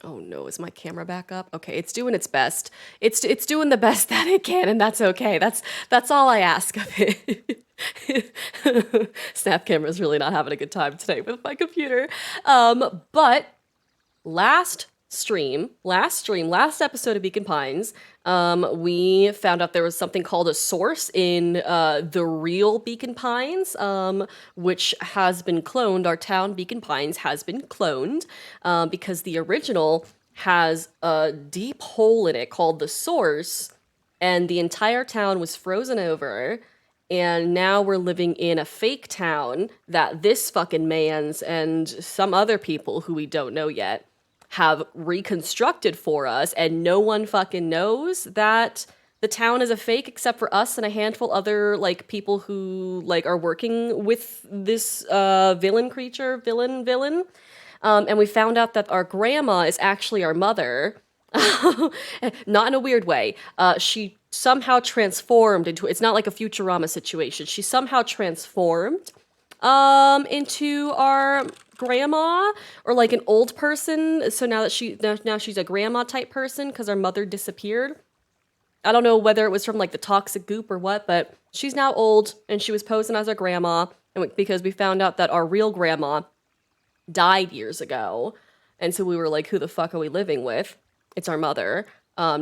Oh no, is my camera back up? Okay, it's doing its best. It's doing the best that it can, and that's okay. That's all I ask of it. Snap camera's really not having a good time today with my computer. But last episode of Beacon Pines, we found out there was something called a source in the real Beacon Pines, which has been cloned. Our town, Beacon Pines, has been cloned because the original has a deep hole in it called the source, and the entire town was frozen over. And now we're living in a fake town that this fucking man's and some other people who we don't know yet have reconstructed for us, and no one fucking knows that the town is a fake except for us and a handful other like people who like are working with this villain creature, villain. And we found out that our grandma is actually our mother. Not in a weird way. She somehow transformed into, it's not like a Futurama situation. She somehow transformed into our grandma, or like an old person. So now that now she's a grandma type person because our mother disappeared. I don't know whether it was from like the toxic goop or what, but she's now old and she was posing as our grandma, and because we found out that our real grandma died years ago. And so we were like, who the fuck are we living with? It's our mother,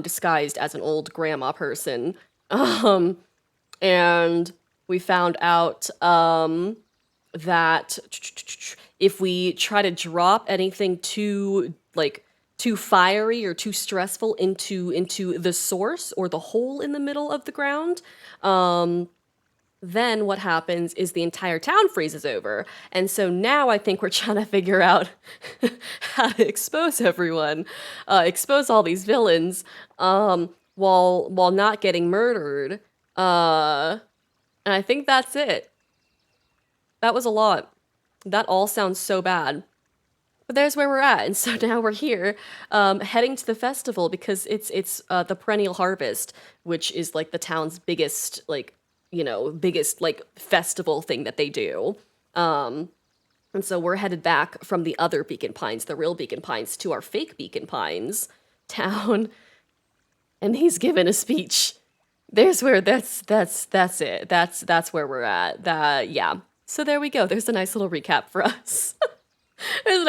disguised as an old grandma person. And we found out that if we try to drop anything too fiery or too stressful into the source or the hole in the middle of the ground, then what happens is the entire town freezes over. And so now I think we're trying to figure out how to expose everyone, expose all these villains, while not getting murdered. And I think that's it. That was a lot. That all sounds so bad. But there's where we're at. And so now we're here, heading to the festival because it's the perennial harvest, which is like the town's biggest festival thing that they do. And so we're headed back from the other Beacon Pines, the real Beacon Pines, to our fake Beacon Pines town. And he's given a speech. That's it. That's where we're at. Yeah. So there we go. There's a nice little recap for us. And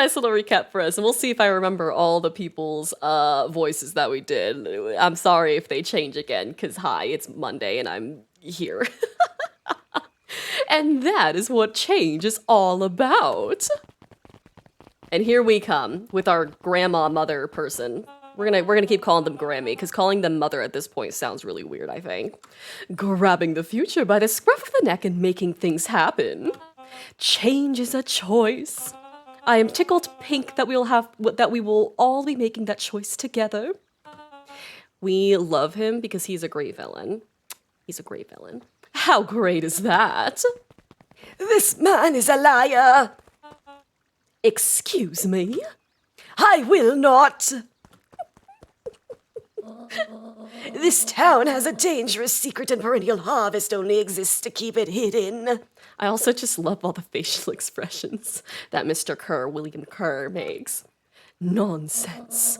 we'll see if I remember all the people's voices that we did. I'm sorry if they change again, because hi, it's Monday and I'm here. And that is what change is all about. And here we come with our grandma mother person. We're gonna keep calling them Grammy, because calling them mother at this point sounds really weird, I think. Grabbing the future by the scruff of the neck and making things happen. Change is a choice. I am tickled pink that we will all be making that choice together. We love him because he's a great villain. How great is that? This man is a liar. Excuse me? I will not. This town has a dangerous secret, and perennial harvest only exists to keep it hidden. I also just love all the facial expressions that William Kerr makes. Nonsense.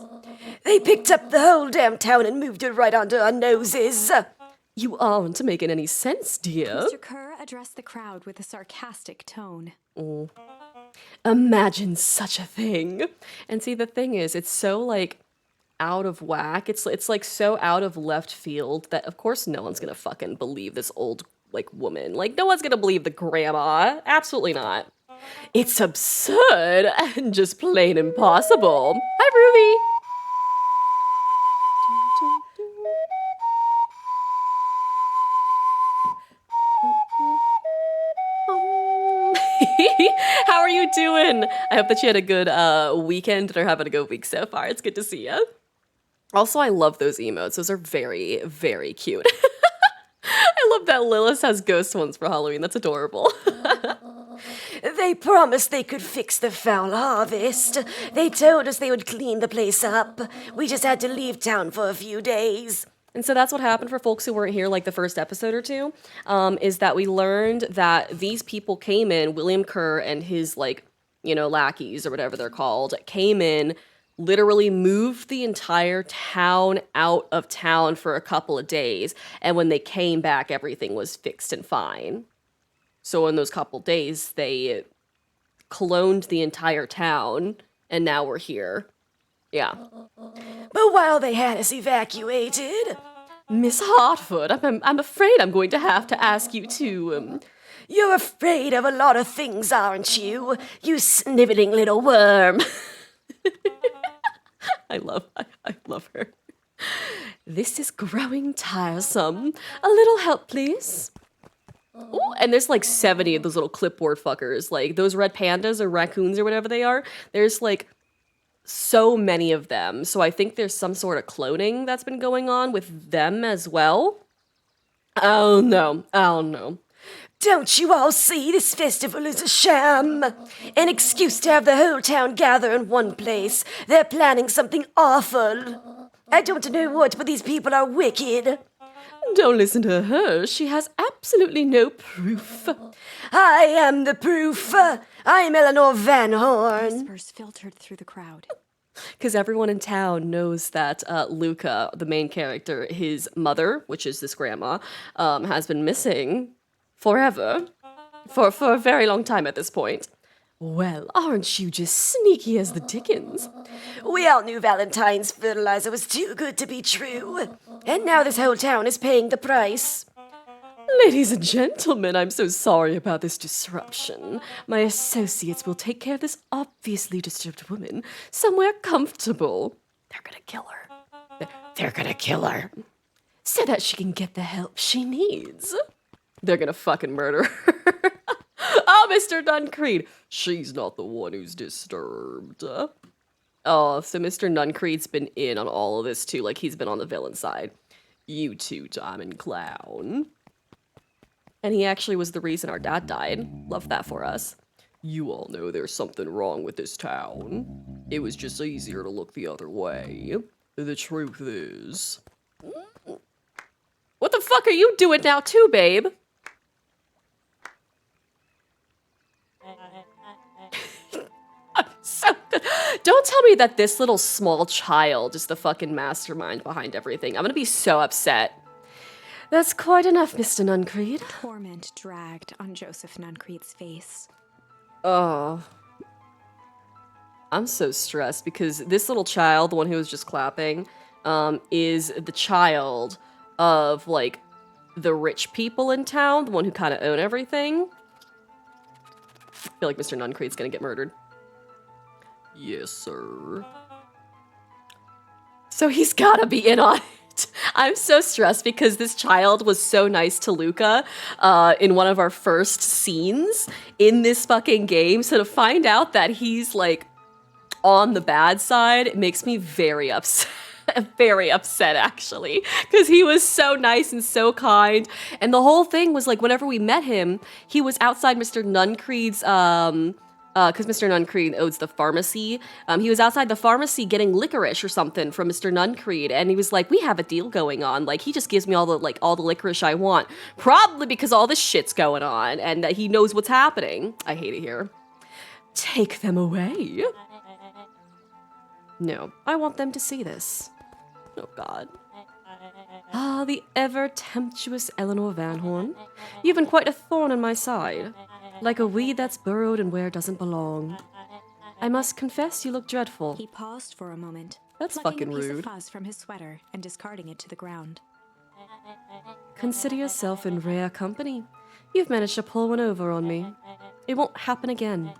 They picked up the whole damn town and moved it right onto our noses. You aren't making any sense, dear. Mr. Kerr addressed the crowd with a sarcastic tone. Imagine such a thing. And see, the thing is, it's so like out of whack. It's like so out of left field that of course no one's gonna fucking believe this old like woman. Like no one's gonna believe the grandma. Absolutely not. It's absurd and just plain impossible. Hi, Ruby. How are you doing? I hope that you had a good weekend and are having a good week so far. It's good to see you. Also, I love those emotes. Those are very, very cute. I love that Lilith has ghost ones for Halloween. That's adorable. They promised they could fix the foul harvest. They told us they would clean the place up. We just had to leave town for a few days. And so that's what happened for folks who weren't here like the first episode or two, is that we learned that these people came in, William Kerr and his lackeys or whatever they're called, came in literally moved the entire town out of town for a couple of days. And when they came back, everything was fixed and fine. So in those couple days, they cloned the entire town, and now we're here. Yeah. But while they had us evacuated, Miss Hartford, I'm afraid I'm going to have to ask you to, you're afraid of a lot of things, aren't you? You sniveling little worm. I love her. This is growing tiresome. A little help, please. Ooh, and there's like 70 of those little clipboard fuckers. Like, those red pandas or raccoons or whatever they are. There's like so many of them. So I think there's some sort of cloning that's been going on with them as well. Oh no. Don't you all see this festival is a sham? An excuse to have the whole town gather in one place. They're planning something awful. I don't know what, but these people are wicked. Don't listen to her. She has absolutely no proof. I am the proof. I'm Eleanor Van Horn. Whispers filtered through the crowd. Because everyone in town knows that Luca, the main character, his mother, which is this grandma, has been missing forever. For a very long time at this point. Well, aren't you just sneaky as the dickens? We all knew Valentine's fertilizer was too good to be true. And now this whole town is paying the price. Ladies and gentlemen, I'm so sorry about this disruption. My associates will take care of this obviously disturbed woman somewhere comfortable. They're gonna kill her. They're gonna kill her. So that she can get the help she needs. They're gonna fucking murder her. Oh, Mr. Nuncreed. She's not the one who's disturbed. Oh, so Mr. Nuncreed's been in on all of this too. Like, he's been on the villain side. You too, Diamond Clown. And he actually was the reason our dad died. Love that for us. You all know there's something wrong with this town. It was just easier to look the other way. The truth is... What the fuck are you doing now too, babe? Don't tell me that this little small child is the fucking mastermind behind everything. I'm gonna be so upset. That's quite enough, Mr. Nuncreed. Torment dragged on Joseph Nuncreed's face. Oh. I'm so stressed because this little child, the one who was just clapping, is the child of, like, the rich people in town, the one who kind of own everything. I feel like Mr. Nuncreed's gonna get murdered. Yes, sir. So he's gotta be in on it. I'm so stressed because this child was so nice to Luca in one of our first scenes in this fucking game. So to find out that he's, like, on the bad side, it makes me very upset. Very upset, actually, because he was so nice and so kind. And the whole thing was, like, whenever we met him, he was outside Mr. Nuncreed's, because Mr. Nuncreed owns the pharmacy. He was outside the pharmacy getting licorice or something from Mr. Nuncreed, and he was like, we have a deal going on. Like, he just gives me all the licorice I want. Probably because all this shit's going on, and that he knows what's happening. I hate it here. Take them away. No, I want them to see this. Oh, God. Ah, the ever-tempestuous Eleanor Van Horn. You've been quite a thorn in my side. Like a weed that's burrowed in where it doesn't belong. I must confess you look dreadful. He paused for a moment, That's plucking fucking a piece rude. of fuzz from his sweater and discarding it to the ground. Consider yourself in rare company. You've managed to pull one over on me. It won't happen again.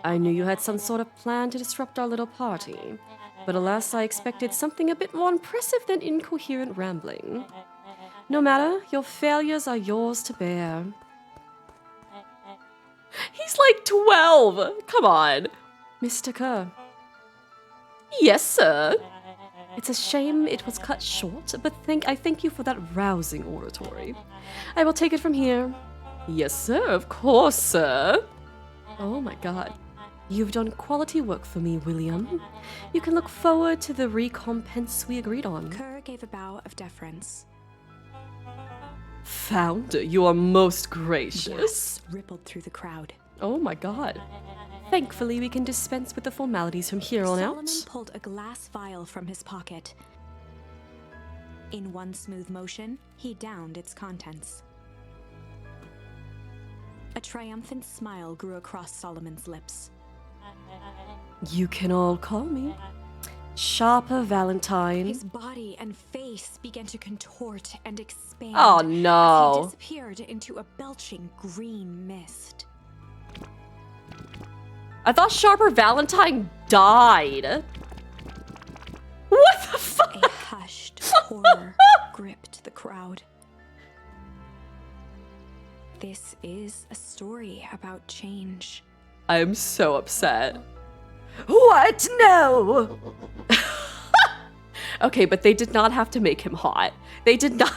I knew you had some sort of plan to disrupt our little party, but alas, I expected something a bit more impressive than incoherent rambling. No matter, your failures are yours to bear. He's like 12! Come on! Mr. Kerr. Yes, sir. It's a shame it was cut short, but I thank you for that rousing oratory. I will take it from here. Yes, sir, of course, sir. Oh my god. You've done quality work for me, William. You can look forward to the recompense we agreed on. Kerr gave a bow of deference. Founder, you are most gracious. Gasps rippled through the crowd. Oh my god. Thankfully, we can dispense with the formalities from here on Solomon out. pulled a glass vial from his pocket. In one smooth motion, he downed its contents. A triumphant smile grew across Solomon's lips. You can all call me Sharper Valentine. His body and face began to contort and expand Oh as he no. disappeared into a belching green mist. I thought Sharper Valentine died. What the fuck? A hushed horror gripped the crowd. This is a story about change. I am so upset. What? No! Okay, but they did not have to make him hot. They did not.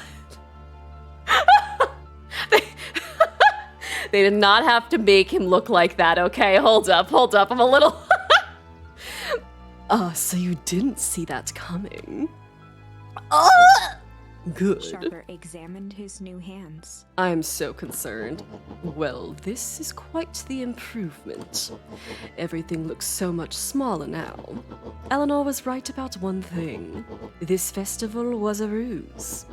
they, they did not have to make him look like that, okay? Hold up. I'm a little. So you didn't see that coming. Good. Sharper examined his new hands. I'm so concerned. Well, this is quite the improvement. Everything looks so much smaller now. Eleanor was right about one thing. This festival was a ruse.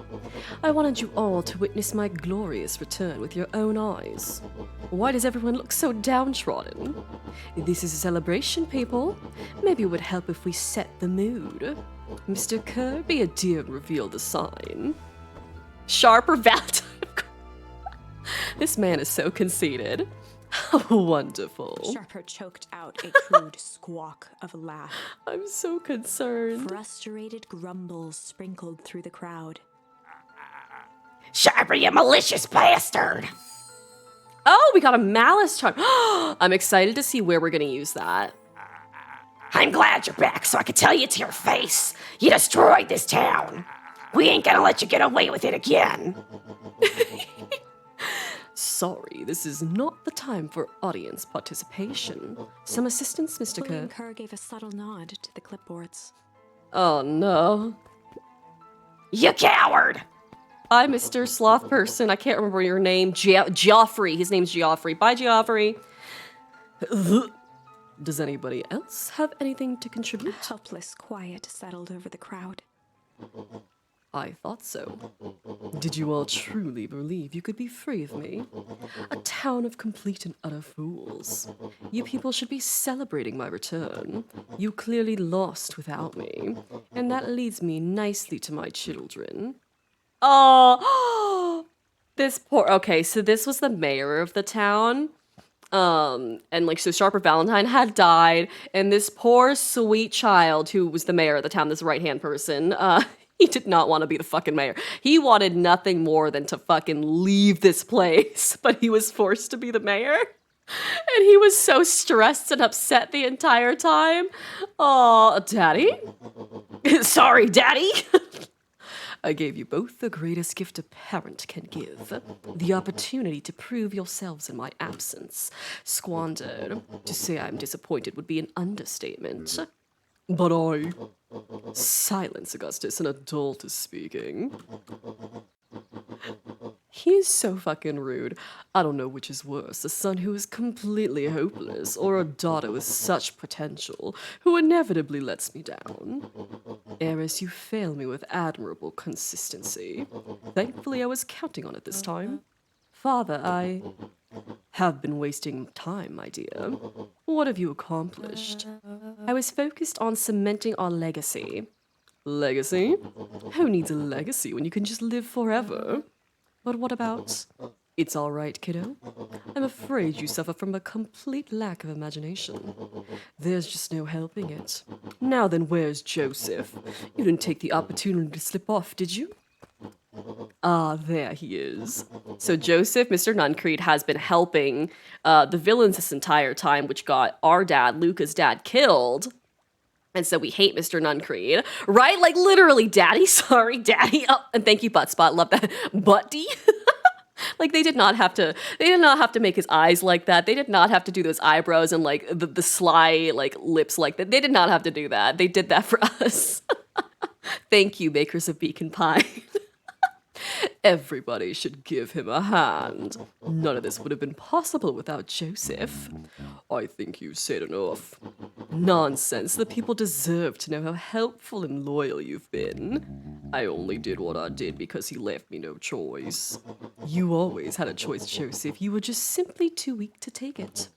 I wanted you all to witness my glorious return with your own eyes. Why does everyone look so downtrodden? This is a celebration, people. Maybe it would help if we set the mood. Mr. Kerr, be a dear and reveal the sign. Sharper Valentine. This man is so conceited. Wonderful. Sharper choked out a crude squawk of laugh. I'm so concerned. Frustrated grumbles sprinkled through the crowd. Sharper, you malicious bastard! Oh, we got a malice charm. I'm excited to see where we're gonna use that. I'm glad you're back so I can tell you to your face. You destroyed this town. We ain't gonna let you get away with it again. Sorry, this is not the time for audience participation. Some assistance, Mr. William Kerr? Kerr gave a subtle nod to the clipboards. Oh no. You coward! Hi, Mr. Sloth Person. I can't remember your name. Geoffrey. His name's Geoffrey. Bye, Geoffrey. Does anybody else have anything to contribute? Helpless quiet settled over the crowd. I thought so. Did you all truly believe you could be free of me? A town of complete and utter fools. You people should be celebrating my return. You clearly lost without me. And that leads me nicely to my children. Oh, this poor... Okay, so this was the mayor of the town. And like, so Sharper Valentine had died, and this poor sweet child who was the mayor of the town, this right-hand person, he did not want to be the fucking mayor. He wanted nothing more than to fucking leave this place, but he was forced to be the mayor. And he was so stressed and upset the entire time. Oh, Daddy? Sorry, Daddy. I gave you both the greatest gift a parent can give, the opportunity to prove yourselves in my absence. Squandered. To say I'm disappointed would be an understatement. But I... Silence, Augustus, an adult is speaking. He is so fucking rude. I don't know which is worse, a son who is completely hopeless, or a daughter with such potential, who inevitably lets me down. Eris, you fail me with admirable consistency. Thankfully, I was counting on it this time. Father, I have been wasting time, my dear. What have you accomplished? I was focused on cementing our legacy. Legacy? Who needs a legacy when you can just live forever? But what about... It's all right, kiddo. I'm afraid you suffer from a complete lack of imagination. There's just no helping it. Now then, where's Joseph? You didn't take the opportunity to slip off, did you? Ah, there he is. So Joseph, Mr. Nuncreed, has been helping the villains this entire time, which got our dad, Luca's dad, killed. And so we hate Mr. Nuncreed, right? Like, literally, Daddy. Sorry, Daddy. Oh, and thank you, Buttspot. Love that. Butty. Like, they did not have to make his eyes like that. They did not have to do those eyebrows and, like, the sly, like, lips like that. They did not have to do that. They did that for us. Thank you, makers of Beacon Pie. Everybody should give him a hand. None of this would have been possible without Joseph. I think you've said enough. Nonsense, the people deserve to know how helpful and loyal you've been. I only did what I did because he left me no choice. You always had a choice, Joseph. You were just simply too weak to take it.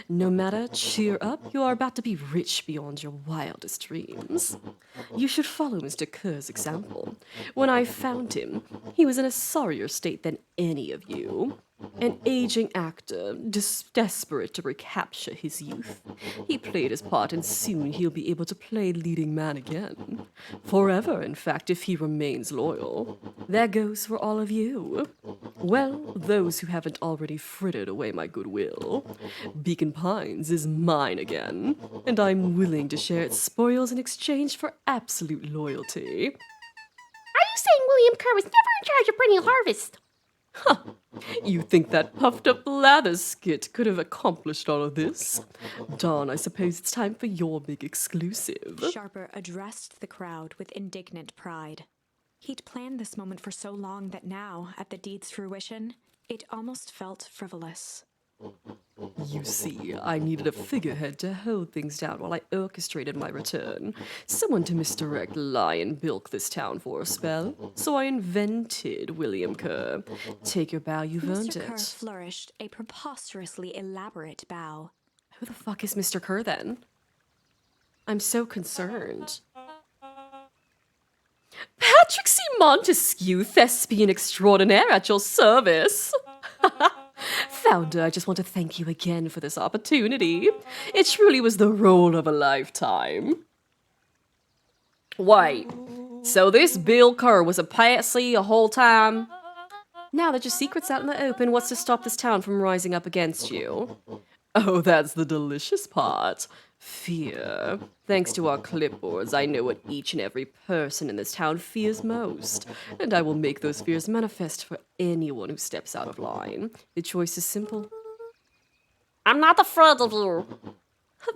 No matter, cheer up. You are about to be rich beyond your wildest dreams. You should follow Mr. Kerr's example. When I found him, he was in a sorrier state than any of you. An aging actor, desperate to recapture his youth. He played his part, and soon he'll be able to play leading man again. Forever, in fact, if he remains loyal. There goes for all of you. Well, those who haven't already frittered away my goodwill. Beacon Pines is mine again, and I'm willing to share its spoils in exchange for absolute loyalty. Are you saying William Kerr was never in charge of bringing harvest? You think that puffed-up lather skit could have accomplished all of this? Dawn, I suppose it's time for your big exclusive. Sharper addressed the crowd with indignant pride. He'd planned this moment for so long that now, at the deed's fruition, it almost felt frivolous. You see, I needed a figurehead to hold things down while I orchestrated my return. Someone to misdirect, lie, and bilk this town for a spell. So I invented William Kerr. Take your bow, you've earned Mr. Kerr it. flourished a preposterously elaborate bow. Who the fuck is Mr. Kerr, then? I'm so concerned. Patrick C. Montesquieu, thespian extraordinaire, at your service. Founder, I just want to thank you again for this opportunity. It truly was the role of a lifetime. Wait, so this Bill Kerr was a patsy a whole time? Now that your secret's out in the open, what's to stop this town from rising up against you? Oh, that's the delicious part. Fear. Thanks to our clipboards, I know what each and every person in this town fears most, and I will make those fears manifest for anyone who steps out of line. The choice is simple. I'm not afraid of you.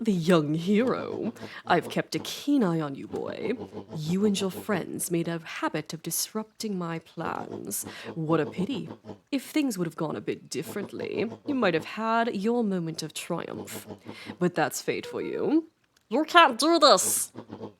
The young hero. I've kept a keen eye on you, boy. You and your friends made a habit of disrupting my plans. What a pity. If things would have gone a bit differently, you might have had your moment of triumph. But that's fate for you. You can't do this.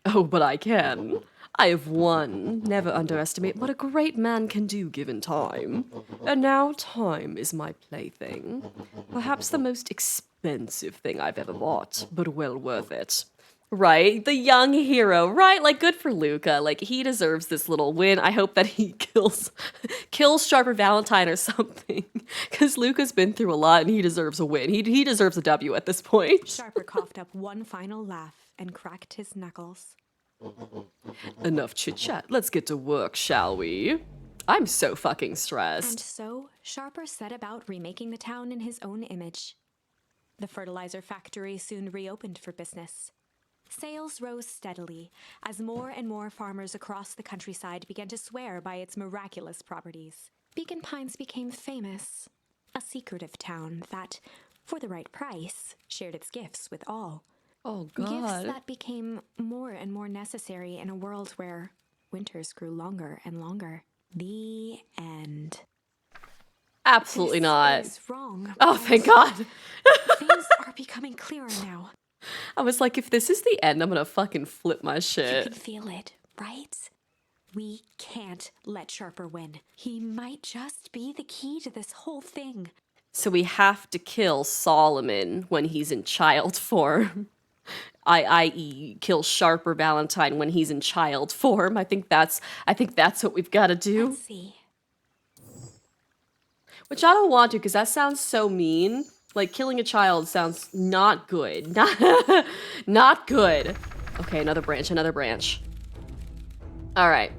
Oh, but I can. I have won. Never underestimate what a great man can do given time. And now time is my plaything. Perhaps the most expensive thing I've ever bought, but well worth it. Right? The young hero, right? Like, good for Luca. Like, he deserves this little win. I hope that he kills Sharper Valentine or something. Because Luca's been through a lot and he deserves a win. He deserves a W at this point. Sharper coughed up one final laugh and cracked his knuckles. Enough chit-chat. Let's get to work, shall we? I'm so fucking stressed. And so, Sharper set about remaking the town in his own image. The fertilizer factory soon reopened for business. Sales rose steadily as more and more farmers across the countryside began to swear by its miraculous properties. Beacon Pines became famous, a secretive town that, for the right price, shared its gifts with all. Oh, Gifts God. that became more and more necessary in a world where winters grew longer and longer. The end. Absolutely This not. is wrong. Oh, thank God. Things are becoming clearer now. I was like, if this is the end, I'm gonna fucking flip my You shit. can feel it, right? We can't let Sharper win. He might just be the key to this whole thing. So we have to kill Solomon when he's in child form. I.e., kill Sharper Valentine when he's in child form. I think that's what we've got to do. Let's see. Which I don't want to, because that sounds so mean. Like, killing a child sounds not good. Not good. Okay, another branch. Alright.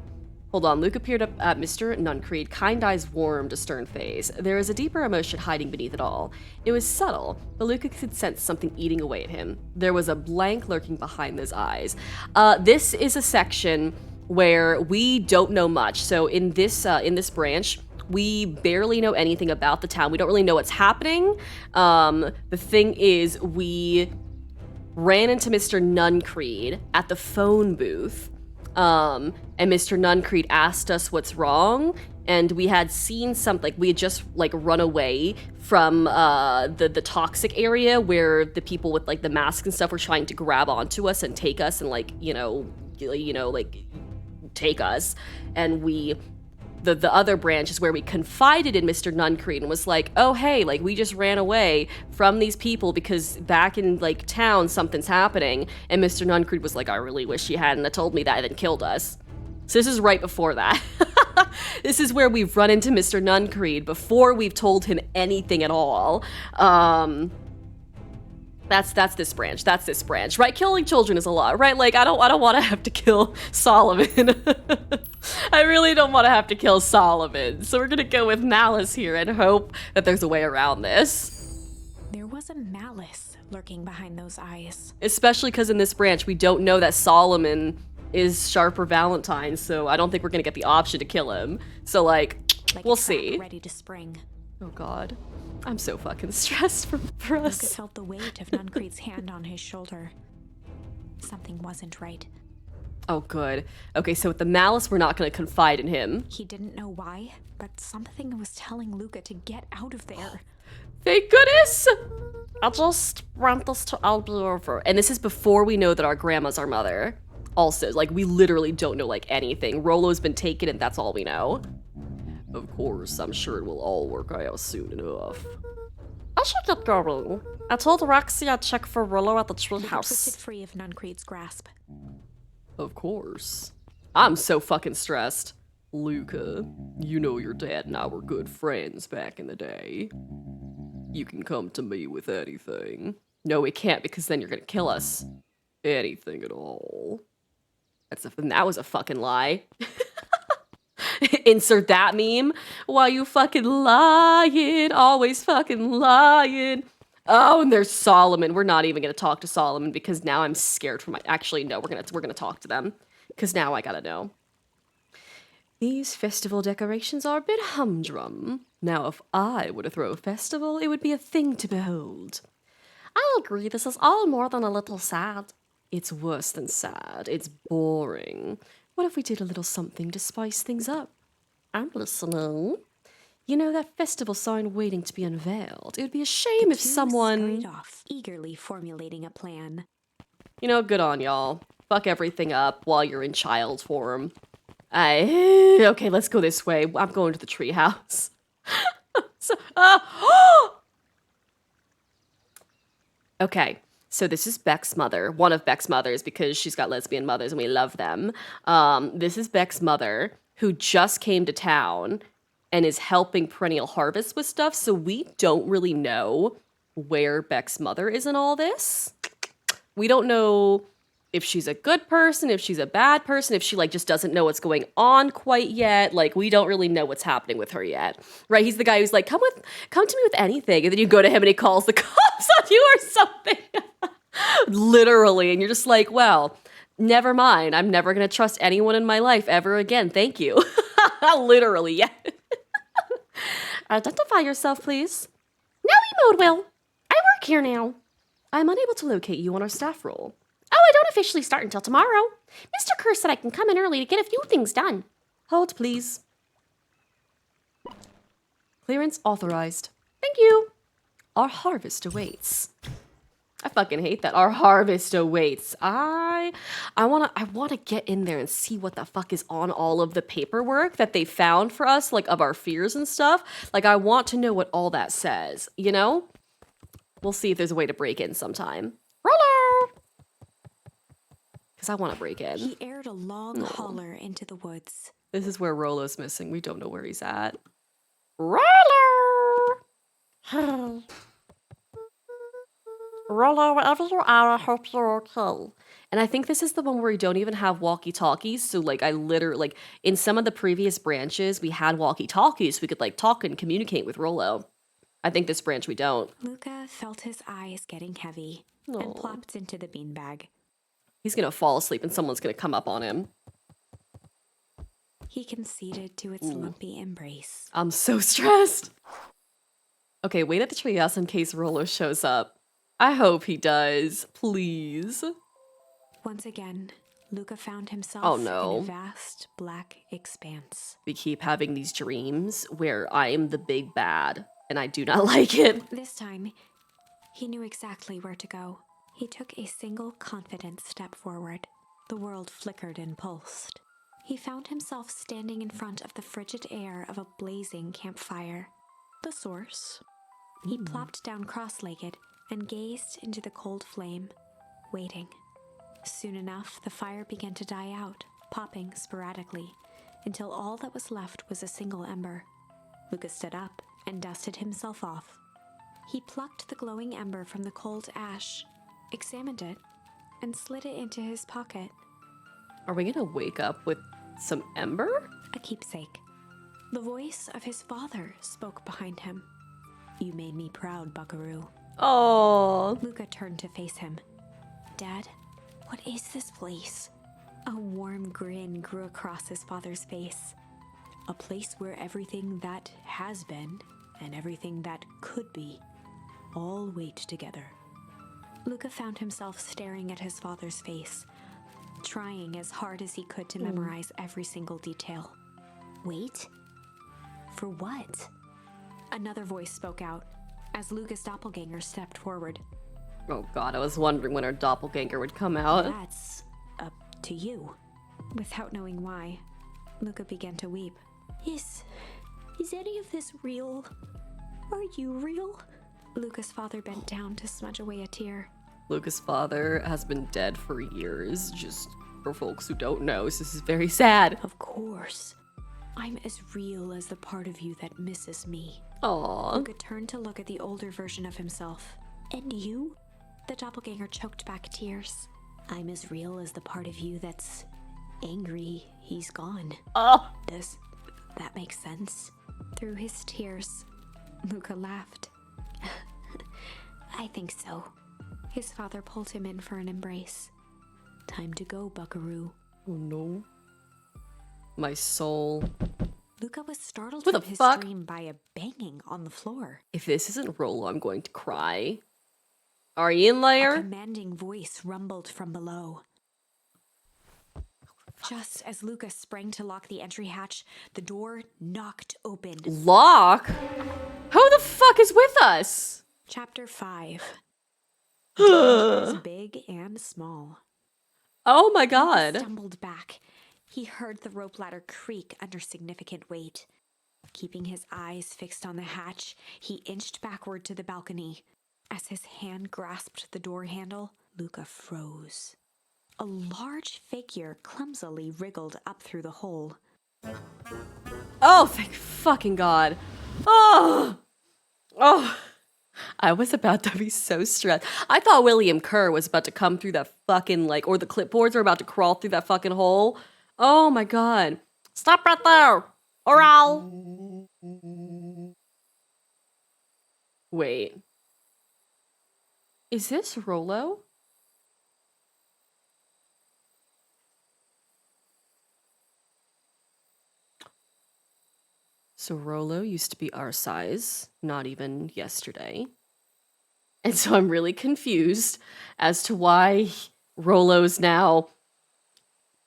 Hold on, Luke appeared up at Mr. Nuncreed, kind eyes warmed a stern face. There is a deeper emotion hiding beneath it all. It was subtle, but Luca could sense something eating away at him. There was a blank lurking behind those eyes. This is a section where we don't know much. So in this branch, we barely know anything about the town. We don't really know what's happening. The thing is, we ran into Mr. Nuncreed at the phone booth. And Mr. Nuncreed asked us what's wrong, and we had seen something, like we had just like run away from the toxic area where the people with like the masks and stuff were trying to grab onto us and take us and like, like take us. And the other branch is where we confided in Mr. Nuncreed and was like, oh, hey, like, we just ran away from these people because back in, like, town, something's happening. And Mr. Nuncreed was like, I really wish you hadn't told me that and then killed us. So this is right before that. This is where we've run into Mr. Nuncreed before we've told him anything at all. That's this branch. That's this branch, right? Killing children is a lot, right? Like, I don't want to have to kill Solomon. I really don't want to have to kill Solomon. So we're gonna go with malice here and hope that there's a way around this. There was a malice lurking behind those eyes. Especially because in this branch, we don't know that Solomon is Sharper Valentine, so I don't think we're gonna get the option to kill him. So, like we'll see. Ready to spring. Oh god. I'm so fucking stressed for us. Lucas felt the weight of Nuncreed's hand on his shoulder. Something wasn't right. Oh, good. Okay, so with the malice, we're not going to confide in him. He didn't know why, but something was telling Luca to get out of there. Thank goodness! I just want this to all be over. And this is before we know that our grandma's our mother. Also, like, we literally don't know, like, anything. Rolo's been taken, and that's all we know. Of course, I'm sure it will all work out soon enough. I should get going. I told Roxy I'd check for Rollo at the tree house. Twisted free of Nuncreed's grasp. Of course. I'm so fucking stressed. Luca, you know your dad and I were good friends back in the day. You can come to me with anything. No, we can't because then you're gonna kill us. Anything at all. That was a fucking lie. Insert that meme. Why you fucking lying? Always fucking lying. Oh, and there's Solomon. We're not even gonna talk to Solomon because now I'm scared for my. Actually, no, we're gonna talk to them because now I gotta know. These festival decorations are a bit humdrum. Now, if I were to throw a festival, it would be a thing to behold. I agree. This is all more than a little sad. It's worse than sad. It's boring. What if we did a little something to spice things up? I'm listening. You know that festival sign waiting to be unveiled? It would be a shame if someone... scurried off, eagerly formulating a plan. You know, good on y'all. Fuck everything up while you're in child form. Okay, let's go this way. I'm going to the treehouse. Okay. So this is Beck's mother, one of Beck's mothers, because she's got lesbian mothers and we love them. This is Beck's mother, who just came to town and is helping Perennial Harvest with stuff, so we don't really know where Beck's mother is in all this. We don't know if she's a good person, if she's a bad person, if she, like, just doesn't know what's going on quite yet. Like, we don't really know what's happening with her yet. Right? He's the guy who's like, come to me with anything, and then you go to him and he calls the cops on you or something. Literally, and you're just like, well, never mind. I'm never going to trust anyone in my life ever again. Thank you. Literally, yeah. Identify yourself, please. Nellie Modewell. I work here now. I'm unable to locate you on our staff roll. Oh, I don't officially start until tomorrow. Mr. Kerr said I can come in early to get a few things done. Hold, please. Clearance authorized. Thank you. Our harvest awaits. I fucking hate that. Our harvest awaits. I wanna get in there and see what the fuck is on all of the paperwork that they found for us, like of our fears and stuff. Like, I want to know what all that says, you know? We'll see if there's a way to break in sometime. Rollo! Because I want to break in. He aired a long holler into the woods. This is where Rollo's missing. We don't know where he's at. Rollo! Rollo, wherever you are, I hope you're okay. And I think this is the one where we don't even have walkie-talkies. So, like, like, in some of the previous branches, we had walkie-talkies. So we could, like, talk and communicate with Rollo. I think this branch we don't. Luca felt his eyes getting heavy and plopped into the beanbag. He's gonna fall asleep and someone's gonna come up on him. He conceded to its lumpy embrace. I'm so stressed. Okay, wait at the treehouse in case Rollo shows up. I hope he does. Please. Once again, Luca found Oh, himself in no. a vast black expanse. We keep having these dreams where I am the big bad, and I do not like it. This time, he knew exactly where to go. He took a single confident step forward. The world flickered and pulsed. He found himself standing in front of the frigid air of a blazing campfire. The source. He plopped down cross-legged and gazed into the cold flame, waiting. Soon enough, the fire began to die out, popping sporadically, until all that was left was a single ember. Luca stood up and dusted himself off. He plucked the glowing ember from the cold ash, examined it, and slid it into his pocket. Are we gonna wake up with some ember? A keepsake. The voice of his father spoke behind him. You made me proud, Buckaroo. Oh. Luca turned to face him. Dad, what is this place? A warm grin grew across his father's face. A place where everything that has been and everything that could be all wait together. Luca found himself staring at his father's face, trying as hard as he could to memorize every single detail. Wait? For what? Another voice spoke out as Luca's doppelganger stepped forward. Oh god, I was wondering when our doppelganger would come out. That's up to you. Without knowing why, Luca began to weep. Is any of this real? Are you real? Luca's father bent down to smudge away a tear. Luca's father has been dead for years, just for folks who don't know, so this is very sad. Of course. I'm as real as the part of you that misses me. Aww. Luca turned to look at the older version of himself. And you? The doppelganger choked back tears. I'm as real as the part of you that's angry he's gone. Oh. Does that make sense? Through his tears, Luca laughed. I think so. His father pulled him in for an embrace. Time to go, Buckaroo. Oh no. My soul. Luca was startled What from the his fuck? dream by a banging on the floor. If this isn't Rolo, I'm going to cry. Are you in A there? commanding voice rumbled from below. Just as Luca sprang to lock the entry hatch, the door knocked open. Lock? Who the fuck is with us? Chapter 5. Dangers big and small. Oh my He god. stumbled back. He heard the rope ladder creak under significant weight. Keeping his eyes fixed on the hatch, he inched backward to the balcony. As his hand grasped the door handle, Luca froze. A large figure clumsily wriggled up through the hole. Oh, thank fucking god. Oh. Oh. I was about to be so stressed. I thought William Kerr was about to come through that fucking, like, or the clipboards are about to crawl through that fucking hole. Oh my god. Stop right there, or I'll... Wait. Is this Rolo? So Rolo used to be our size, not even yesterday. And so I'm really confused as to why Rolo's now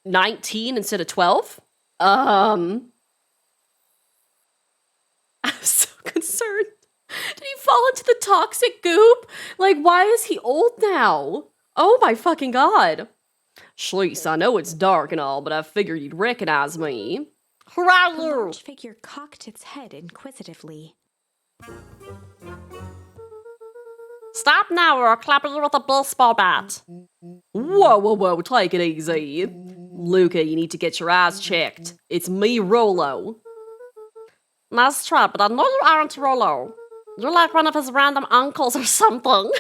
19 instead of 12. I'm so concerned. Did he fall into the toxic goop? Like, why is he old now? Oh my fucking god. Shleese, I know it's dark and all, but I figured you'd recognize me. The Hurrah! large figure cocked its head inquisitively. Stop now or I'll clap you with a baseball bat. Whoa, whoa, whoa, take it easy. Luca, you need to get your eyes checked. It's me, Rolo. Nice try, but I know you aren't Rolo. You're like one of his random uncles or something.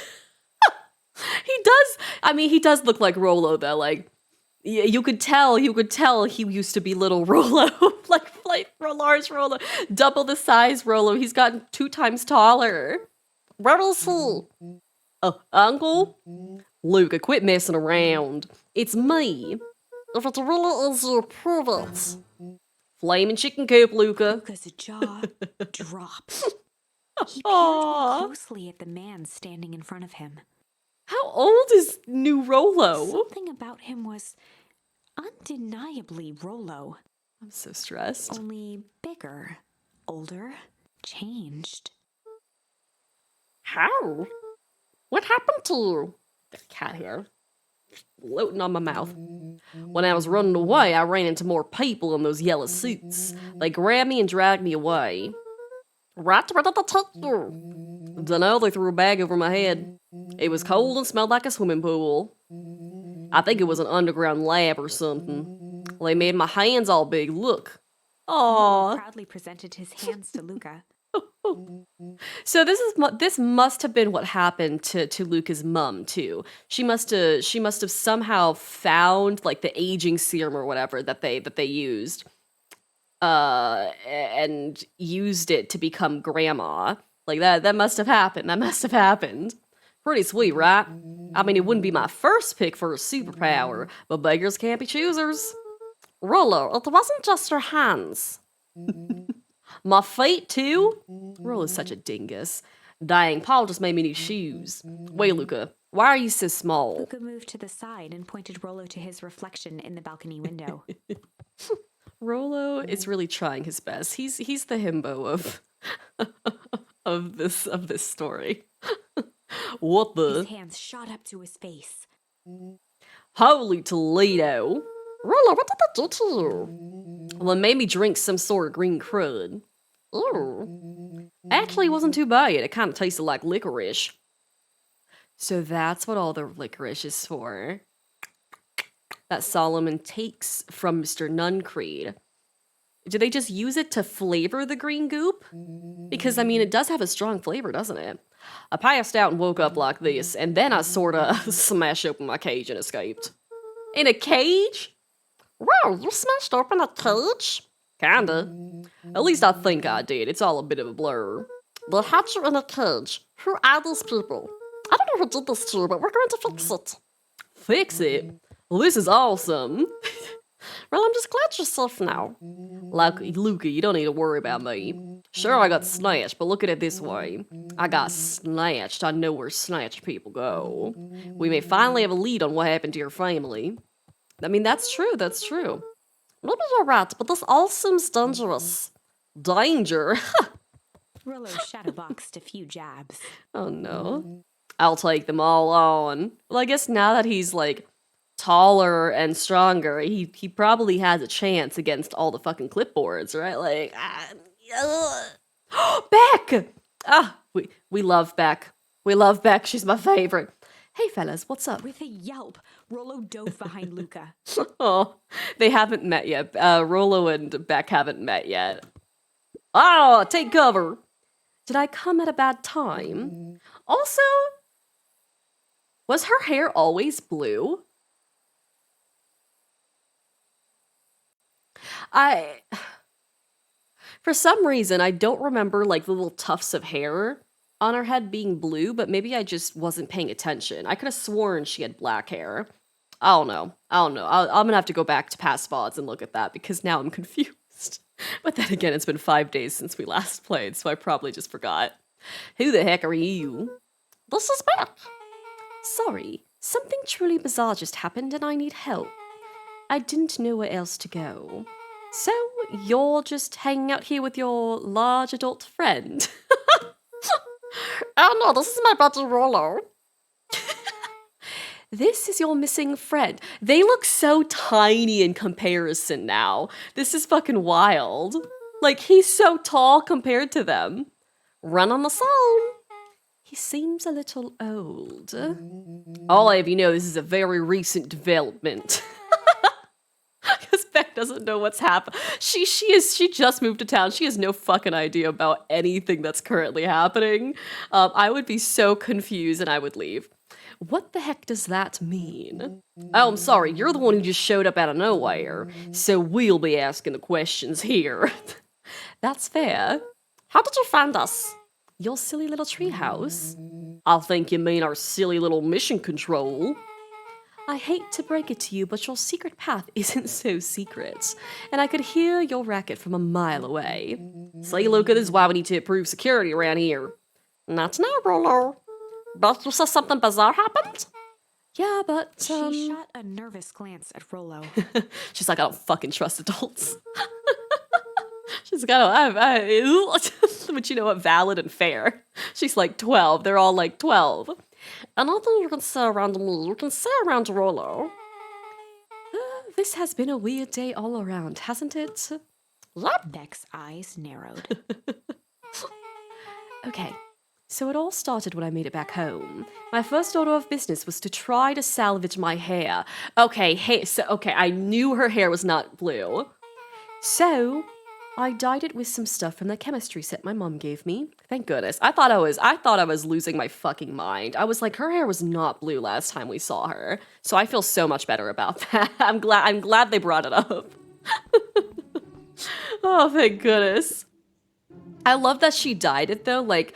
He does look like Rolo though, like, you could tell he used to be little Rolo. like large Rolo. Double the size Rolo, he's gotten 2 times taller. Where is he? Uncle? Luca, quit messing around. It's me. If it's really easy, prove it. Flaming chicken coop, Luca. Luca's jaw dropped. He peered Aww. more closely at the man standing in front of him. How old is new Rolo? Something about him was undeniably Rollo. I'm so stressed. Only bigger, older, changed. How? What happened to you? Got cat hair floating on my mouth. When I was running away, I ran into more people in those yellow suits. They grabbed me and dragged me away. Right where did they take you? Dunno, they threw a bag over my head. It was cold and smelled like a swimming pool. I think it was an underground lab or something. They made my hands all big, look. Rollo Aww. proudly presented his hands to Luca. So this must have been what happened to Luca's mom too. She must have somehow found like the aging serum or whatever that they used, and used it to become grandma. Like that must have happened. That must have happened. Pretty sweet, right? I mean, it wouldn't be my first pick for a superpower, but beggars can't be choosers. Rollo, it wasn't just your hands. My feet, too? Rollo's such a dingus. Dang, Paul just made me new shoes. Wait, Luca, why are you so small? Luca moved to the side and pointed Rollo to his reflection in the balcony window. Rollo is really trying his best. He's the himbo of of this story. What His the? hands shot up to his face. Holy Toledo. Rollo, what did that do to you? Well, it made me drink some sort of green crud. Ooh. Actually, it wasn't too bad. It kind of tasted like licorice. So that's what all the licorice is for. That Solomon takes from Mr. Nuncreed. Do they just use it to flavor the green goop? Because, I mean, it does have a strong flavor, doesn't it? I passed out and woke up like this, and then I sorta smashed open my cage and escaped. In a cage? Wow, you smashed open a cage? Kinda. At least I think I did. It's all a bit of a blur. They had you in a cage. Who are these people? I don't know who did this to you, but we're going to fix it. Fix it? Well, this is awesome. Well, I'm just glad you're safe now. Like, Luca, you don't need to worry about me. Sure, I got snatched, but look at it this way. I got snatched. I know where snatched people go. We may finally have a lead on what happened to your family. I mean, that's true, that's true. Maybe you're right, but this all seems dangerous. Danger? Rollo shadowboxed a few jabs. Oh no. I'll take them all on. Well, I guess now that he's, like, taller and stronger, he probably has a chance against all the fucking clipboards, right? Like, Beck! Ah, we love Beck. We love Beck. She's my favorite. Hey, fellas, what's up? With a yelp, Rollo dove behind Luca. Oh, they haven't met yet. Rollo and Beck haven't met yet. Oh, take cover. Did I come at a bad time? Also, was her hair always blue? For some reason, I don't remember, like, the little tufts of hair on her head being blue, but maybe I just wasn't paying attention. I could have sworn she had black hair. I don't know. I'm gonna have to go back to past VODs and look at that, because now I'm confused. But then again, it's been 5 days since we last played, so I probably just forgot. Who the heck are you? This is Beck. Sorry, something truly bizarre just happened and I need help. I didn't know where else to go. So, you're just hanging out here with your large adult friend? Oh no, this is my buddy Rollo. This is your missing friend. They look so tiny in comparison now. This is fucking wild. Like, he's so tall compared to them. Run on the song. He seems a little old. All I have you know, this is a very recent development. Because Beck doesn't know what's happening. She just moved to town. She has no fucking idea about anything that's currently happening. I would be so confused and I would leave. What the heck does that mean? Oh, I'm sorry, you're the one who just showed up out of nowhere, so we'll be asking the questions here. That's fair. How did you find us? Your silly little treehouse? I think you mean our silly little mission control. I hate to break it to you, but your secret path isn't so secret, and I could hear your racket from a mile away. See, Luca, this is why we need to improve security around here. Not now, Rollo. But you said something bizarre happened? Yeah, but, She shot a nervous glance at Rollo. she's like, I don't fucking trust adults. She's like, I but you know what, valid and fair. She's like 12. They're all like 12. And nothing you can say around me, you can say around Rollo. This has been a weird day all around, hasn't it? Yep. Beck's eyes narrowed. Okay, so it all started when I made it back home. My first order of business was to try to salvage my hair. Okay, I knew her hair was not blue. So, I dyed it with some stuff from the chemistry set my mom gave me. Thank goodness. I thought I was losing my fucking mind. I was like, her hair was not blue last time we saw her. So I feel so much better about that. I'm glad they brought it up. Oh, thank goodness. I love that she dyed it though. Like,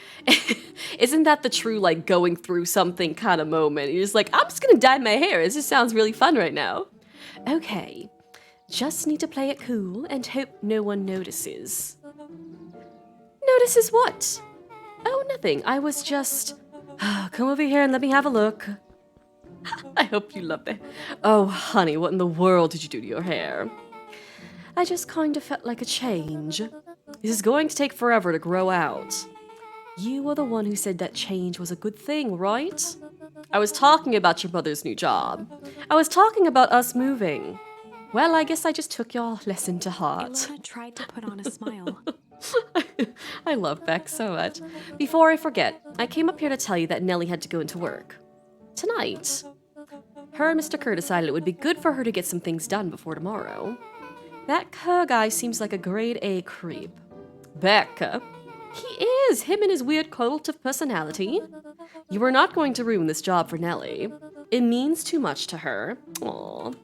isn't that the true, like, going through something kind of moment? You're just like, I'm just gonna dye my hair. It just sounds really fun right now. Okay. Just need to play it cool and hope no one notices. Notices what? Oh, nothing. I was just... come over here and let me have a look. I hope you love it. Oh, honey, what in the world did you do to your hair? I just kind of felt like a change. This is going to take forever to grow out. You were the one who said that change was a good thing, right? I was talking about your mother's new job. I was talking about us moving. Well, I guess I just took your lesson to heart. Ilona tried to put on a smile. I love Beck so much. Before I forget, I came up here to tell you that Nellie had to go into work. Tonight. Her and Mr. Kerr decided it would be good for her to get some things done before tomorrow. That Kerr guy seems like a grade A creep. Beck. He is, him and his weird cult of personality. You are not going to ruin this job for Nellie. It means too much to her. Aww.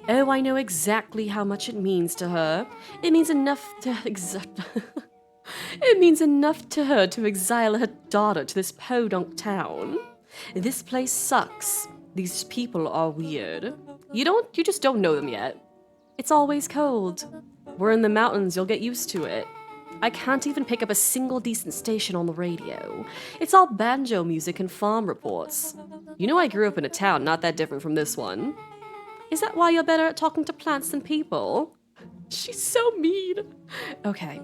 Oh, I know exactly how much it means to her. It means enough to It means enough to her to exile her daughter to this podunk town. This place sucks. These people are weird. You just don't know them yet. It's always cold. We're in the mountains, you'll get used to it. I can't even pick up a single decent station on the radio. It's all banjo music and farm reports. You know I grew up in a town not that different from this one. Is that why you're better at talking to plants than people? She's so mean. Okay,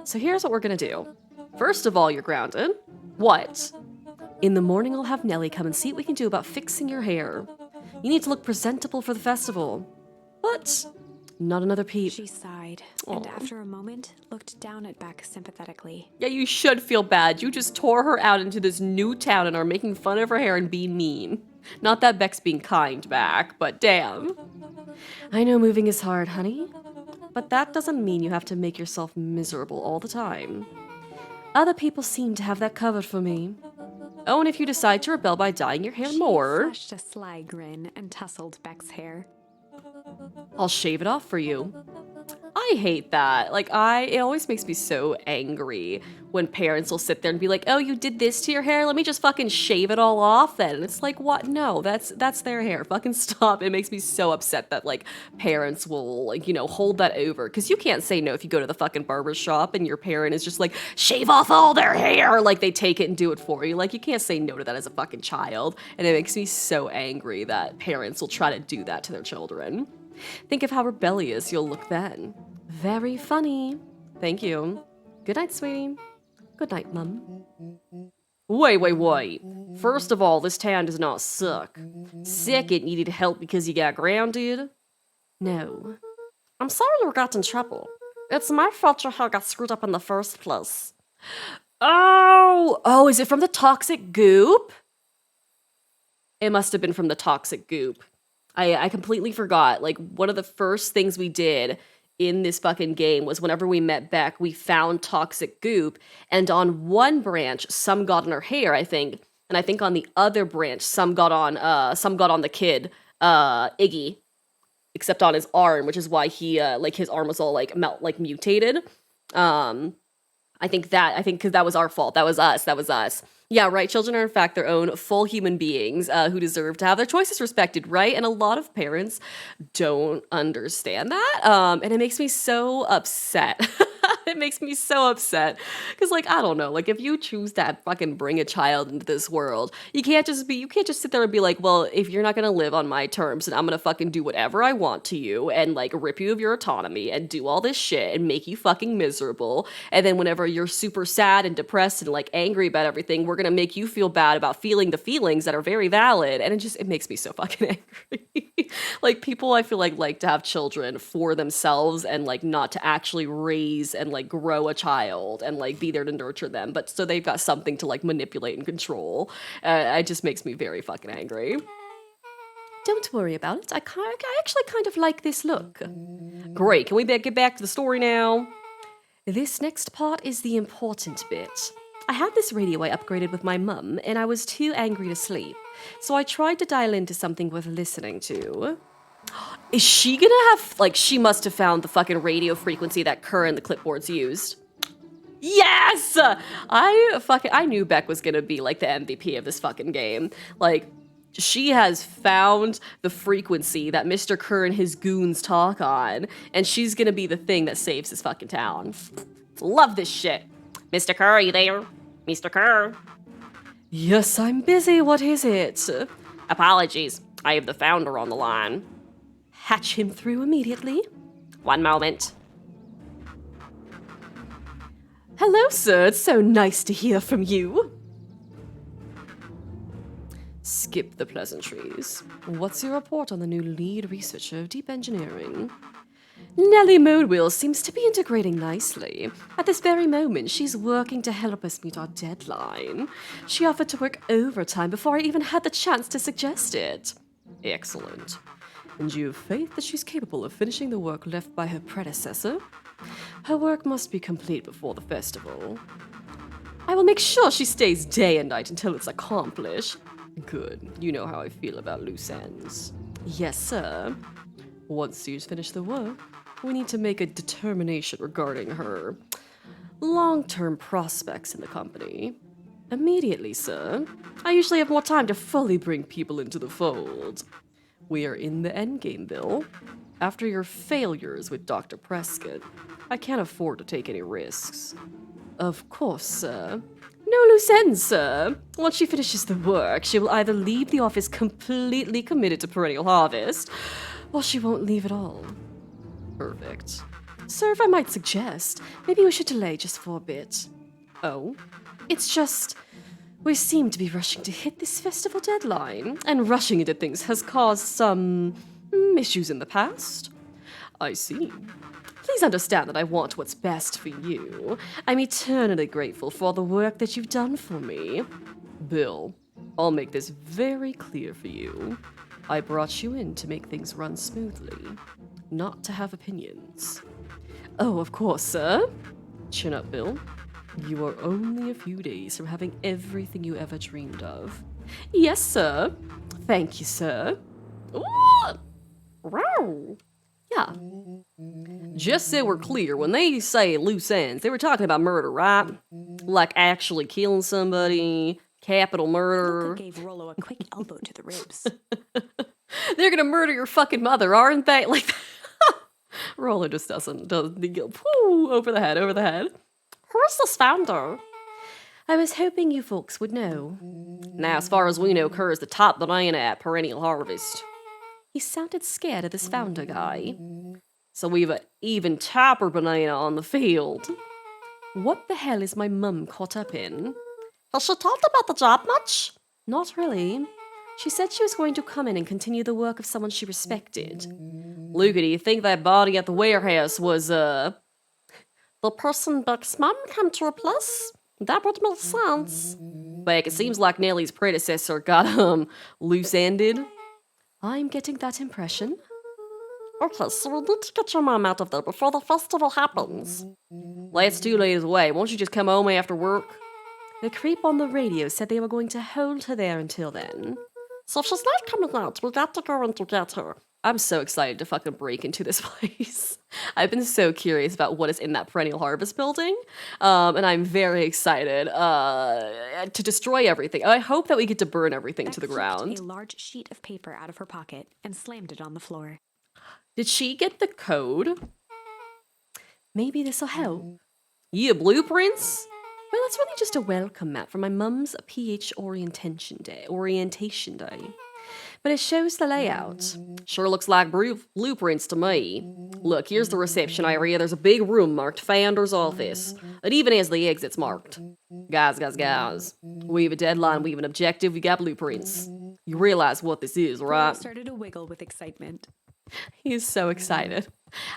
so here's what we're gonna do. First of all, you're grounded. What? In the morning, I'll have Nellie come and see what we can do about fixing your hair. You need to look presentable for the festival. But not another peep. She sighed, and after a moment, looked down at Beck sympathetically. Yeah, you should feel bad. You just tore her out into this new town and are making fun of her hair and being mean. Not that Beck's being kind back, but damn. I know moving is hard, honey. But that doesn't mean you have to make yourself miserable all the time. Other people seem to have that covered for me. Oh, and if you decide to rebel by dyeing your hair more... She flashed a sly grin and tousled Beck's hair. I'll shave it off for you. I hate that. Like, it always makes me so angry when parents will sit there and be like, oh, you did this to your hair? Let me just fucking shave it all off then. And it's like, what? No, that's their hair. Fucking stop. It makes me so upset that, like, parents will, like, you know, hold that over. Because you can't say no if you go to the fucking barber shop and your parent is just like, shave off all their hair. Like, they take it and do it for you. Like, you can't say no to that as a fucking child. And it makes me so angry that parents will try to do that to their children. Think of how rebellious you'll look then. Very funny. Thank you. Good night, sweetie. Good night, Mum. Wait. First of all, this town does not suck. Second, you need help because you got grounded? No. I'm sorry you got in trouble. It's my fault your hair got screwed up in the first place. Oh, is it from the toxic goop? It must have been from the toxic goop. I completely forgot. Like, one of the first things we did in this fucking game was whenever we met Beck, we found toxic goop, and on one branch, some got on her hair, I think, and I think on the other branch, some got on the kid, Iggy, except on his arm, which is why he, like, his arm was all, like, mutated. I think because that was our fault. That was us. Yeah, right. Children are, in fact, their own full human beings who deserve to have their choices respected, right? And a lot of parents don't understand that. And it makes me so upset. It makes me so upset. Because, like, I don't know. Like, if you choose to fucking bring a child into this world, you can't just sit there and be like, well, if you're not gonna live on my terms, then I'm gonna fucking do whatever I want to you and, like, rip you of your autonomy and do all this shit and make you fucking miserable. And then whenever you're super sad and depressed and, like, angry about everything, we're gonna make you feel bad about feeling the feelings that are very valid. And it makes me so fucking angry. Like, people, I feel like to have children for themselves and, like, not to actually raise and, like, grow a child and, like, be there to nurture them, but so they've got something to, like, manipulate and control. It just makes me very fucking angry. Don't worry about it. I actually kind of like this look. Great. Can we get back to the story now? This next part is the important bit. I had this radio I upgraded with my mum, and I was too angry to sleep. So I tried to dial into something worth listening to. Is she gonna have, like, she must have found the fucking radio frequency that Kerr and the clipboards used. Yes! I knew Beck was gonna be, like, the MVP of this fucking game. Like, she has found the frequency that Mr. Kerr and his goons talk on, and she's gonna be the thing that saves this fucking town. Love this shit. Mr. Kerr, are you there? Mr. Kerr? Yes, I'm busy. What is it? Apologies. I have the founder on the line. Hatch him through immediately. One moment. Hello, sir. It's so nice to hear from you. Skip the pleasantries. What's your report on the new lead researcher of deep engineering? Nellie Modewheel seems to be integrating nicely. At this very moment, she's working to help us meet our deadline. She offered to work overtime before I even had the chance to suggest it. Excellent. And you have faith that she's capable of finishing the work left by her predecessor? Her work must be complete before the festival. I will make sure she stays day and night until it's accomplished. Good. You know how I feel about loose ends. Yes, sir. Once she's finished the work, we need to make a determination regarding her long-term prospects in the company. Immediately, sir. I usually have more time to fully bring people into the fold. We are in the endgame, Bill. After your failures with Dr. Prescott, I can't afford to take any risks. Of course, sir. No loose ends, sir. Once she finishes the work, she will either leave the office completely committed to Perennial Harvest, or she won't leave at all. Perfect. Sir, if I might suggest, maybe we should delay just for a bit. Oh? It's just, we seem to be rushing to hit this festival deadline, and rushing into things has caused some issues in the past. I see. Please understand that I want what's best for you. I'm eternally grateful for all the work that you've done for me. Bill, I'll make this very clear for you. I brought you in to make things run smoothly, not to have opinions. Oh, of course, sir. Chin up, Bill. You are only a few days from having everything you ever dreamed of. Yes, sir. Thank you, sir. Ooh! Wow. Yeah. Just so we're clear, when they say loose ends, they were talking about murder, right? Like actually killing somebody, capital murder. Luca gave Rollo a quick elbow to the ribs. They're gonna murder your fucking mother, aren't they? Like, Rollo just doesn't go, whoo, over the head. Who's this founder? I was hoping you folks would know. Now, as far as we know, Kerr is the top banana at Perennial Harvest. He sounded scared of this founder guy. So we've an even topper banana on the field. What the hell is my mum caught up in? Has she talked about the job much? Not really. She said she was going to come in and continue the work of someone she respected. Luca, do you think that body at the warehouse was, the person Buck's mum came to replace? That would make sense. Like, it seems like Nellie's predecessor got, loose-ended. I'm getting that impression. Okay, so we need to get your mom out of there before the festival happens. Well, it's too late away. Won't you just come home after work? The creep on the radio said they were going to hold her there until then. So if she's not coming out, we got to go in to get her. I'm so excited to fucking break into this place. I've been so curious about what is in that Perennial Harvest building. And I'm very excited to destroy everything. I hope that we get to burn everything to the ground. Beck flipped a large sheet of paper out of her pocket and slammed it on the floor. Did she get the code? Maybe this'll help. Yeah, blueprints? Well, that's really just a welcome mat for my mum's PH orientation day. But it shows the layout. Sure looks like blueprints to me. Look, here's the reception area. There's a big room marked Founder's Office. It even has the exits marked. Guys. We have a deadline, we have an objective, we got blueprints. You realize what this is, Rolo right? started to wiggle with excitement. He's so excited.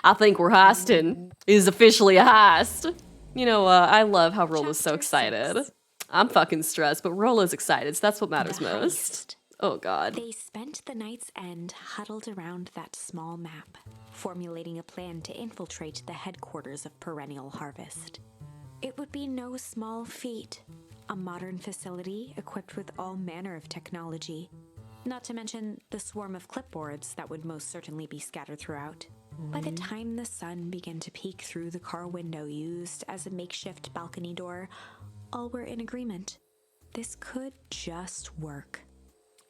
I think we're heisting. It is officially a heist. You know, I love how Rolo's so Chapter excited. 6. I'm fucking stressed, but Rolo's excited, so that's what matters The most. heist. Oh god. They spent the night's end huddled around that small map, formulating a plan to infiltrate the headquarters of Perennial Harvest. It would be no small feat, a modern facility equipped with all manner of technology, not to mention the swarm of clipboards that would most certainly be scattered throughout. By the time the sun began to peek through the car window used as a makeshift balcony door, all were in agreement. This could just work.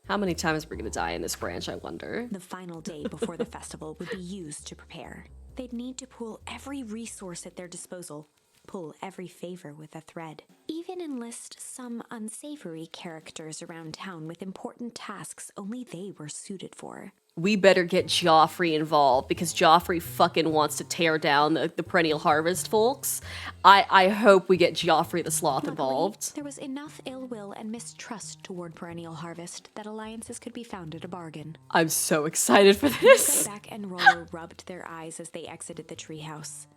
How many times are we gonna die in this branch, I wonder? The final day before the festival would be used to prepare. They'd need to pool every resource at their disposal, pull every favor with a thread, even enlist some unsavory characters around town with important tasks only they were suited for. We better get Joffrey involved because Joffrey fucking wants to tear down the Perennial Harvest folks. I hope we get Joffrey the Sloth Luckily, involved. there was enough ill will and mistrust toward Perennial Harvest that alliances could be found at a bargain. I'm so excited for this. Back and Rollo rubbed their eyes as they exited the treehouse.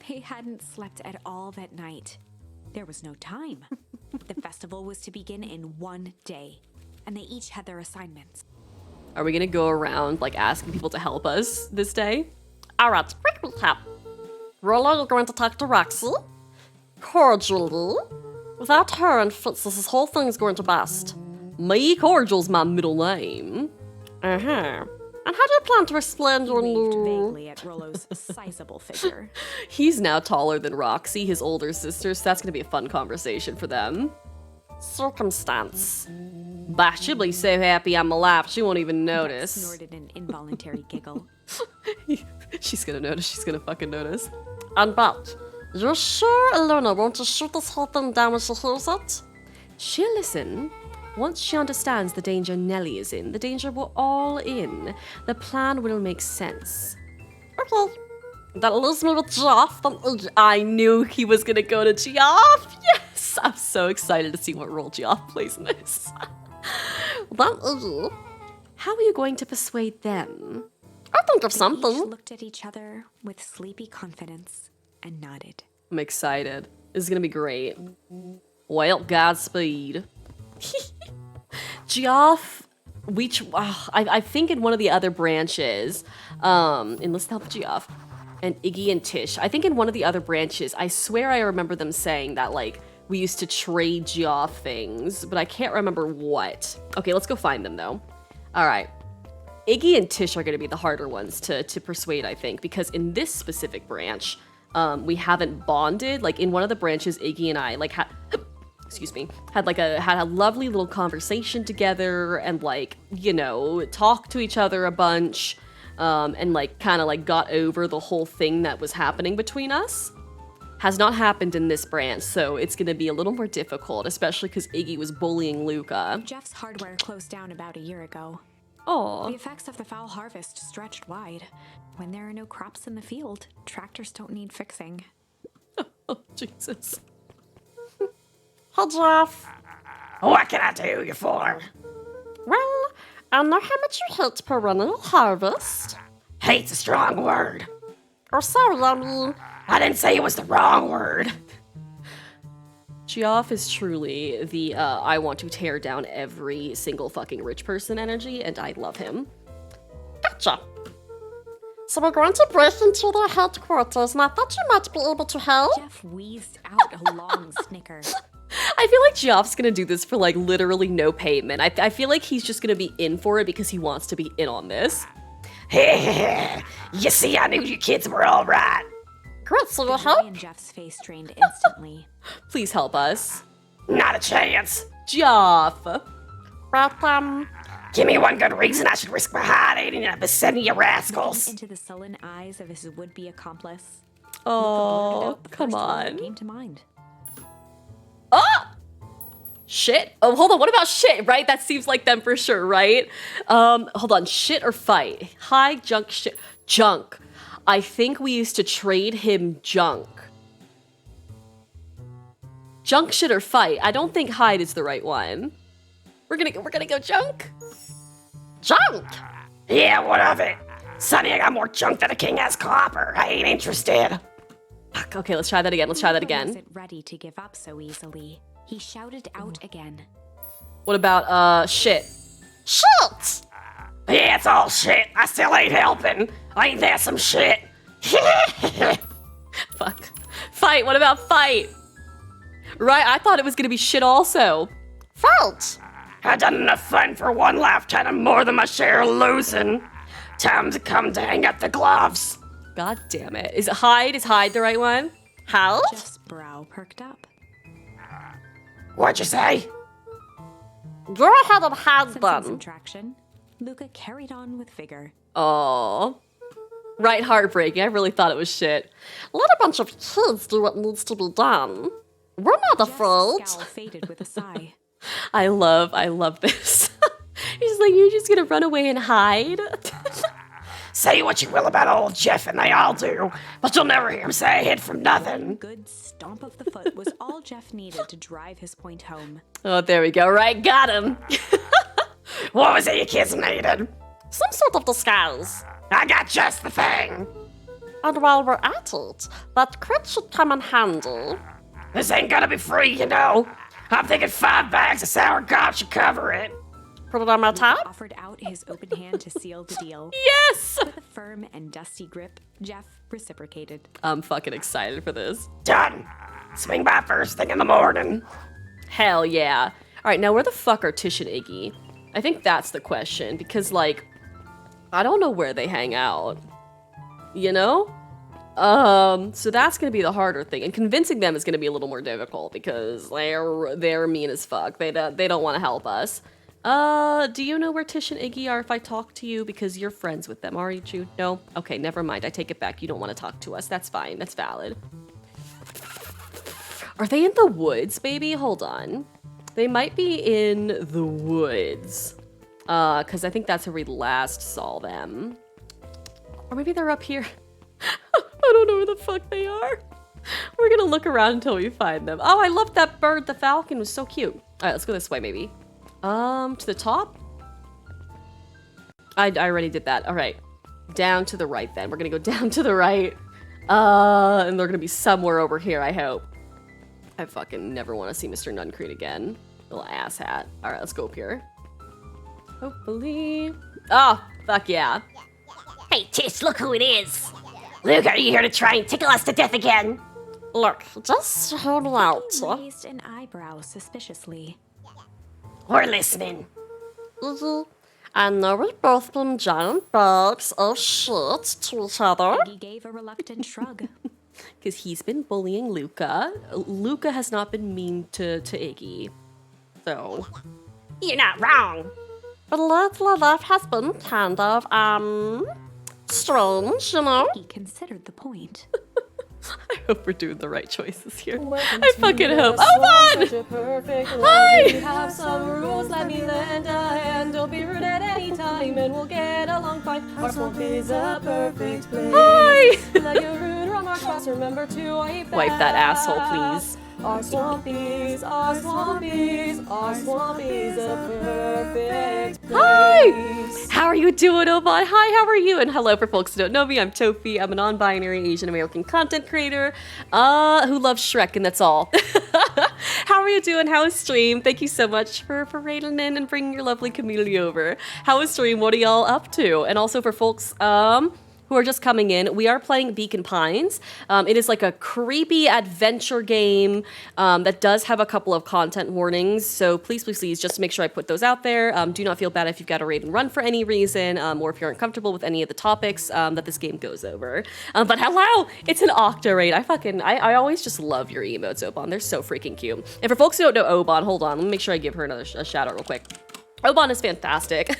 They hadn't slept at all that night. There was no time. The festival was to begin in one day, and they each had their assignments. Are we gonna go around, like, asking people to help us this day? Alright, quick recap. Rollo, you're going to talk to Roxy. Cordially. Without her and Fritz, this whole thing's going to bust. Me, Cordial's my middle name. Uh-huh. And how do you plan to explain your Waved new... vaguely at Rollo's sizable figure. He's now taller than Roxy, his older sister, so that's gonna be a fun conversation for them. Circumstance. Bah, she'll be so happy I'm alive, she won't even Dex notice. snorted an involuntary giggle. She's gonna notice, she's gonna fucking notice. And but, you're sure Elena won't just shoot this whole thing down when she hears it? She'll listen. Once she understands the danger Nellie is in, the danger we're all in, the plan will make sense. Okay. That leaves me with Geoff. I knew he was gonna go to Geoff. Yes! I'm so excited to see what role Geoff plays in this. How are you going to persuade them? I think of Each something. looked at each other with sleepy confidence and nodded. I'm excited. This is gonna be great. Well, Godspeed. Geoff, I think in one of the other branches, Enlist Help Geoff, and Iggy and Tish, I think in one of the other branches, I swear I remember them saying that, like, we used to trade Geoff things, but I can't remember what. Okay, let's go find them, though. All right. Iggy and Tish are going to be the harder ones to persuade, I think, because in this specific branch, we haven't bonded. Like, in one of the branches, Iggy and I, like, had a lovely little conversation together and, like, you know, talked to each other a bunch, and, like, kind of, like, got over the whole thing that was happening between us. Has not happened in this branch, so it's gonna be a little more difficult, especially because Iggy was bullying Luca. Jeff's hardware closed down about a year ago. Aw. The effects of the foul harvest stretched wide. When there are no crops in the field, tractors don't need fixing. Oh, Jesus. Hey, Jeff. What can I do you for? Well, I know how much you hate Perennial Harvest. Hate's a strong word. Or sorry, I mean, I didn't say it was the wrong word. Geoff is truly the, I want to tear down every single fucking rich person energy, and I love him. gotcha. So we're going to break into their headquarters, and I thought you might be able to help. Jeff wheezed out a long snicker. I feel like Geoff's gonna do this for, like, literally no payment. I feel like he's just gonna be in for it because he wants to be in on this. You see, I knew you kids were all right. Great, so you'll Joy help? in Jeff's face drained instantly. Please help us. Not a chance. Geoff! Well, Give me one good reason I should risk my hide aiding in a vicinity of rascals. Into the sullen eyes of his would-be accomplice. Oh, The come first word that on. came to mind. Oh! Shit. Oh, hold on. What about shit, right? That seems like them for sure, right? Hold on. Shit or fight? Hi, junk, shit. Junk. I think we used to trade him junk. Junk, shit, or fight. I don't think hide is the right one. We're gonna go junk. Junk! Yeah, what of it? Sonny, I got more junk than a king has copper. I ain't interested. Fuck. Okay, let's try that again. Let's try that Luca again. wasn't ready to give up so easily. He shouted out again. What about shit? Shit! Yeah, it's all shit. I still ain't helping. Ain't that some shit? Fuck. Fight. What about fight? Right. I thought it was gonna be shit also. Fault! I done enough fun for one lifetime and more than my share of losing. Time to come to hang up the gloves. God damn it. Is it hide? Is hide the right one? How? Jeff's brow perked up. What'd you say? Go ahead and hide Sensing them. some traction, Luca carried on with vigor. Oh. Right, heartbreaking. I really thought it was shit. Let a bunch of kids do what needs to be done. We're not Jeff's afraid. scowl faded with a sigh. I love this. He's like, you're just gonna run away and hide? Say what you will about old Jeff, and they all do, but you'll never hear him say I hid from nothing. Good stomp of the foot was all Jeff needed to drive his point home. Oh, there we go. Right, got him. What was it you kids needed? Some sort of disguise. I got just the thing. And while we're at it, that crit should come in handy. This ain't gonna be free, you know. I'm thinking 5 bags of sour gob should cover it. Put it on my tab? Offered out his open hand to seal the deal. Yes! With a firm and dusty grip, Jeff reciprocated. I'm fucking excited for this. Done. Swing by first thing in the morning. Hell yeah. All right, now where the fuck are Tish and Iggy? I think that's the question, because, like, I don't know where they hang out. You know? So that's gonna be the harder thing, and convincing them is gonna be a little more difficult because they're mean as fuck. They don't want to help us. Do you know where Tish and Iggy are if I talk to you? Because you're friends with them, aren't you? No? Okay, never mind. I take it back. You don't want to talk to us. That's fine. That's valid. Are they in the woods, baby? Hold on. They might be in the woods. Because I think that's where we last saw them. Or maybe they're up here. I don't know where the fuck they are. We're gonna look around until we find them. Oh, I love that bird. The falcon was so cute. All right, let's go this way, maybe. To the top? I already did that. All right. Down to the right, then. We're gonna go down to the right. And they're gonna be somewhere over here, I hope. I fucking never want to see Mr. Nuncreed again. Little asshat. All right, let's go up here. Hopefully. Oh, fuck yeah. Hey, Tish, look who it is. Luke, are you here to try and tickle us to death again? Look, just hold out. He raised an eyebrow suspiciously. We're listening. I know we've both been giant bags of shit to each other. Iggy gave a reluctant shrug. Because he's been bullying Luca. Luca has not been mean to Iggy. So. You're not wrong. But lately life has been kind of, strange, you know? He considered the point. I hope we're doing the right choices here. I fucking hope. Oh, fun! Hi! We have some rules, let me lend a hand. Don't be rude at any time and we'll get along fine. Our swamp is a perfect place. Hi! Let your rude remarks pass, remember to wipe that asshole, please. Our swamp is a perfect place. Hi! How are you doing, Obon? Hi, how are you? And hello for folks who don't know me, I'm Tofi. I'm a non-binary Asian American content creator who loves Shrek, and that's all. How are you doing? How is stream? Thank you so much for railing in and bringing your lovely community over. How is stream? What are y'all up to? And also for folks who are just coming in, we are playing Beacon Pines. It is like a creepy adventure game that does have a couple of content warnings. So please, just to make sure I put those out there. Do not feel bad if you've got to raid and run for any reason, or if you aren't comfortable with any of the topics that this game goes over. But hello, it's an Octa raid. I always just love your emotes, Obon. They're so freaking cute. And for folks who don't know Obon, hold on, let me make sure I give her a shout out real quick. Oban is fantastic.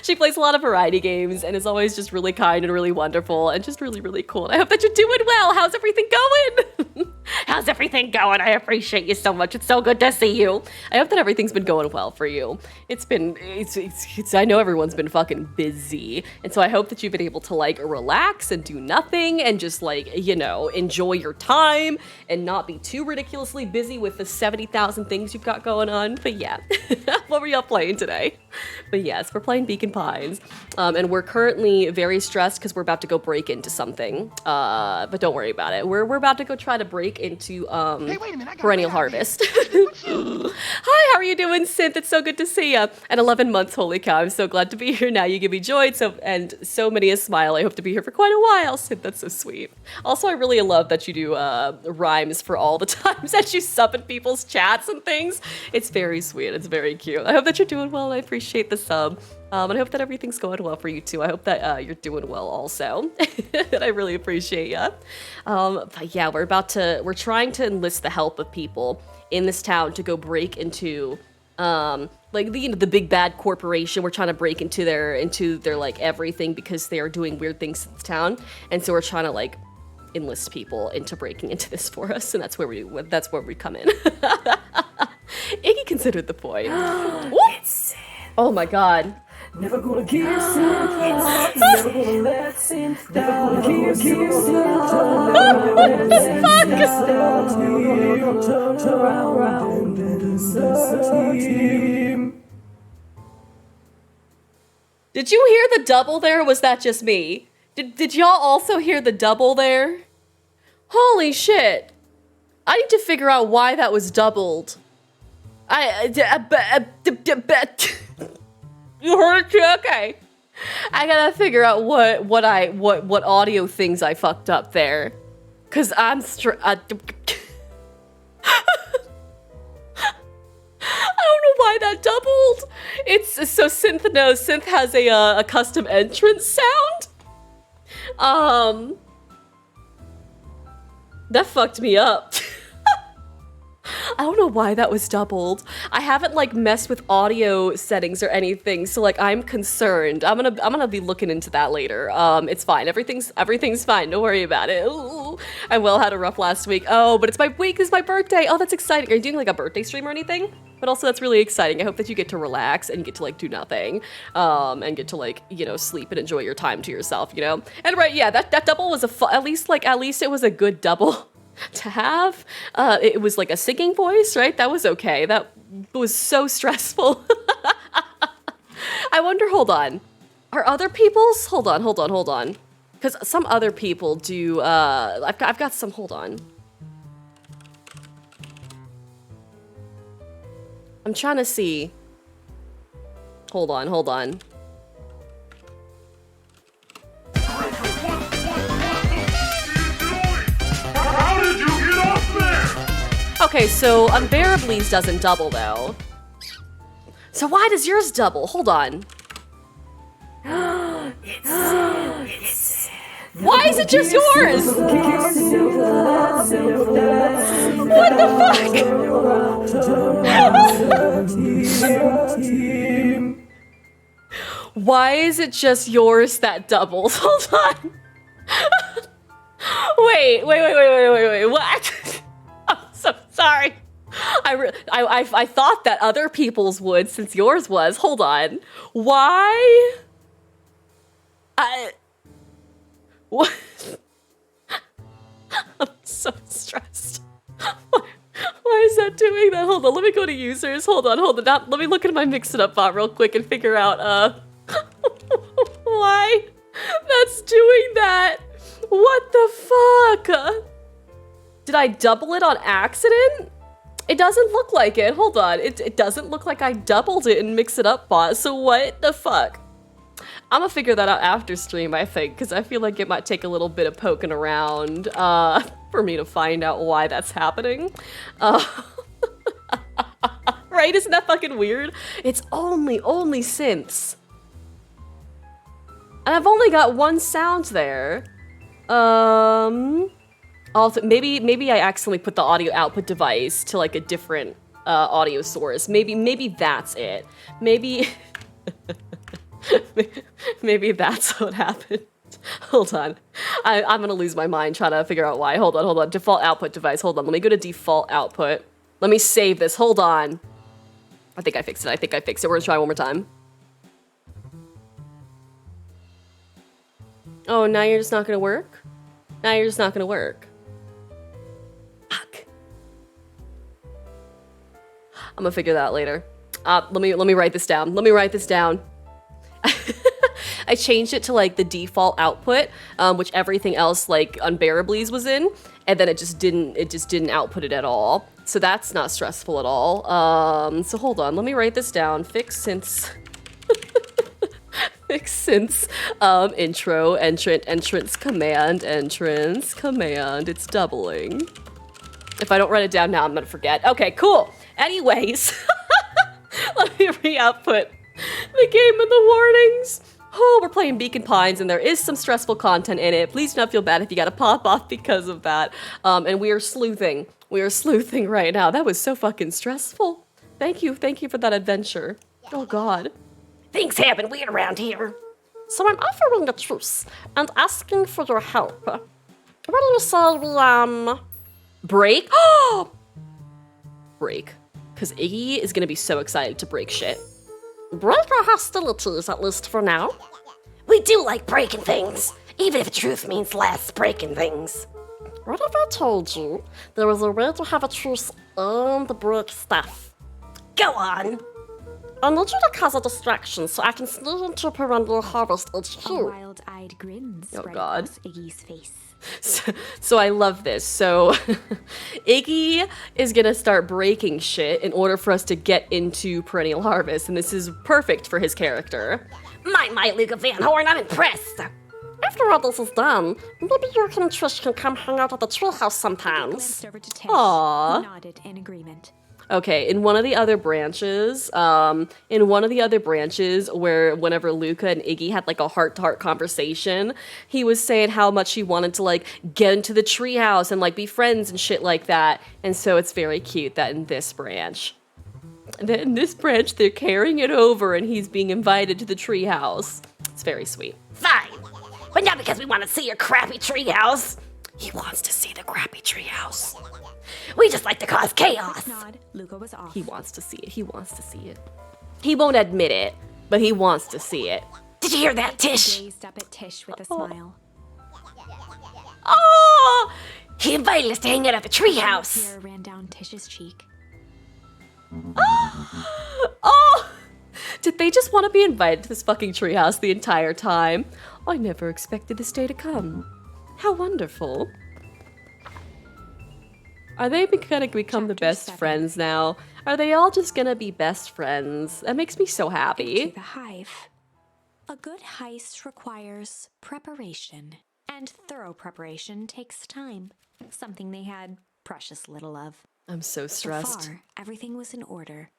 She plays a lot of variety games and is always just really kind and really wonderful and just really, really cool. And I hope that you're doing well. How's everything going? How's everything going? I appreciate you so much. It's so good to see you. I hope that everything's been going well for you. I know everyone's been fucking busy. And so I hope that you've been able to like relax and do nothing and just like, you know, enjoy your time and not be too ridiculously busy with the 70,000 things you've got going on. But yeah, what were y'all playing today? But yes, we're playing Beacon Pines. And we're currently very stressed because we're about to go break into something. But don't worry about it. We're about to go try to break into Perennial Harvest. Hi, how are you doing, Synth? It's so good to see you. And 11 months, holy cow, I'm so glad to be here now. You give me joy and so many a smile. I hope to be here for quite a while, Synth. That's so sweet. Also, I really love that you do rhymes for all the times that you sub in people's chats and things. It's very sweet. It's very cute. I hope that you're doing well, and I appreciate the sub. And I hope that everything's going well for you too. I hope that you're doing well also. And I really appreciate you. But yeah, we're trying to enlist the help of people in this town to go break into like the big bad corporation. We're trying to break into their like everything because they are doing weird things in this town. And so we're trying to like enlist people into breaking into this for us, and that's where we come in. Iggy considered the point. Oh my god. Never gonna give Synth, never gonna let Synth down, never gonna give Synth down. Did you hear the double there, or was that just me? Did y'all also hear the double there? Holy shit. I need to figure out why that was doubled. You heard it too? Okay. I gotta figure out what audio things I fucked up there. Cause I'm I don't know why that doubled. It's so Synth knows. Synth has a custom entrance sound. That fucked me up. I don't know why that was doubled. I haven't like messed with audio settings or anything, so like I'm concerned. I'm gonna be looking into that later. It's fine. Everything's fine. Don't worry about it. Ooh. I had a rough last week. Oh, but it's my week. It's my birthday. Oh, that's exciting. Are you doing like a birthday stream or anything? But also that's really exciting. I hope that you get to relax and get to like do nothing, and get to like, you know, sleep and enjoy your time to yourself, you know. And right, yeah, that double was at least it was a good double to have. It was like a singing voice, right? That was okay. That was so stressful. I wonder, hold on. Are other people's? Hold on. Because some other people do, I've got some, hold on. I'm trying to see. Hold on. How did you get up there? Okay, so Unbearably's doesn't double though. So why does yours double? Hold on. Why is it just yours? What the fuck? Why is it just yours that doubles? Hold on. Wait, what? I'm so sorry. I thought that other people's would, since yours was. Hold on. Why? What? I'm so stressed. Why is that doing that? Hold on, let me go to users. Hold on. Let me look at my Mix It Up bot real quick and figure out why that's doing that. What the fuck? Did I double it on accident? It doesn't look like it. Hold on. It doesn't look like I doubled it in Mix It Up bot. So what the fuck? I'm gonna figure that out after stream, I think, because I feel like it might take a little bit of poking around for me to find out why that's happening. Right? Isn't that fucking weird? It's only synths. And I've only got one sound there. Also, maybe I accidentally put the audio output device to like a different audio source. Maybe that's it. Maybe maybe that's what happened. Hold on. I'm gonna lose my mind trying to figure out why. Hold on. Default output device. Hold on. Let me go to default output. Let me save this. Hold on. I think I fixed it. We're gonna try one more time. Oh, now you're just not gonna work? Fuck. I'm gonna figure that out later. Let me write this down. I changed it to like the default output, which everything else like unbearably's was in, and then it just didn't output it at all. So that's not stressful at all. So hold on, let me write this down. Fix since intro, entrance command, it's doubling. If I don't write it down now, I'm gonna forget. Okay, cool. Anyways, let me re-output the game and the warnings. Oh, we're playing Beacon Pines, and there is some stressful content in it. Please do not feel bad if you gotta pop off because of that. And we are sleuthing. Right now. That was so fucking stressful. Thank you for that adventure. Oh God. Things happen weird around here. So I'm offering a truce and asking for your help. What do you say we, Break? Break. Because Iggy is gonna be so excited to break shit. break our hostilities, at least for now? We do like breaking things, even if truth means less breaking things. What if I told you there was a way to have a truce on the break stuff? Go on. I need you to cause a distraction so I can sneak into Perennial Harvest HQ. A wild-eyed grin spread God. across Iggy's face. So I love this. So Iggy is gonna start breaking shit in order for us to get into Perennial Harvest, and this is perfect for his character. My Luca Van Horn, I'm impressed. After all this is done, maybe you and Trish can come hang out at the treehouse sometimes. Glanced over to Tish, Aw. who nodded in agreement. Okay, in one of the other branches, where whenever Luca and Iggy had like a heart-to-heart conversation, he was saying how much he wanted to like get into the treehouse and like be friends and shit like that. And so it's very cute that in this branch, they're carrying it over and he's being invited to the treehouse. It's very sweet. Fine. But not because we want to see your crappy treehouse. He wants to see the crappy treehouse. We just like to cause chaos. Nod, Luca was off. He wants to see it. He won't admit it, but he wants to see it. Did you hear that, Tish? Gazed up at Tish with a smile. Oh! He invited us to hang out at the treehouse. Tear ran down Tish's cheek. Oh! Did they just want to be invited to this fucking treehouse the entire time? I never expected this day to come. How wonderful. Are they gonna become the Chapter best 7. friends now? Are they all just gonna be best friends? That makes me so To happy. the hive. A good heist requires preparation, and thorough preparation takes time. Something they had precious little of. I'm so So stressed. far, everything was in order.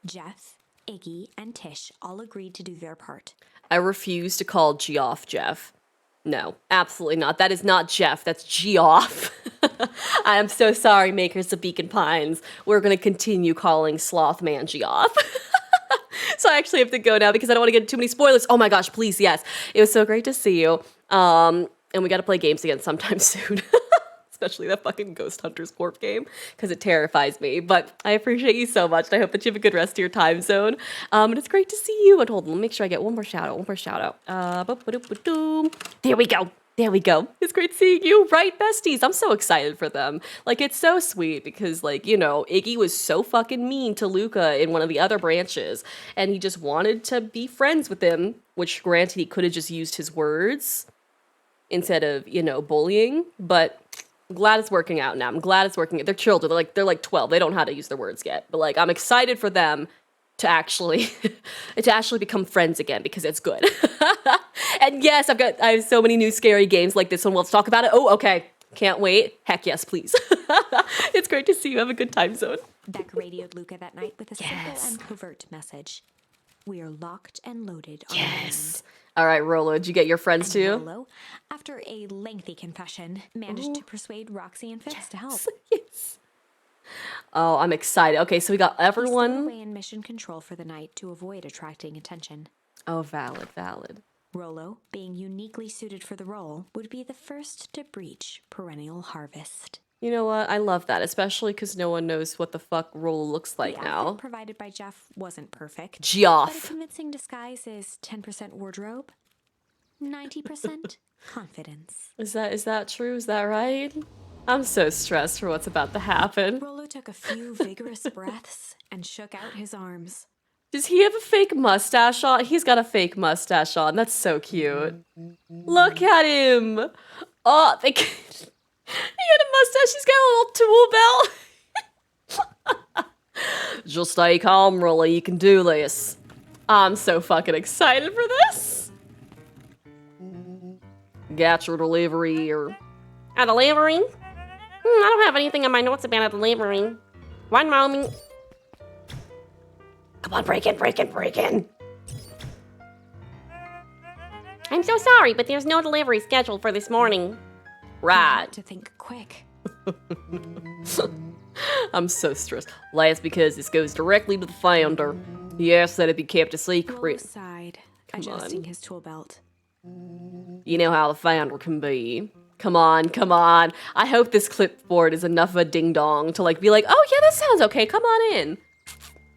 Jeff, Iggy, and Tish all agreed to do their part. I refuse to call Geoff Jeff. No, absolutely not. That is not Jeff. That's Geoff. I am so sorry, makers of Beacon Pines. We're going to continue calling Slothman Geoff. So I actually have to go now because I don't want to get too many spoilers. Oh my gosh, please, yes. It was so great to see you. And we got to play games again sometime soon. Especially that fucking Ghost Hunters Corp game, because it terrifies me. But I appreciate you so much, and I hope that you have a good rest of your time zone. And it's great to see you. And hold on, let me make sure I get one more shout out. There we go. It's great seeing you, right, besties? I'm so excited for them. Like, it's so sweet because, like, you know, Iggy was so fucking mean to Luca in one of the other branches, and he just wanted to be friends with him, which, granted, he could have just used his words instead of, you know, bullying, but I'm glad it's working out now. I'm glad it's working. They're children. They're like 12. They don't know how to use their words yet. But like, I'm excited for them to actually become friends again because it's good. And yes, I have so many new scary games like this one. Let's talk about it. Oh, okay. Can't wait. Heck yes, please. It's great to see you. Have a good time zone. Beck radioed Luca that night with a Yes. simple and covert message. We are locked and loaded on Yes. All right, Rolo, did you get your friends And too? Rolo, after a lengthy confession, managed to persuade Roxy and Fitz to help. Yes. Oh, I'm excited. Okay, so we got He stowed everyone. away in mission control for the night to avoid attracting attention. Oh, valid. Rollo, being uniquely suited for the role, would be the first to breach perennial harvest. You know what? I love that, especially because no one knows what the fuck Roll looks like The now. outfit provided by Jeff wasn't perfect, but a Geoff. convincing disguise is 10% wardrobe, 90% confidence. Is that true? Is that right? I'm so stressed for what's about to happen. Rollo took a few vigorous breaths and shook out his arms. Does he have a fake mustache on? He's got a fake mustache on. That's so cute. Look at him. Oh, he got a mustache. He's got a little tool belt. Just stay calm, Rolly. You can do this. I'm so fucking excited for this. Got your delivery or a delivery? I don't have anything in my notes about a delivery. One moment. Come on, break in. I'm so sorry, but there's no delivery scheduled for this morning. He Right. had to think quick. I'm so stressed. Well, that's because this goes directly to the founder. He asked that it be kept a Rollo secret. sighed, Come adjusting on. his tool belt. You know how the founder can be. Come on. I hope this clipboard is enough of a ding dong to be like, oh yeah, that sounds okay. Come on in.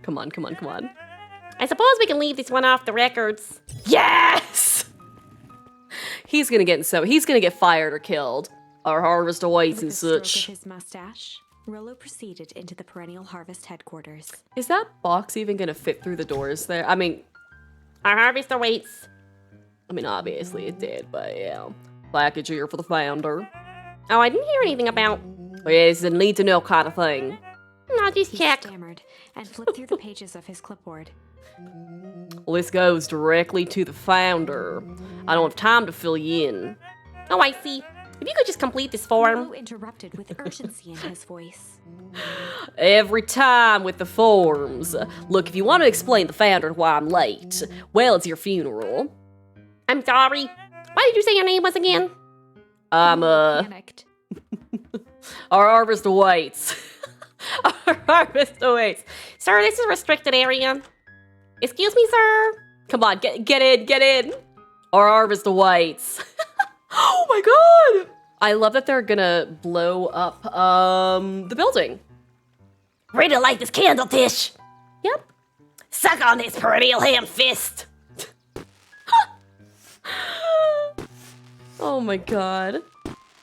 Come on. I suppose we can leave this one off the records. Yes! He's gonna get fired or killed. Our harvest awaits With and a stroke of such. his mustache, Rollo proceeded into the perennial harvest headquarters. Is that box even gonna fit through the doors there? I mean, our harvest awaits. I mean, obviously it did, but yeah. Package here for the founder. Oh, I didn't hear anything about. Oh, yeah, it's a need to know kind of thing. I'll just He check. stammered and flipped through the pages of his clipboard. Well, this goes directly to the founder. I don't have time to fill you in. Oh, I see. If you could just complete this form. Rollo interrupted with urgency in his voice. Every time with the forms. Look, if you want to explain the founder why I'm late, well, it's your funeral. I'm sorry. Why did you say your name was again? Rollo panicked. Our harvest awaits. Our harvest awaits. Sir, this is a restricted area. Excuse me, sir. Come on, get in. Our harvest awaits. Oh my god! I love that they're gonna blow up the building. Ready to light this candle, Tish? Yep. Suck on this perennial ham fist. Oh my god.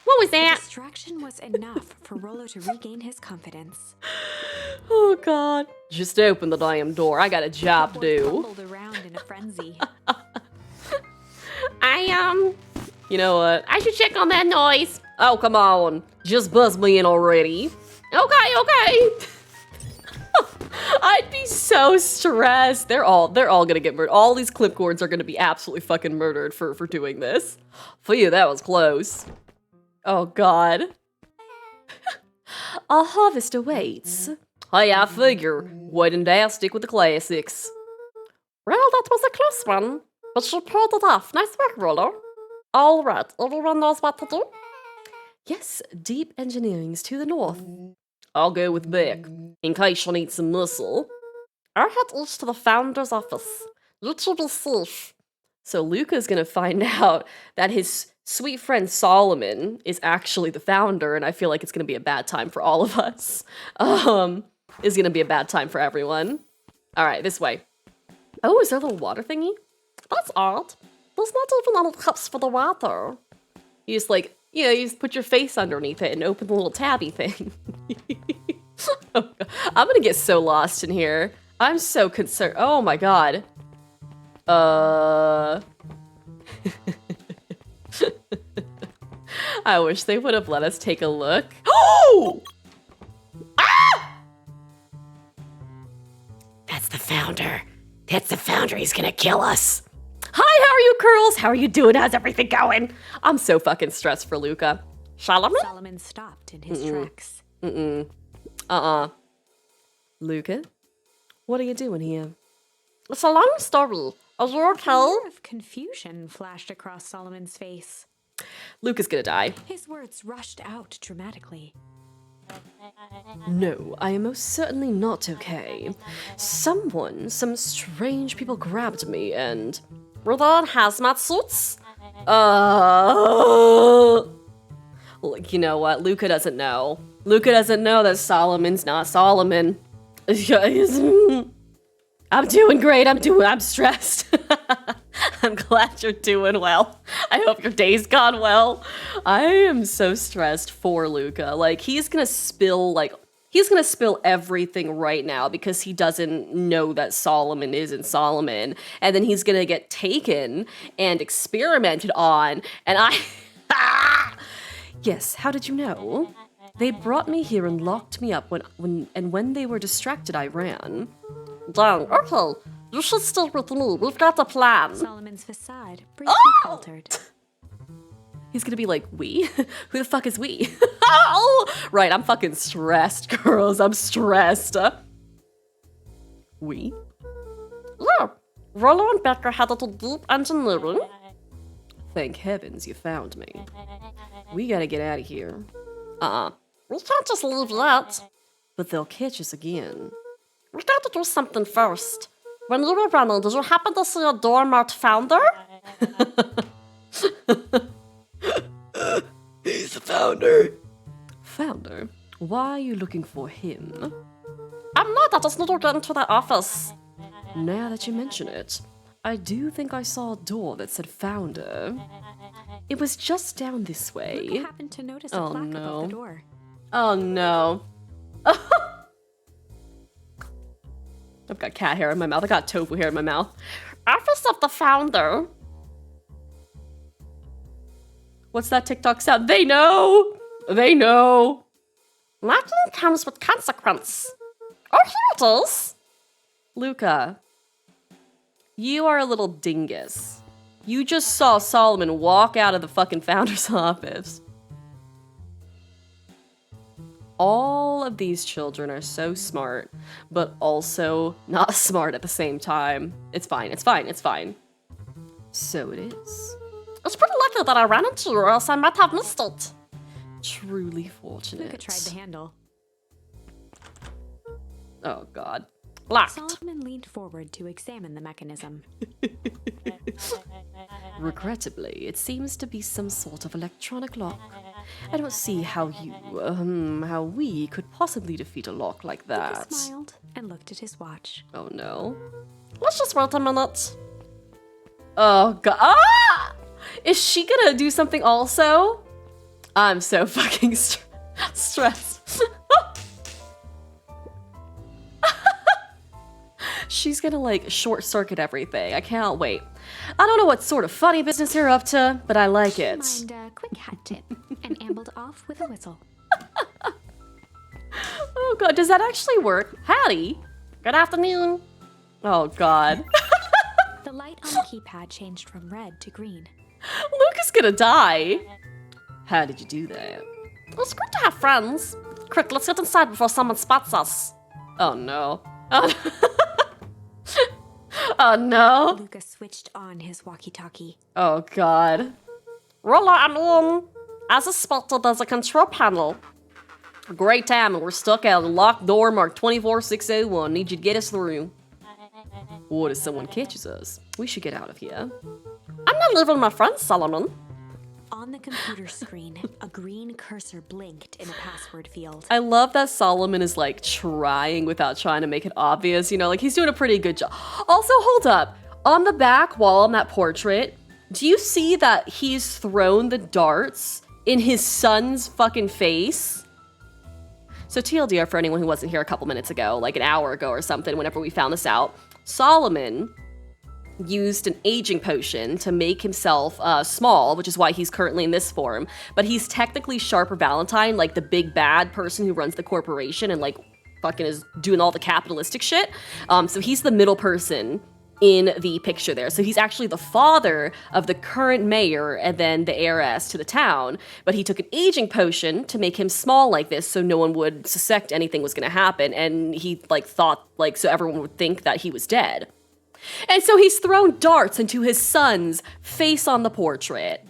What was The that? distraction was enough for Rollo to regain his confidence. Oh god. Just open the damn door. I got a job to Boy do. fumbled around in a frenzy. You know what? I should check on that noise. Oh, come on. Just buzz me in already. Okay. I'd be so stressed. They're all gonna get murdered. All these clipboards are gonna be absolutely fucking murdered for doing this. Phew, that was close. Oh god. A harvest awaits. Hey, I figure. When in doubt, stick with the classics. Well, that was a close one, but you pulled it off. Nice work, Roller. All right, everyone knows what to do? Yes, deep engineering's to the north. I'll go with Beck, in case you need some muscle. I'll head each to the founder's office. You two be safe. So Luca's gonna find out that his sweet friend Solomon is actually the founder, and I feel like it's gonna be a bad time for all of us. It's gonna be a bad time for everyone. All right, this way. Oh, is there a little water thingy? That's odd. There's not even any cups for the water. You just you just put your face underneath it and open the little tabby thing. Oh, I'm gonna get so lost in here. I'm so concerned. Oh my god. I wish they would have let us take a look. Oh! That's the founder. He's gonna kill us. Hi, how are you, Curls? How are you doing? How's everything going? I'm so fucking stressed for Luca. Solomon? Solomon stopped in his tracks. Luca? What are you doing here? It's a long story. Are you okay? A leer of confusion flashed across Solomon's face. Luca's gonna die. His words rushed out dramatically. No, I am most certainly not okay. Some strange people grabbed me and... Were they in hazmat suits? Like, you know what? Luca doesn't know. Luca doesn't know that Solomon's not Solomon. I'm doing great. I'm stressed. I'm glad you're doing well. I hope your day's gone well. I am so stressed for Luca. Like, he's gonna spill everything right now because he doesn't know that Solomon isn't Solomon. And then he's gonna get taken and experimented on. And I... Yes, how did you know? They brought me here and locked me up when they were distracted, I ran. Dang, okay. You should stay with me. We've got a plan. Solomon's facade briefly faltered. He's gonna be like, we? Who the fuck is we? Right, I'm fucking stressed, girls. I'm stressed. We? Yeah. Rollo and Becker headed to deep engineering. Thank heavens you found me. We gotta get out of here. We can't just leave yet. But they'll catch us again. We gotta do something first. When you were running, did you happen to see a door marked founder? He's the founder. Founder? Why are you looking for him? I'm not, I just need to get into the office. Now that you mention it, I do think I saw a door that said founder. It was just down this way. Luca happened to notice a Oh, plaque no. above the door. Oh no. I've got cat hair in my mouth. I got tofu hair in my mouth. Office of the founder. What's that TikTok sound? They know! They know! Lacking comes with consequence. Oh, here it is. Luca, you are a little dingus. You just saw Solomon walk out of the fucking founder's office. All of these children are so smart, but also not smart at the same time. It's fine, it's fine, it's fine. So it is. It's pretty lucky that I ran into you, or else I might have missed it. Truly fortunate. Luca tried the handle. Oh god. Locked. Solomon leaned forward to examine the mechanism. Regrettably, it seems to be some sort of electronic lock. I don't see how we could possibly defeat a lock like Luca that. smiled and looked at his watch. Oh no. Let's just wait a minute. Oh god. Ah! Is she gonna do something also? I'm so fucking stressed. She's gonna like short circuit everything. I can't wait. I don't know what sort of funny business you're up to, but I like it. Mind a quick hat tip and ambled off with a whistle. Oh god, does that actually work? Howdy. Good afternoon. Oh god. The light on the keypad changed from red to green. Luke is gonna die. How did you do that? It's good to have friends. Quick, let's get inside before someone spots us. Oh no. Oh, oh no. Luca switched on his walkie-talkie. Oh god. Roller, I'm in. As expected, there's a control panel. Great timing. We're stuck out a locked door marked 24601. Need you to get us through. What if someone catches us? We should get out of here. I'm not leaving my friend, Solomon. On the computer screen, a green cursor blinked in a password field. I love that Solomon is like trying without trying to make it obvious, you know, like he's doing a pretty good job. Also, hold up. On the back wall on that portrait, do you see that he's thrown the darts in his son's fucking face? So TLDR for anyone who wasn't here a couple minutes ago, like an hour ago or something, whenever we found this out, Solomon used an aging potion to make himself small, which is why he's currently in this form. But he's technically Sharper Valentine, like the big bad person who runs the corporation and like fucking is doing all the capitalistic shit. So he's the middle person in the picture there. So he's actually the father of the current mayor and then the heiress to the town. But he took an aging potion to make him small like this so no one would suspect anything was gonna happen. And he like thought like so everyone would think that he was dead. And so he's thrown darts into his son's face on the portrait.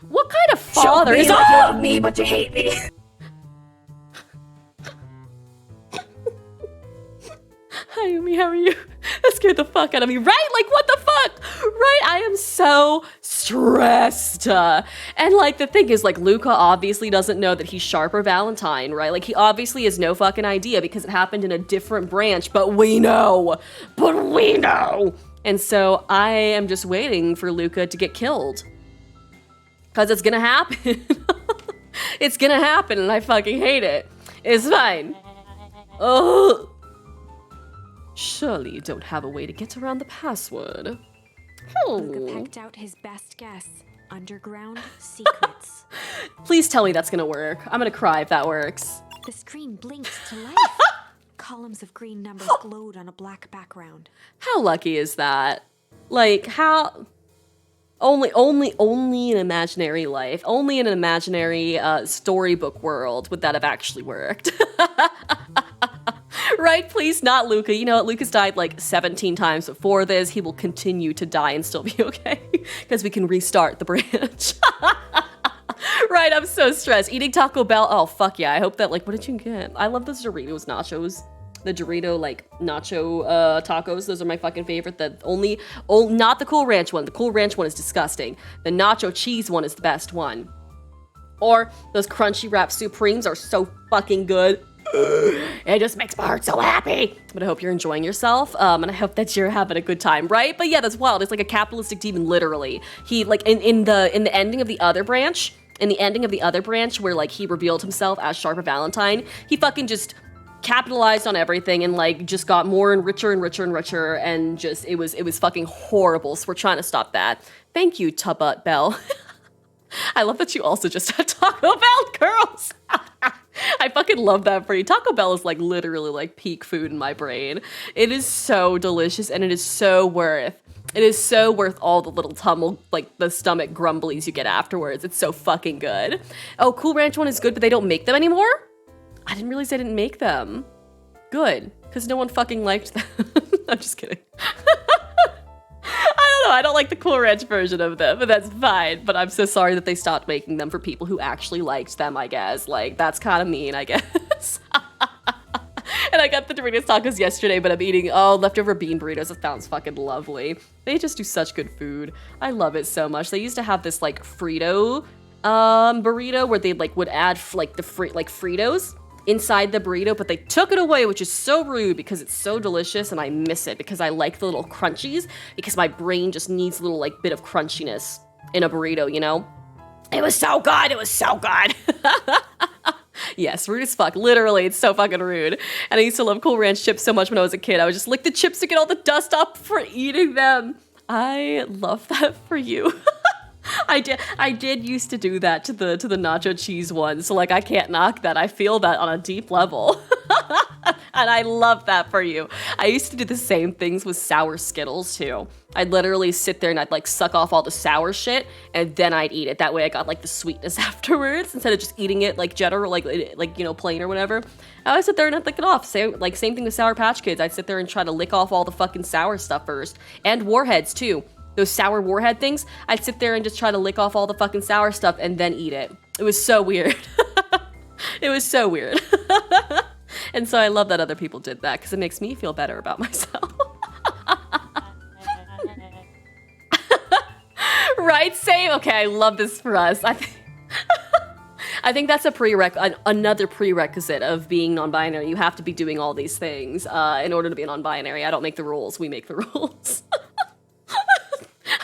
What kind of father is you love me, but you hate me. Hi, Umi, how are you? That scared the fuck out of me, right? Like, what the fuck? Right? I am so stressed. And, like, the thing is, like, Luca obviously doesn't know that he's Sharper Valentine, right? Like, he obviously has no fucking idea because it happened in a different branch, but we know. But we know. And so I am just waiting for Luca to get killed. Because it's gonna happen. It's gonna happen, and I fucking hate it. It's fine. Oh. Surely you don't have a way to get around the password. Luca pecked out his best guess. Underground secrets. Please tell me that's gonna work. I'm gonna cry if that works. The screen blinked to life. Columns of green numbers glowed on a black background. How lucky is that? Like, how... Only in imaginary life, only in an imaginary storybook world would that have actually worked. Right? Please not Luca. You know what? Luca's died like 17 times before this. He will continue to die and still be okay because we can restart the branch. Right? I'm so stressed. Eating Taco Bell. Oh, fuck yeah. I hope that, like, what did you get? I love those Doritos nachos. The Dorito, like, nacho tacos. Those are my fucking favorite. Not the Cool Ranch one. The Cool Ranch one is disgusting. The nacho cheese one is the best one. Or those Crunchy Wrap Supremes are so fucking good. It just makes my heart so happy. But I hope you're enjoying yourself, and I hope that you're having a good time, right? But yeah, that's wild. It's like a capitalistic demon, literally. He, like, in the ending of the other branch, where, like, he revealed himself as Sharper Valentine, he fucking just capitalized on everything and, like, just got more and richer and richer and richer, and just, it was fucking horrible, so we're trying to stop that. Thank you, Tubut Bell. I love that you also just had Taco Bell curls. I fucking love that for you. Taco Bell is, like, literally, like, peak food in my brain. It is so delicious, and it is so worth all the little like, the stomach grumblies you get afterwards. It's so fucking good. Oh, Cool Ranch one is good, but they don't make them anymore? I didn't realize they didn't make them. Good, because no one fucking liked them. I'm just kidding. I don't know, I don't like the Cool Ranch version of them, but that's fine. But I'm so sorry that they stopped making them for people who actually liked them, I guess. Like, that's kind of mean, I guess. And I got the Doritos tacos yesterday, but I'm eating, leftover bean burritos. It sounds fucking lovely. They just do such good food. I love it so much. They used to have this, like, Frito burrito where they, like, would add, like, Fritos inside the burrito, but they took it away, which is so rude because it's so delicious and I miss it because I like the little crunchies because my brain just needs a little, like, bit of crunchiness in a burrito, you know? It was so good. It was so good. Yes, rude as fuck. Literally, it's so fucking rude. And I used to love Cool Ranch chips so much when I was a kid. I would just lick the chips to get all the dust off before eating them. I love that for you. I did used to do that to the nacho cheese one, so, like, I can't knock that. I feel that on a deep level. And I love that for you. I used to do the same things with sour Skittles too. I'd literally sit there and I'd, like, suck off all the sour shit and then I'd eat it. That way I got, like, the sweetness afterwards instead of just eating it, like, general, like, you know, plain or whatever. I would sit there and I'd lick it off. Same thing with Sour Patch Kids. I'd sit there and try to lick off all the fucking sour stuff first. And Warheads too. Those sour Warhead things, I'd sit there and just try to lick off all the fucking sour stuff and then eat it. It was so weird. It was so weird. And so I love that other people did that because it makes me feel better about myself. Right? Same? Okay, I love this for us. I think that's another prerequisite of being non-binary. You have to be doing all these things in order to be non-binary. I don't make the rules. We make the rules.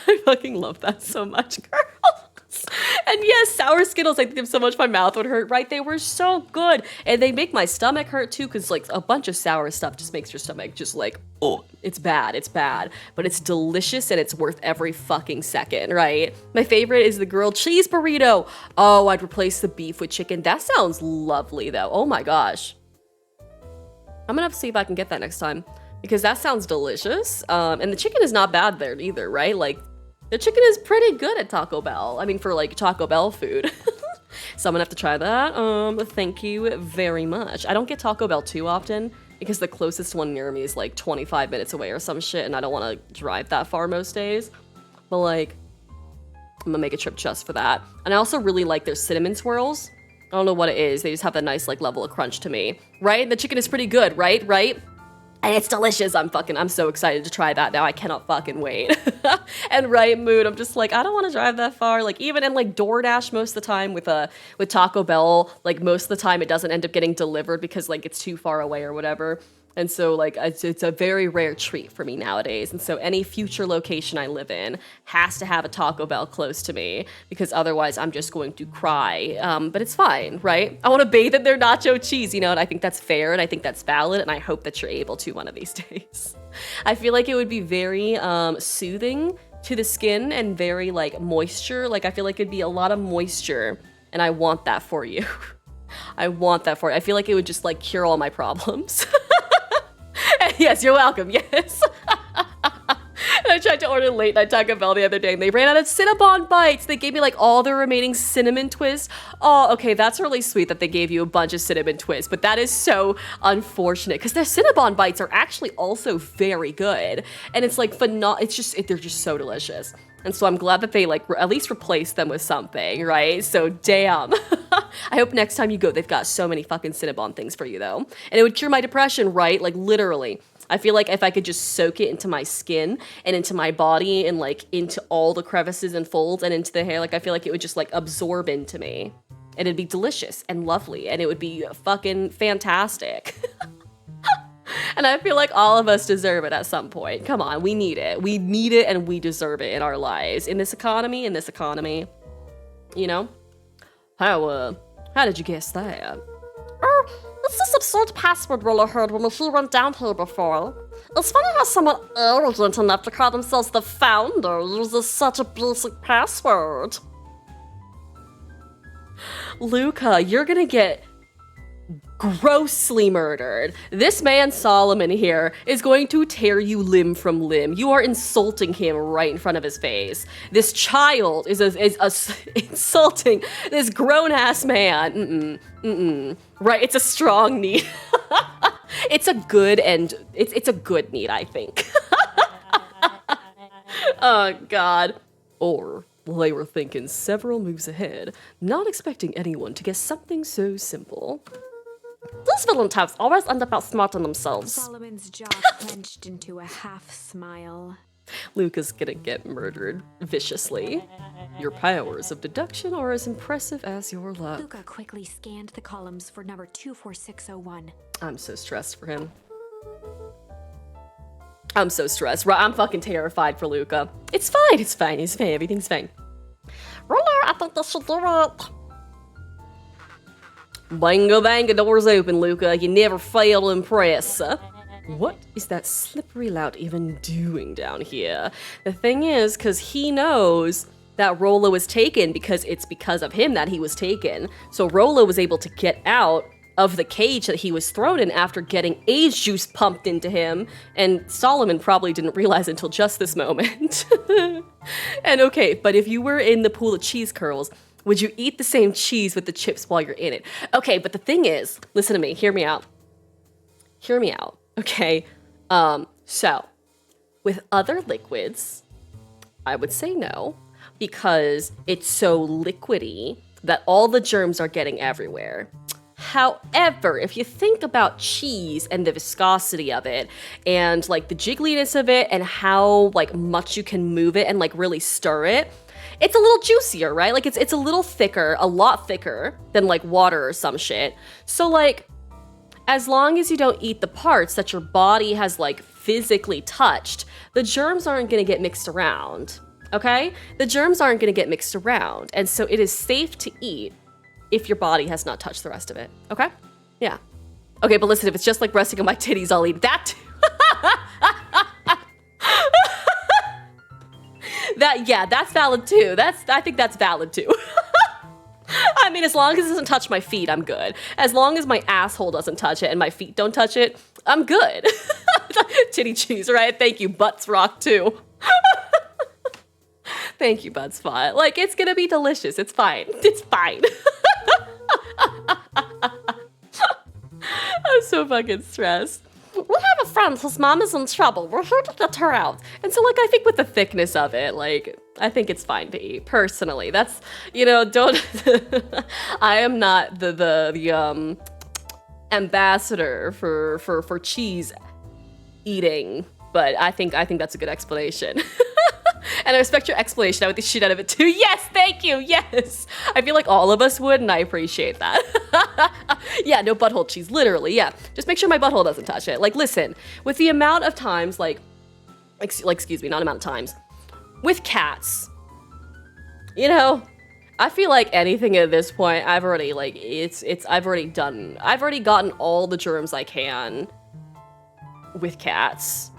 I fucking love that so much, girls. And yes, sour Skittles, I think so much my mouth would hurt, right? They were so good. And they make my stomach hurt too, because, like, a bunch of sour stuff just makes your stomach just like, oh, it's bad. But it's delicious and it's worth every fucking second, right? My favorite is the grilled cheese burrito. Oh, I'd replace the beef with chicken. That sounds lovely though. Oh my gosh. I'm gonna have to see if I can get that next time because that sounds delicious. And the chicken is not bad there either, right? Like, the chicken is pretty good at Taco Bell. I mean, for, like, Taco Bell food. So I'm gonna have to try that. Thank you very much. I don't get Taco Bell too often because the closest one near me is, like, 25 minutes away or some shit, and I don't want to drive that far most days. But, like, I'm gonna make a trip just for that. And I also really like their cinnamon swirls. I don't know what it is. They just have that nice, like, level of crunch to me. Right? The chicken is pretty good, right? And it's delicious. I'm so excited to try that now. I cannot fucking wait. And right mood, I'm just like, I don't want to drive that far. Like even in like DoorDash most of the time with Taco Bell, like most of the time it doesn't end up getting delivered because like it's too far away or whatever. And so like it's a very rare treat for me nowadays. And so any future location I live in has to have a Taco Bell close to me because otherwise I'm just going to cry. But it's fine, right? I want to bathe in their nacho cheese, you know, and I think that's fair and I think that's valid. And I hope that you're able to one of these days. I feel like it would be very soothing to the skin and very like moisture. Like I feel like it'd be a lot of moisture and I want that for you. I want that for you. I feel like it would just like cure all my problems. Yes, you're welcome. Yes. And I tried to order late night Taco Bell the other day and they ran out of Cinnabon bites. They gave me like all the remaining cinnamon twists. Oh, okay, that's really sweet that they gave you a bunch of cinnamon twists, but that is so unfortunate because their Cinnabon bites are actually also very good. And it's like they're just so delicious. And so I'm glad that they like at least replaced them with something, right? So damn. I hope next time you go, they've got so many fucking Cinnabon things for you though. And it would cure my depression, right? Like literally. I feel like if I could just soak it into my skin and into my body and like into all the crevices and folds and into the hair, like I feel like it would just like absorb into me. And it'd be delicious and lovely and it would be fucking fantastic. And I feel like all of us deserve it at some point. Come on, we need it. We need it and we deserve it in our lives. In this economy, you know? How did you guess that? It's this absurd password Roller heard when he went down here before. It's funny how someone arrogant enough to call themselves the founder uses such a basic password. Luca, you're gonna get grossly murdered. This man Solomon here is going to tear you limb from limb. You are insulting him right in front of his face. This child is insulting this grown-ass man. Right, it's a strong need. It's a good need, I think. Oh, God. Or they were thinking several moves ahead, not expecting anyone to guess something so simple. These villain types always end up outsmarting themselves. Solomon's jaw clenched into a half smile. Luca's gonna get murdered viciously. Your powers of deduction are as impressive as your luck. Luca quickly scanned the columns for number 24601. I'm so stressed for him. I'm so stressed. I'm fucking terrified for Luca. It's fine. Everything's fine. Roller, I think this should do it. Bango banga, doors open, Luca. You never fail to impress. What is that slippery lout even doing down here? The thing is, because he knows that Rolo was taken because it's because of him that he was taken. So Rolo was able to get out of the cage that he was thrown in after getting age juice pumped into him, and Solomon probably didn't realize until just this moment. And okay, but if you were in the pool of cheese curls, would you eat the same cheese with the chips while you're in it? Okay, but the thing is, listen to me, hear me out, okay? So, with other liquids, I would say no, because it's so liquidy that all the germs are getting everywhere. However, if you think about cheese and the viscosity of it and like the jiggliness of it and how like much you can move it and like really stir it, it's a little juicier, right? Like it's a little thicker, a lot thicker than like water or some shit. So like, as long as you don't eat the parts that your body has like physically touched, the germs aren't gonna get mixed around, okay? The germs aren't gonna get mixed around. And so it is safe to eat if your body has not touched the rest of it, okay? Yeah. Okay, but listen, if it's just like resting on my titties, I'll eat that too. That's valid too. I think that's valid too. I mean, as long as it doesn't touch my feet, I'm good. As long as my asshole doesn't touch it and my feet don't touch it, I'm good. Titty cheese, right? Thank you, butts rock too. Thank you, Bud Spot. Like, it's gonna be delicious. It's fine. It's fine. I'm so fucking stressed. We have a friend whose mom is in trouble. We're here to get her out. And so, like, I think with the thickness of it, like, I think it's fine to eat, personally. That's, you know, don't... I am not the ambassador for cheese eating, but I think that's a good explanation. And I respect your explanation. I would the shit out of it too. Yes, thank you. Yes. I feel like all of us would, and I appreciate that. Yeah, no butthole cheese. Literally, yeah. Just make sure my butthole doesn't touch it. Like, listen, with the amount of times, excuse me, not amount of times, with cats, you know, I feel like anything at this point, I've already, I've already gotten all the germs I can with cats.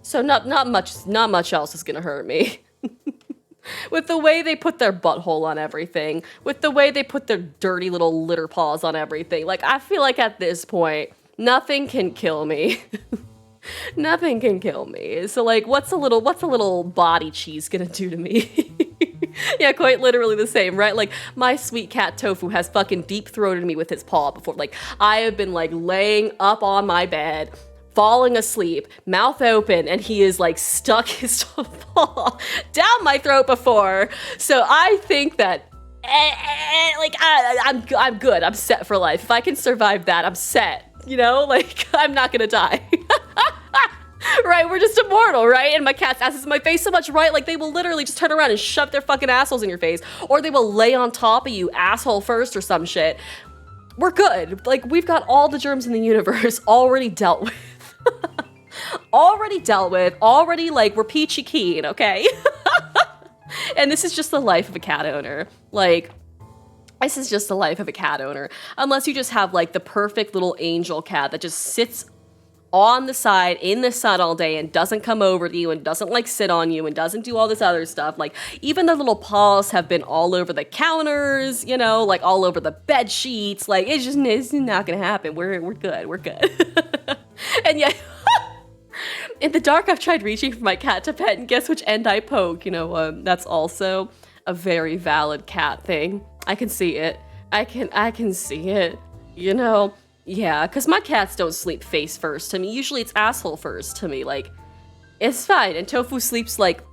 So not much else is gonna hurt me. With the way they put their butthole on everything, with the way they put their dirty little litter paws on everything, like, I feel like at this point, nothing can kill me. Nothing can kill me. So, like, what's a little body cheese gonna do to me? Yeah, quite literally the same, right? Like, my sweet cat Tofu has fucking deep-throated me with his paw before. Like, I have been, like, laying up on my bed, falling asleep, mouth open, and he is like stuck his paw down my throat before. So I think that, I'm good. I'm set for life. If I can survive that, I'm set. You know, like, I'm not gonna die. Right? We're just immortal, right? And my cat's ass is in my face so much, right? Like, they will literally just turn around and shove their fucking assholes in your face, or they will lay on top of you, asshole first, or some shit. We're good. Like, we've got all the germs in the universe already dealt with. Already, like, we're peachy keen, okay? And this is just the life of a cat owner. Like, this is just the life of a cat owner. Unless you just have, like, the perfect little angel cat that just sits on the side in the sun all day and doesn't come over to you and doesn't, like, sit on you and doesn't do all this other stuff. Like, even the little paws have been all over the counters, you know, like, all over the bed sheets. Like, it's not gonna happen. We're good. And yet, in the dark, I've tried reaching for my cat to pet, and guess which end I poke? You know, that's also a very valid cat thing. I can see it. I can see it. You know, yeah, because my cats don't sleep face first to me. Usually it's asshole first to me. Like, it's fine. And Tofu sleeps, like,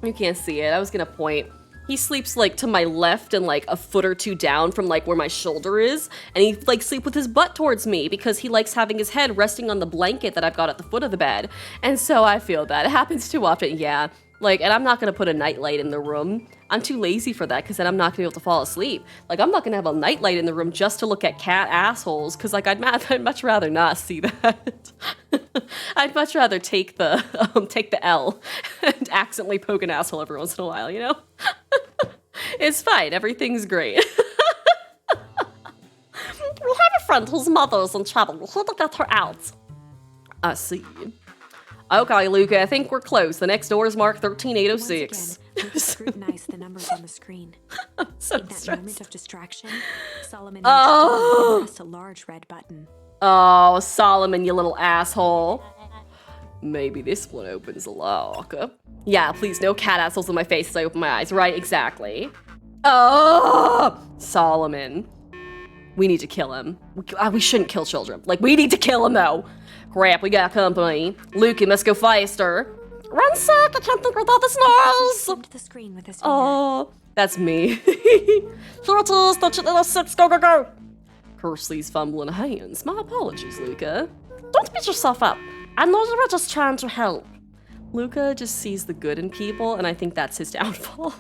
you can't see it. I was gonna point. He sleeps, like, to my left and, like, a foot or two down from, like, where my shoulder is. And he, like, sleeps with his butt towards me because he likes having his head resting on the blanket that I've got at the foot of the bed. And so I feel that. It happens too often, yeah. Like, and I'm not gonna put a nightlight in the room. I'm too lazy for that because then I'm not gonna be able to fall asleep. Like, I'm not gonna have a nightlight in the room just to look at cat assholes because, like, I'd much rather not see that. I'd much rather take the L and accidentally poke an asshole every once in a while, you know? It's fine. Everything's great. We have a friend whose mother's in trouble. We're here to get her out. I see. Okay, Luca, I think we're close. The next door is marked 13806. Once again, Luke scrutinized the numbers on the screen. So In that stressed. moment of distraction, Solomon pressed a large red button. Oh, Solomon, you little asshole. Maybe this one opens the lock. Yeah, please, no cat assholes in my face as I open my eyes. Right, exactly. Oh, Solomon. We need to kill him. We shouldn't kill children. Like, we need to kill him, though. Crap, we got company. Luke, you must go faster. Run, sir! I can't think without this noise! Slipped the screen with his finger. Oh, that's me. Here it is! Don't you little six! Go, go, go! Curse these fumbling hands. My apologies, Luca. Don't beat yourself up. I know you were just trying to help. Luca just sees the good in people, and I think that's his downfall.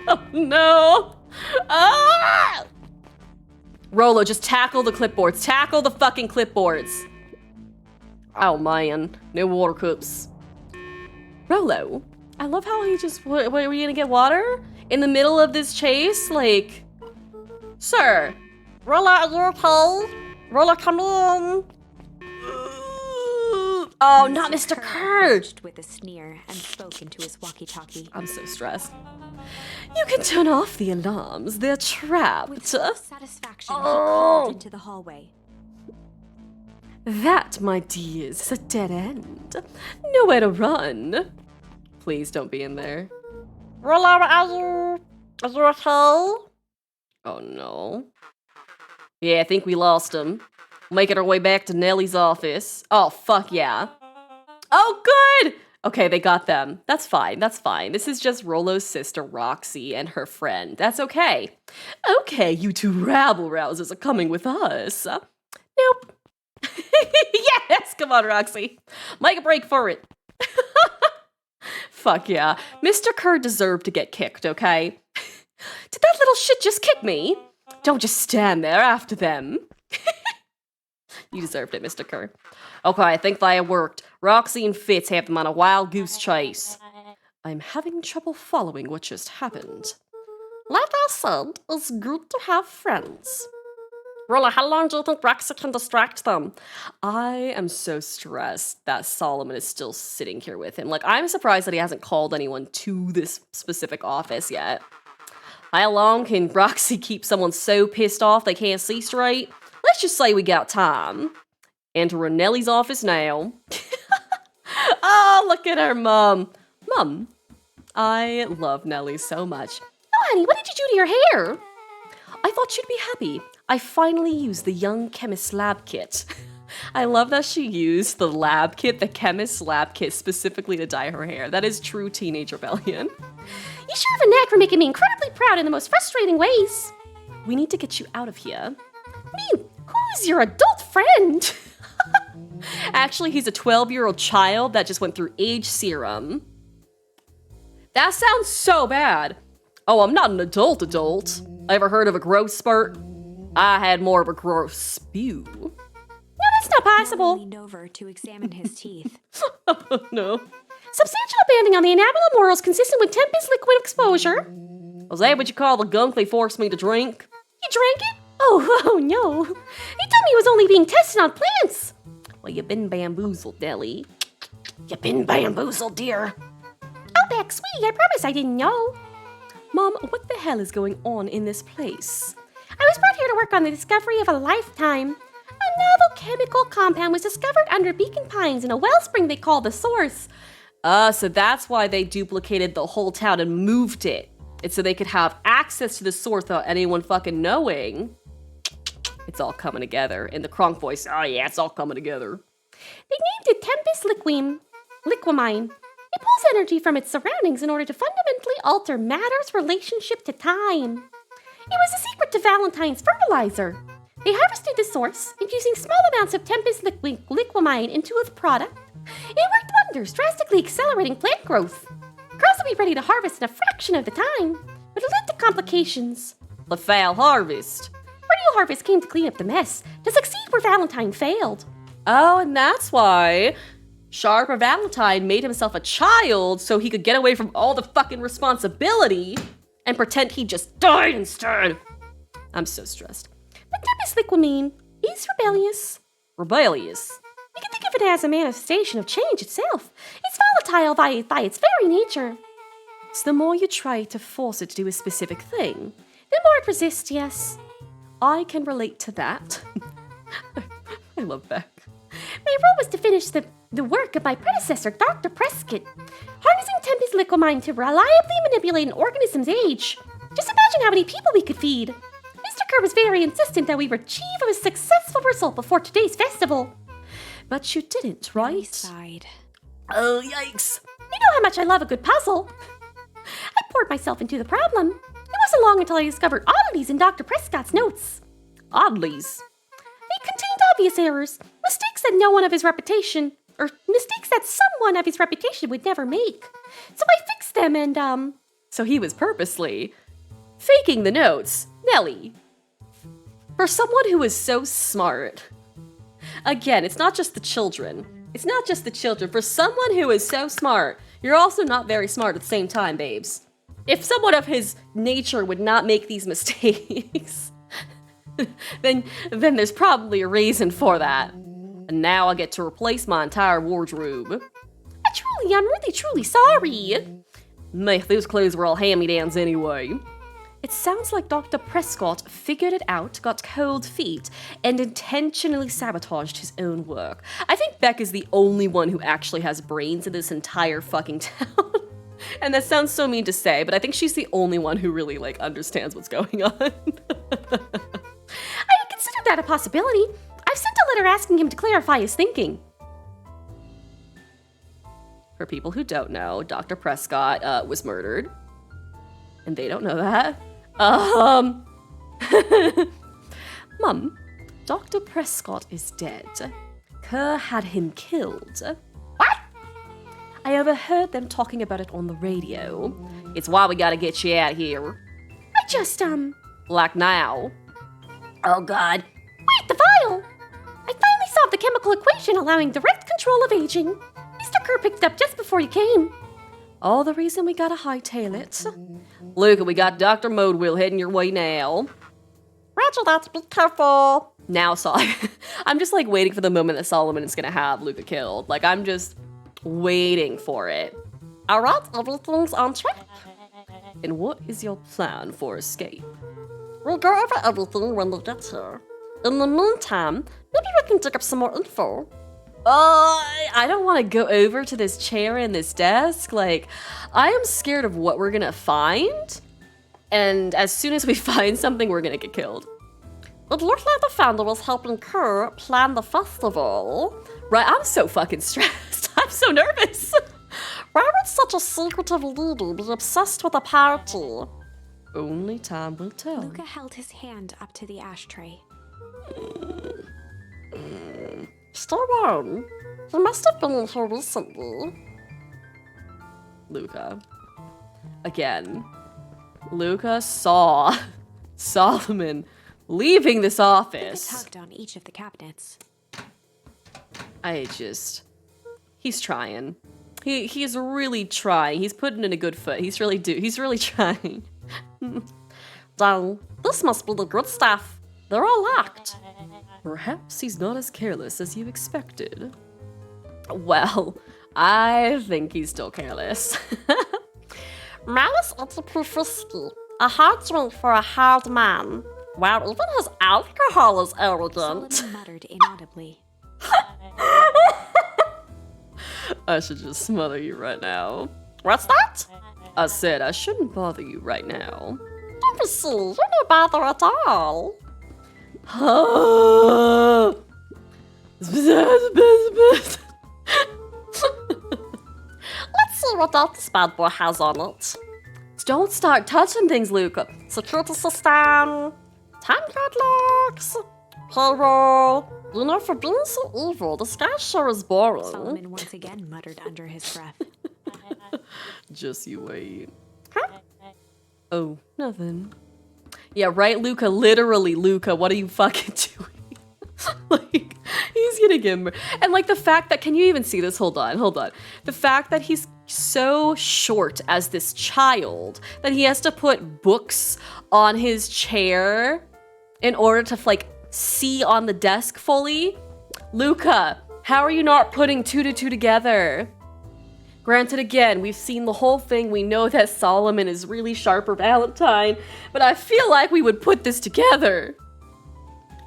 Oh, no. Ah! Rolo, just tackle the clipboards. Tackle the fucking clipboards. Oh, man. No water cups. Rolo, I love how he just... What, were you gonna get water? In the middle of this chase? Like... Sir. Rolla, are you okay? Rolla, come in. Oh, not Mr. Kurt. Approached with a sneer and spoke into his walkie-talkie. I'm so stressed. You can turn off the alarms. They're With trapped. satisfaction, he called into the hallway. That, my dears, is a dead end. Nowhere to run. Please don't be in there. Rolla, are you okay? Oh, no. Yeah, I think we lost him. Making our way back to Nellie's office. Oh, fuck yeah. Oh, good! Okay, they got them. That's fine, that's fine. This is just Rolo's sister, Roxy, and her friend. That's okay. Okay, you two rabble-rousers are coming with us. Nope. Yes, Come on, Roxy. Make a break for it. Fuck yeah. Mr. Kerr deserved to get kicked, okay? Did that little shit just kick me? Don't just stand there after them. You deserved it, Mr. Kerr. Okay, I think that worked. Roxy and Fitz have them on a wild goose chase. I'm having trouble following what just happened. Like I said, it's good to have friends. Rolla, how long do you think Roxy can distract them? I am so stressed that Solomon is still sitting here with him. Like, I'm surprised that he hasn't called anyone to this specific office yet. How long can Roxy keep someone so pissed off they can't see straight? Let's just say we got time. Enter Nelly's office now. Oh, look at her, Mom. Mom, I love Nelly so much. Oh, honey, what did you do to your hair? I thought you'd be happy. I finally used the Young Chemist Lab Kit. I love that she used the lab kit, the chemist lab kit, specifically to dye her hair. That is true teenage rebellion. You sure have a knack for making me incredibly proud in the most frustrating ways. We need to get you out of here. Me? Who's your adult friend? Actually, he's a 12-year-old child that just went through age serum. That sounds so bad. Oh, I'm not an adult. Ever heard of a growth spurt? I had more of a growth spew. No, that's not possible. Leaned over to examine his teeth. No. Substantial banding on the enamel morals consistent with Tempest liquid exposure. Was that what you call the gunk they forced me to drink? You drank it? Oh no. He told me he was only being tested on plants. Well, you've been bamboozled, Nelly. You've been bamboozled, dear. Outback sweet, I promise I didn't know. Mom, what the hell is going on in this place? I was brought here to work on the discovery of a lifetime. A novel chemical compound was discovered under Beacon Pines in a wellspring they call the Source. So that's why they duplicated the whole town and moved it. It's so they could have access to the source without anyone fucking knowing. It's all coming together. In the Kronk voice, oh yeah, it's all coming together. They named it Tempest Liquamine. It pulls energy from its surroundings in order to fundamentally alter matter's relationship to time. It was the secret to Valentine's fertilizer. They harvested the source, infusing small amounts of Tempest Liquamine into the product. It worked wonders, drastically accelerating plant growth. Girls will be ready to harvest in a fraction of the time, but it led to complications. The foul harvest. Real Harvest came to clean up the mess, to succeed where Valentine failed. Oh, and that's why Sharper Valentine made himself a child so he could get away from all the fucking responsibility and pretend he just died instead. I'm so stressed. But Tempest Liquamine is rebellious. Rebellious? You can think of it as a manifestation of change itself. It's volatile by its very nature. So the more you try to force it to do a specific thing, The more it persists, yes. I can relate to that. I love Beck. My role was to finish the work of my predecessor, Dr. Prescott, harnessing Tempest Liquamine to reliably manipulate an organism's age. Just imagine how many people we could feed. Mr. Kerr was very insistent that we achieve a successful result before today's festival. But you didn't, He right? sighed. Oh, yikes. You know how much I love a good puzzle. I poured myself into the problem. It wasn't long until I discovered oddities in Dr. Prescott's notes. Oddities. They contained obvious errors, mistakes that someone of his reputation would never make. So I fixed them and, So he was purposely faking the notes. Nelly. For someone who is so smart. Again, it's not just the children. It's not just the children. For someone who is so smart, you're also not very smart at the same time, babes. If someone of his nature would not make these mistakes, then there's probably a reason for that. And now I get to replace my entire wardrobe. I'm really truly sorry. Meh, those clothes were all hand-me-downs anyway. It sounds like Dr. Prescott figured it out, got cold feet, and intentionally sabotaged his own work. I think Beck is the only one who actually has brains in this entire fucking town. And that sounds so mean to say, but I think she's the only one who really, understands what's going on. I had considered that a possibility. I've sent a letter asking him to clarify his thinking. For people who don't know, Dr. Prescott was murdered. And they don't know that. Mum, Dr. Prescott is dead. Kerr had him killed. What? I overheard them talking about it on the radio. It's why we gotta get you out here. I just, Like now. Oh god. Wait, the vial! I finally solved the chemical equation allowing direct control of aging. Mr. Kerr picked it up just before you came. All the reason we gotta hightail it. Luca, we got Dr. Modewheel heading your way now. Roger that, be careful. Now, I'm just like waiting for the moment that Solomon is gonna have Luca killed. Like, I'm just waiting for it. Alright, everything's on track. And what is your plan for escape? We'll go over everything when we get here. In the meantime, maybe we can dig up some more info. I don't want to go over to this chair and this desk. Like, I am scared of what we're gonna find. And as soon as we find something, we're gonna get killed. It looked like the founder was helping Kerr plan the festival. Right, I'm so fucking stressed. I'm so nervous. Why would such a secretive leader be obsessed with a party? Only time will tell. Luca held his hand up to the ashtray. Stay warm. He must have been in here recently. Luca. Again. Luca saw Solomon leaving this Luca office. tugged on each of the cabinets. He's trying. He's really trying. He's putting in a good foot. He's really trying. Dang, this must be the good stuff. They're all locked. Perhaps he's not as careless as you expected. Well, I think he's still careless. Malice is pretty frisky. A hard drink for a hard man. Wow, even his alcohol is arrogant. Solomon muttered inaudibly. I should just smother you right now. What's that? I said I shouldn't bother you right now. Don't be silly, you're no bother at all. Let's see what else this bad boy has on it. Don't start touching things, Luca. Security system, time card locks, payroll. You know, for being so evil, this guy sure is boring. Solomon once again muttered under his breath. Just you wait. Huh? Oh, nothing. Yeah, right, Luca. Literally, Luca, what are you fucking doing? Like, he's gonna get and like the fact that, can you even see this? Hold on. The fact that he's so short as this child that he has to put books on his chair in order to like see on the desk fully. Luca, how are you not putting 2 to 2 together? Granted, again, we've seen the whole thing. We know that Solomon is really sharp for Valentine, but I feel like we would put this together.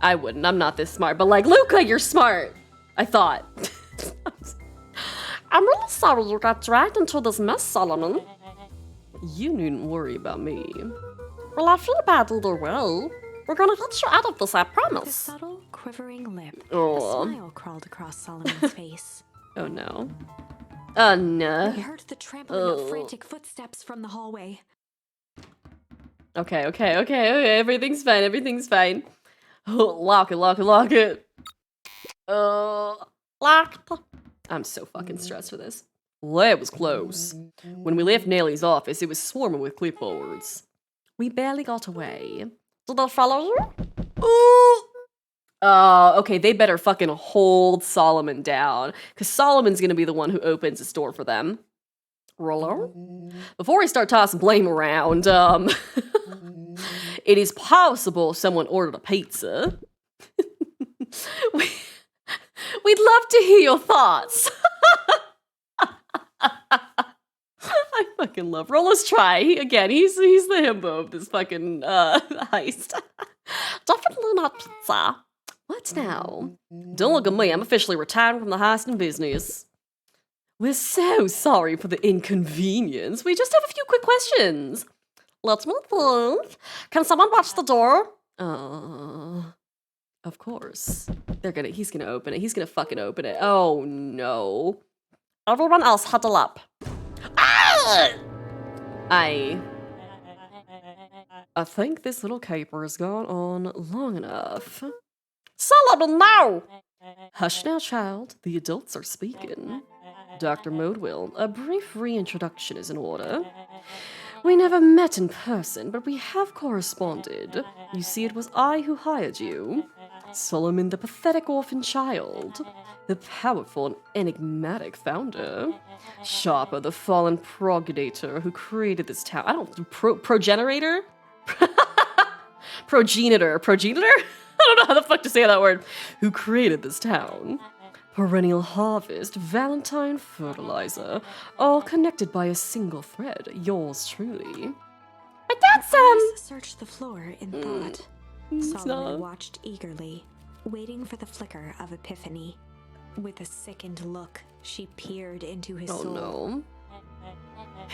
I wouldn't. I'm not this smart. But like, Luca, you're smart. I thought. I'm really sorry you got dragged into this mess, Solomon. You needn't worry about me. Well, I feel bad either way. We're gonna get you out of this, I With a promise. subtle, quivering lip, Oh. a smile crawled across Solomon's face. Oh no. Oh no. He heard the trampling of frantic footsteps from the hallway. Okay. Everything's fine. Oh, lock it. Locked. I'm so fucking stressed for this. Well, it was close. When we left Nelly's office, it was swarming with clipboards. We barely got away. Did they follow you? Okay, they better fucking hold Solomon down, because Solomon's gonna be the one who opens this door for them. Really? Before we start tossing blame around, it is possible someone ordered a pizza. We'd love to hear your thoughts. I fucking love Rollo's try. Again, he's the himbo of this fucking heist. Definitely not pizza. What now? Don't look at me. I'm officially retiring from the heist and business. We're so sorry for the inconvenience. We just have a few quick questions. Let me think. Can someone watch the door? Of course. He's gonna open it. He's gonna fucking open it. Oh no. Everyone else huddle up. I think this little caper has gone on long enough. Solomon, no! Hush now, child. The adults are speaking. Dr. Modewell, a brief reintroduction is in order. We never met in person, but we have corresponded. You see, it was I who hired you. Solomon, the pathetic orphan child. The powerful and enigmatic founder. Sharpa, the fallen progenitor who created this town. I don't... Progenitor? Progenitor? I don't know how the fuck to say that word. Who created this town. Perennial harvest, Valentine fertilizer, all connected by a single thread. Yours truly. But that's, Eyes searched the floor in thought. It's Solomon not. watched eagerly, waiting for the flicker of epiphany. With a sickened look, she peered into his Oh soul. no.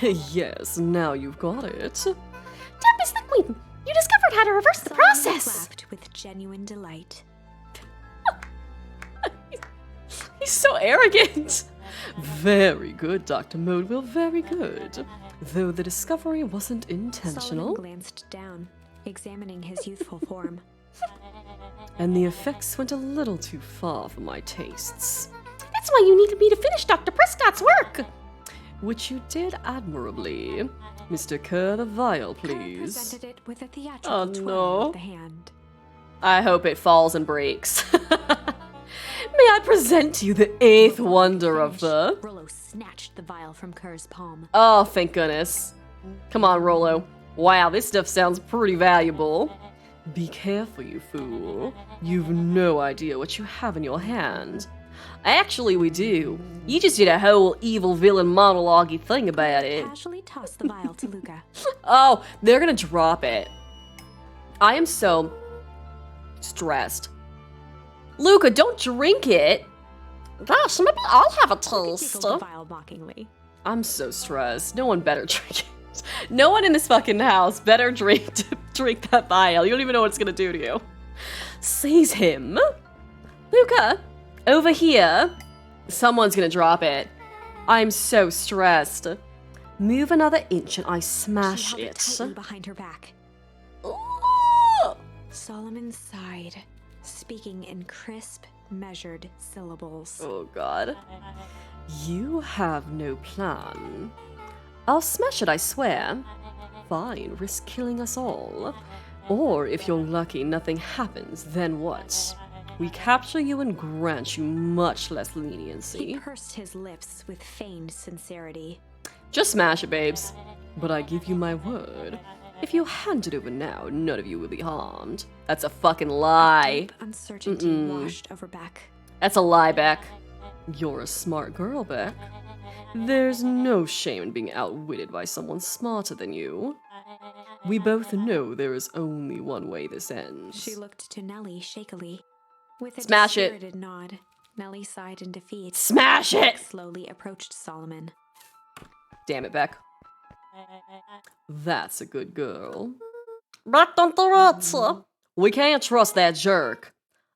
Yes, now you've got it. Tempest the Queen, you discovered how to reverse the Solomon process. clapped with genuine delight. He's so arrogant. Very good, Dr. Modewell, very good. Though the discovery wasn't intentional, Solomon glanced down, examining his youthful form. and the effects went a little too far for my tastes. That's why you needed me to finish Dr. Prescott's work. Which you did admirably. Mr. Kerr, the vial, Kerr please. presented it with a theatrical Oh, twirl no. of the hand. I hope it falls and breaks. May I present to you the eighth wonder of the... Rollo snatched the vial from Kerr's palm. Oh, thank goodness. Come on, Rollo. Wow, this stuff sounds pretty valuable. Be careful, you fool. You've no idea what you have in your hand. Actually, we do. You just did a whole evil villain monologue-y thing about it. Casually tossed the vial to Luca. Oh, they're gonna drop it. I am so stressed. Luca, don't drink it. Gosh, maybe I'll have a Luca taste. giggled the vial mockingly. I'm so stressed. No one better drink it. No one in this fucking house better drink that vial. You don't even know what it's gonna do to you. Seize him. Luca, over here. Someone's gonna drop it. I'm so stressed. Move another inch and I She smash held it it. tightly behind her back. Ooh. Solomon sighed, speaking in crisp, measured syllables. Oh god. You have no plan. I'll smash it, I swear. Fine, risk killing us all. Or if you're lucky nothing happens, then what? We capture you and grant you much less He leniency. pursed his lips with feigned sincerity. Just smash it, babes. But I give you my word. If you hand it over now, none of you will be harmed. That's a fucking lie. Deep uncertainty washed over Beck. That's a lie, Beck. You're a smart girl, Beck. There's no shame in being outwitted by someone smarter than you. We both know there is only one way this ends. She looked to Nellie shakily. With a Smash it. dispirited nod, Nellie sighed in defeat. Smash Beck it! slowly approached Solomon. Damn it, Beck. That's a good girl. But don't do it. We can't trust that jerk.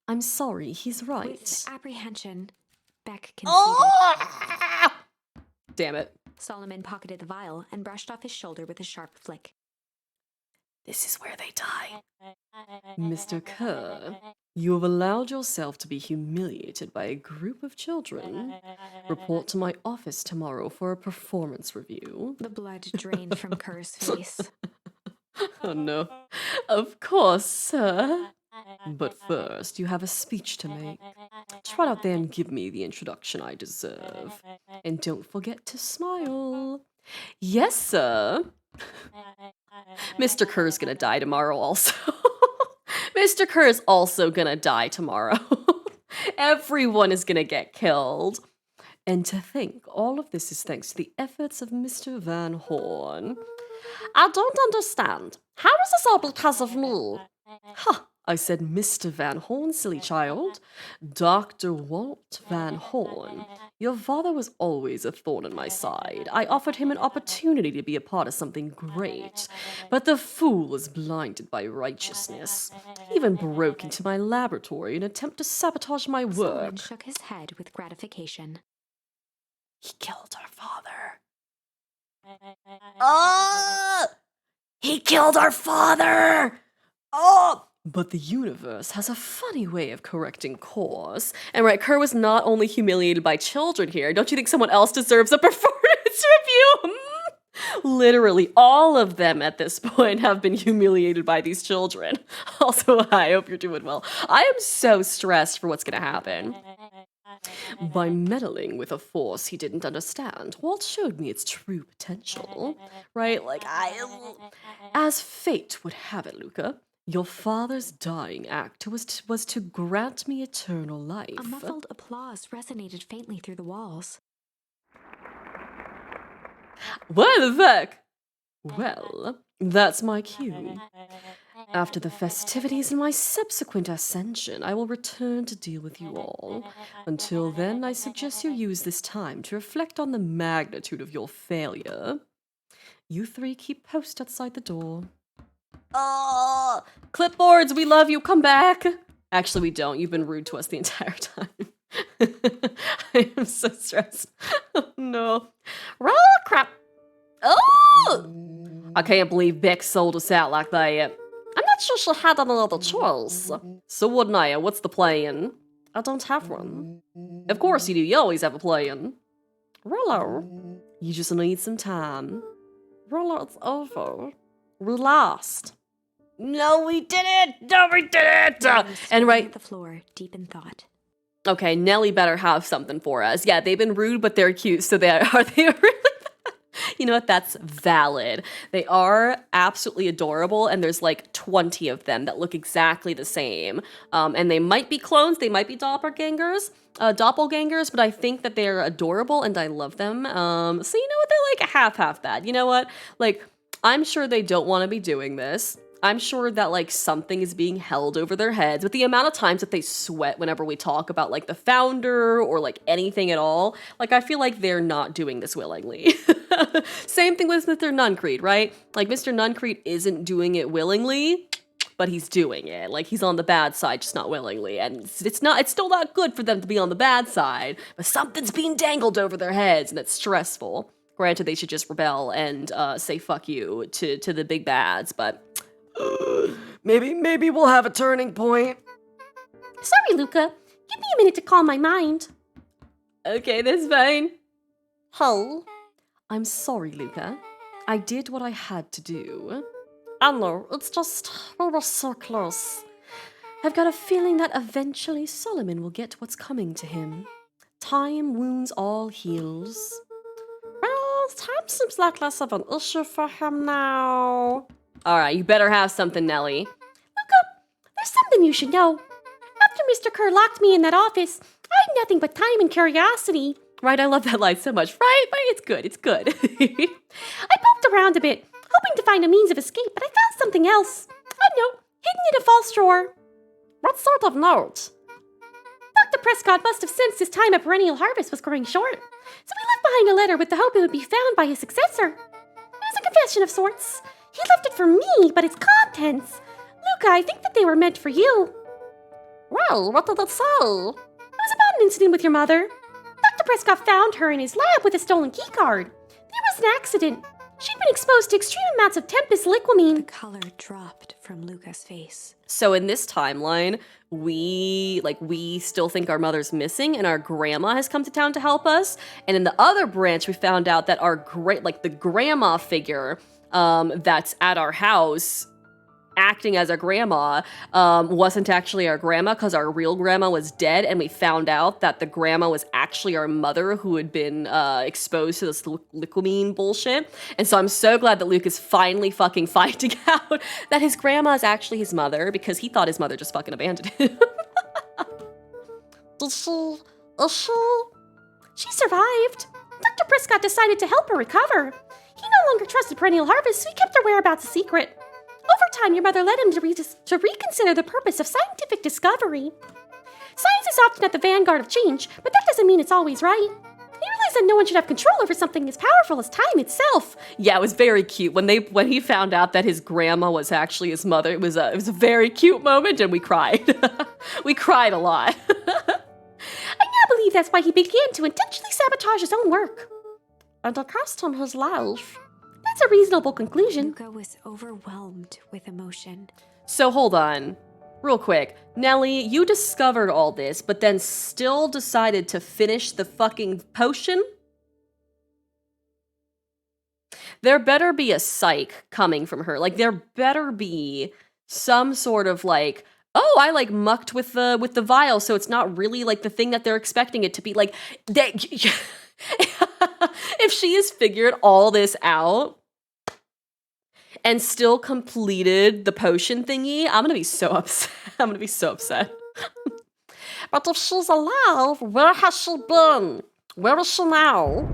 I'm sorry, he's right. With apprehension, Beck conceded. Oh! Damn it. Solomon pocketed the vial and brushed off his shoulder with a sharp flick. This is where they die. Mr. Kerr, you have allowed yourself to be humiliated by a group of children. Report to my office tomorrow for a performance review. The blood drained from Kerr's face. Oh no. Of course, sir. But first, you have a speech to make. Trot out there and give me the introduction I deserve. And don't forget to smile. Yes, sir. Mr. Kerr's gonna die tomorrow also. Mr. Kerr's also gonna die tomorrow. Everyone is gonna get killed. And to think, all of this is thanks to the efforts of Mr. Van Horn. I don't understand. How is this all because of me? Ha! I said Mr. Van Horn, silly child. Dr. Walt Van Horn. Your father was always a thorn in my side. I offered him an opportunity to be a part of something great. But the fool was blinded by righteousness. He even broke into my laboratory in an attempt to sabotage my Solomon work. shook his head with gratification. He killed our father. Oh! He killed our father! Oh! But the universe has a funny way of correcting course. And right, Kerr was not only humiliated by children here. Don't you think someone else deserves a performance review? Literally, all of them at this point have been humiliated by these children. Also, I hope you're doing well. I am so stressed for what's gonna happen. By meddling with a force he didn't understand, Walt showed me its true potential. Right? Like, as fate would have it, Luca, your father's dying act was to grant me eternal life. A muffled applause resonated faintly through the walls. What the fuck? Well, that's my cue. After the festivities and my subsequent ascension, I will return to deal with you all. Until then, I suggest you use this time to reflect on the magnitude of your failure. You three keep post outside the door. Oh, clipboards, we love you, come back. Actually, we don't. You've been rude to us the entire time. I am so stressed. Oh, no. Roll crap. Oh! I can't believe Beck sold us out like that. I'm not sure she had any other choice. So what, Naya? What's the plan? I don't have one. Of course you do. You always have a plan. Rollo. You just need some time. Rollo, it's over. We lost. No, we didn't! No, we didn't! And right... the floor, deep in thought. Okay, Nelly better have something for us. Yeah, they've been rude, but they're cute, so they are they really... You know what? That's valid. They are absolutely adorable, and there's like 20 of them that look exactly the same. And they might be clones, they might be doppelgangers, but I think that they're adorable, and I love them. So you know what? They're like half that. You know what? Like, I'm sure they don't want to be doing this. I'm sure that, like, something is being held over their heads. But the amount of times that they sweat whenever we talk about, like, the founder or, like, anything at all, like, I feel like they're not doing this willingly. Same thing with Mr. Nuncreed, right? Like, Mr. Nuncreed isn't doing it willingly, but he's doing it. Like, he's on the bad side, just not willingly. And it's still not good for them to be on the bad side, but something's being dangled over their heads, and it's stressful. Granted, they should just rebel and say fuck you to the big bads, but... Maybe we'll have a turning point. Sorry, Luca. Give me a minute to calm my mind. Okay, that's fine. Hull. I'm sorry, Luca. I did what I had to do. I know, it's just, we were so close. I've got a feeling that eventually Solomon will get what's coming to him. Time wounds all heals. Well, time seems like less of an issue for him now. Alright, you better have something, Nelly. Luca, there's something you should know. After Mr. Kerr locked me in that office, I had nothing but time and curiosity. Right, I love that line so much. Right, it's good, it's good. I poked around a bit, hoping to find a means of escape, but I found something else. A note, hidden in a false drawer. What sort of note? Dr. Prescott must have sensed his time at Perennial Harvest was growing short, so he left behind a letter with the hope it would be found by his successor. It was a confession of sorts. He left it for me, but its contents... Luca, I think that they were meant for you. Well, what did it say? It was about an incident with your mother. Dr. Prescott found her in his lab with a stolen keycard. There was an accident. She'd been exposed to extreme amounts of Tempest liquamine. The color dropped from Luca's face. So in this timeline, we still think our mother's missing and our grandma has come to town to help us. And in the other branch, we found out that the grandma figure that's at our house acting as a grandma wasn't actually our grandma because our real grandma was dead, and we found out that the grandma was actually our mother who had been exposed to this liquamine bullshit. And so I'm so glad that Luke is finally fucking finding out that his grandma is actually his mother, because he thought his mother just fucking abandoned him. Did she? She survived. Dr. Prescott decided to help her recover. He no longer trusted Perennial Harvest, so he kept her whereabouts a secret. Over time, your mother led him to reconsider the purpose of scientific discovery. Science is often at the vanguard of change, but that doesn't mean it's always right. He realized that no one should have control over something as powerful as time itself. Yeah, it was very cute. When he found out that his grandma was actually his mother, it was a very cute moment, and we cried. We cried a lot. I now believe that's why he began to intentionally sabotage his own work. And it cost him his life. That's a reasonable conclusion. Luca was overwhelmed with emotion. So hold on. Real quick, Nelly, you discovered all this, but then still decided to finish the fucking potion? There better be a psych coming from her. Like, there better be some sort of like, oh, I like mucked with the vial, so it's not really like the thing that they're expecting it to be. Like, they, if she has figured all this out and still completed the potion thingy, I'm gonna be so upset. I'm gonna be so upset. But if she's alive, where has she been? Where is she now?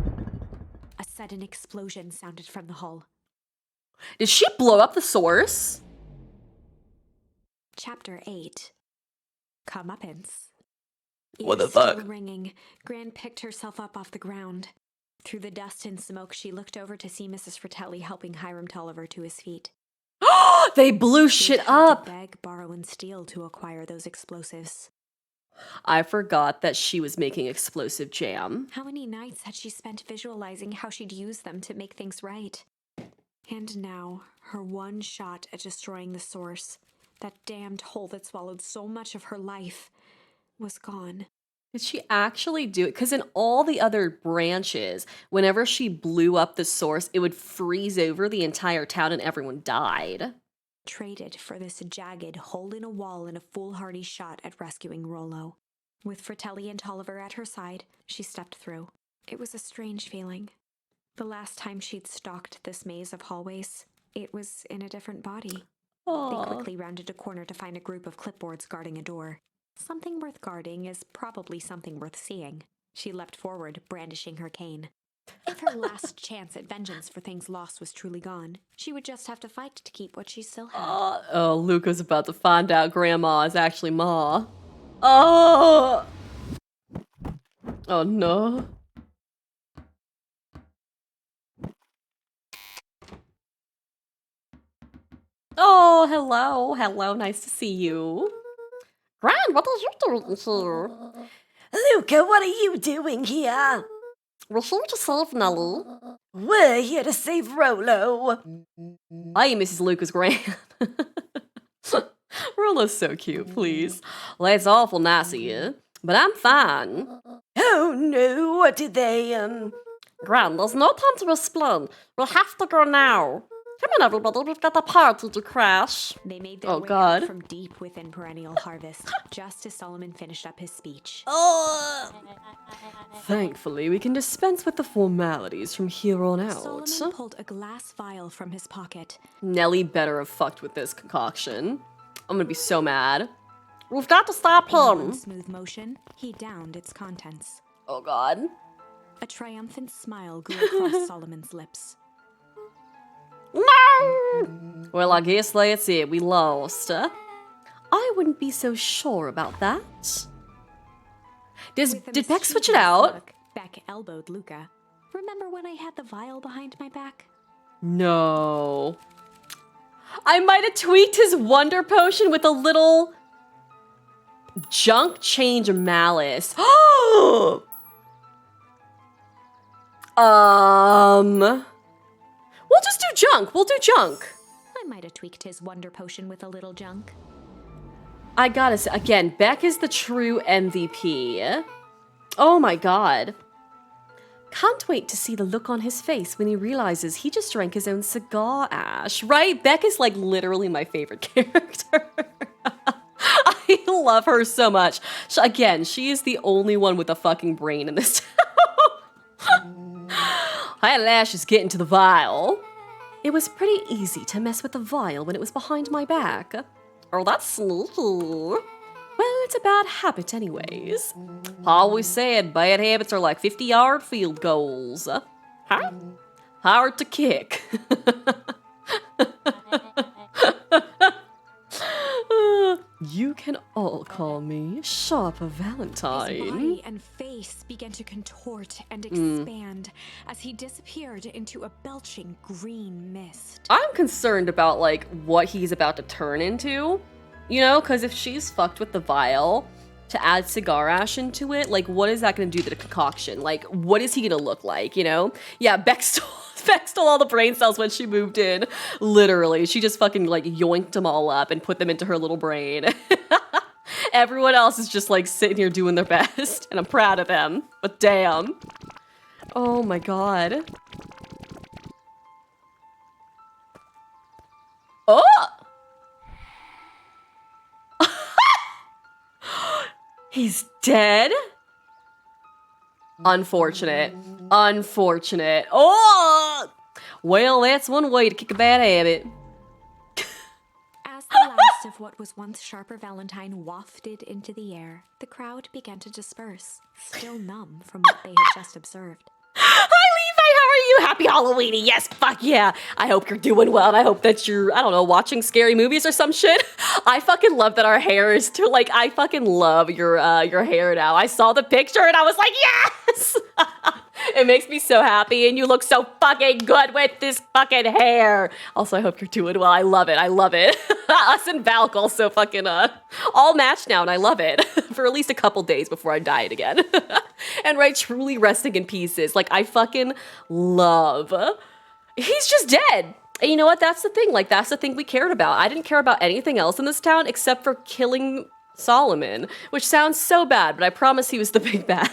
A sudden explosion sounded from the hull. Did she blow up the source? Chapter 8. Comeuppance. What the Ears still fuck? ringing, Gran picked herself up off the ground. Through the dust and smoke, she looked over to see Mrs. Fratelli helping Hiram Tolliver to his feet. They blew She'd shit had up. to beg, borrow, and steal to acquire those explosives. I forgot that she was making explosive jam. How many nights had she spent visualizing how she'd use them to make things right? And now, her one shot at destroying the source, that damned hole that swallowed so much of her life, was gone. Did she actually do it? Because in all the other branches, whenever she blew up the source, it would freeze over the entire town and everyone died. Traded for this jagged hole in a wall and a foolhardy shot at rescuing Rollo. With Fratelli and Tolliver at her side, she stepped through. It was a strange feeling. The last time she'd stalked this maze of hallways, it was in a different body. They quickly rounded a corner to find a group of clipboards guarding a door. Something worth guarding is probably something worth seeing. She leapt forward, brandishing her cane. If her last chance at vengeance for things lost was truly gone, she would just have to fight to keep what she still had. Oh, Luca's about to find out Grandma is actually Ma. Oh! Oh no. Oh, hello. Hello, nice to see you. Gran, what are you doing here? Luca, what are you doing here? We're here to save Nelly. We're here to save Rollo. I am Mrs. Luca's Gran. Rollo's so cute, please. Well, it's awful nice of you, but I'm fine. Oh no, what did they, Gran, there's no time to explain. We'll have to go now. Come on, everybody, we've got a party to crash. They made their Oh, way God. out from deep within Perennial Harvest, just as Solomon finished up his speech. Thankfully, we can dispense with the formalities from here on out. Solomon pulled a glass vial from his pocket. Nelly better have fucked with this concoction. I'm gonna be so mad. We've got to stop In one him. smooth motion, he downed its contents. Oh, God. A triumphant smile grew across Solomon's lips. No! Well, I guess that's it. We lost. I wouldn't be so sure about that. With a Did Beck switch it mischievous out? look, Beck elbowed Luca. Remember when I had the vial behind my back? No. I might have tweaked his wonder potion with a little junk change malice. We'll just do junk. We'll do junk. I might have tweaked his wonder potion with a little junk. I gotta say, again, Beck is the true MVP. Oh my God. Can't wait to see the look on his face when he realizes he just drank his own cigar ash, right? Beck is like literally my favorite character. I love her so much. Again, she is the only one with a fucking brain in this town. Eyelash is getting to the vial. It was pretty easy to mess with the vial when it was behind my back. Oh, that's sneaky. Well, it's a bad habit anyways. Always said bad habits are like 50-yard field goals. Huh? Hard to kick. You can all call me Sharper His Valentine. body and face began to contort and expand as he disappeared into a belching green mist. I'm concerned about, like, what he's about to turn into. You know, because if she's fucked with the vial to add cigar ash into it, like, what is that going to do to the concoction? Like, what is he going to look like, you know? Yeah, Beck stole all the brain cells when she moved in. Literally. She just fucking, like, yoinked them all up and put them into her little brain. Everyone else is just like sitting here doing their best, and I'm proud of them. But damn. Oh my god. Oh! He's dead? Unfortunate. Unfortunate. Oh! Well, that's one way to kick a bad habit. As the last of what was once Sharper Valentine wafted into the air, the crowd began to disperse, still numb from what they had just observed. Hi, Levi, how are you? Happy Halloweeny. Yes, fuck yeah. I hope you're doing well, and I hope that you're, I don't know, watching scary movies or some shit. I fucking love that our hair is too, like, I fucking love your hair now. I saw the picture, and I was like, yes! It makes me so happy, and you look so fucking good with this fucking hair. Also, I hope you're doing well. I love it. I love it. Us and Valk also fucking all matched now, and I love it. For at least a couple days before I die it again. And right, truly resting in pieces. Like, I fucking love. He's just dead. And you know what? That's the thing. Like, that's the thing we cared about. I didn't care about anything else in this town except for killing Solomon, which sounds so bad, but I promise he was the big bad.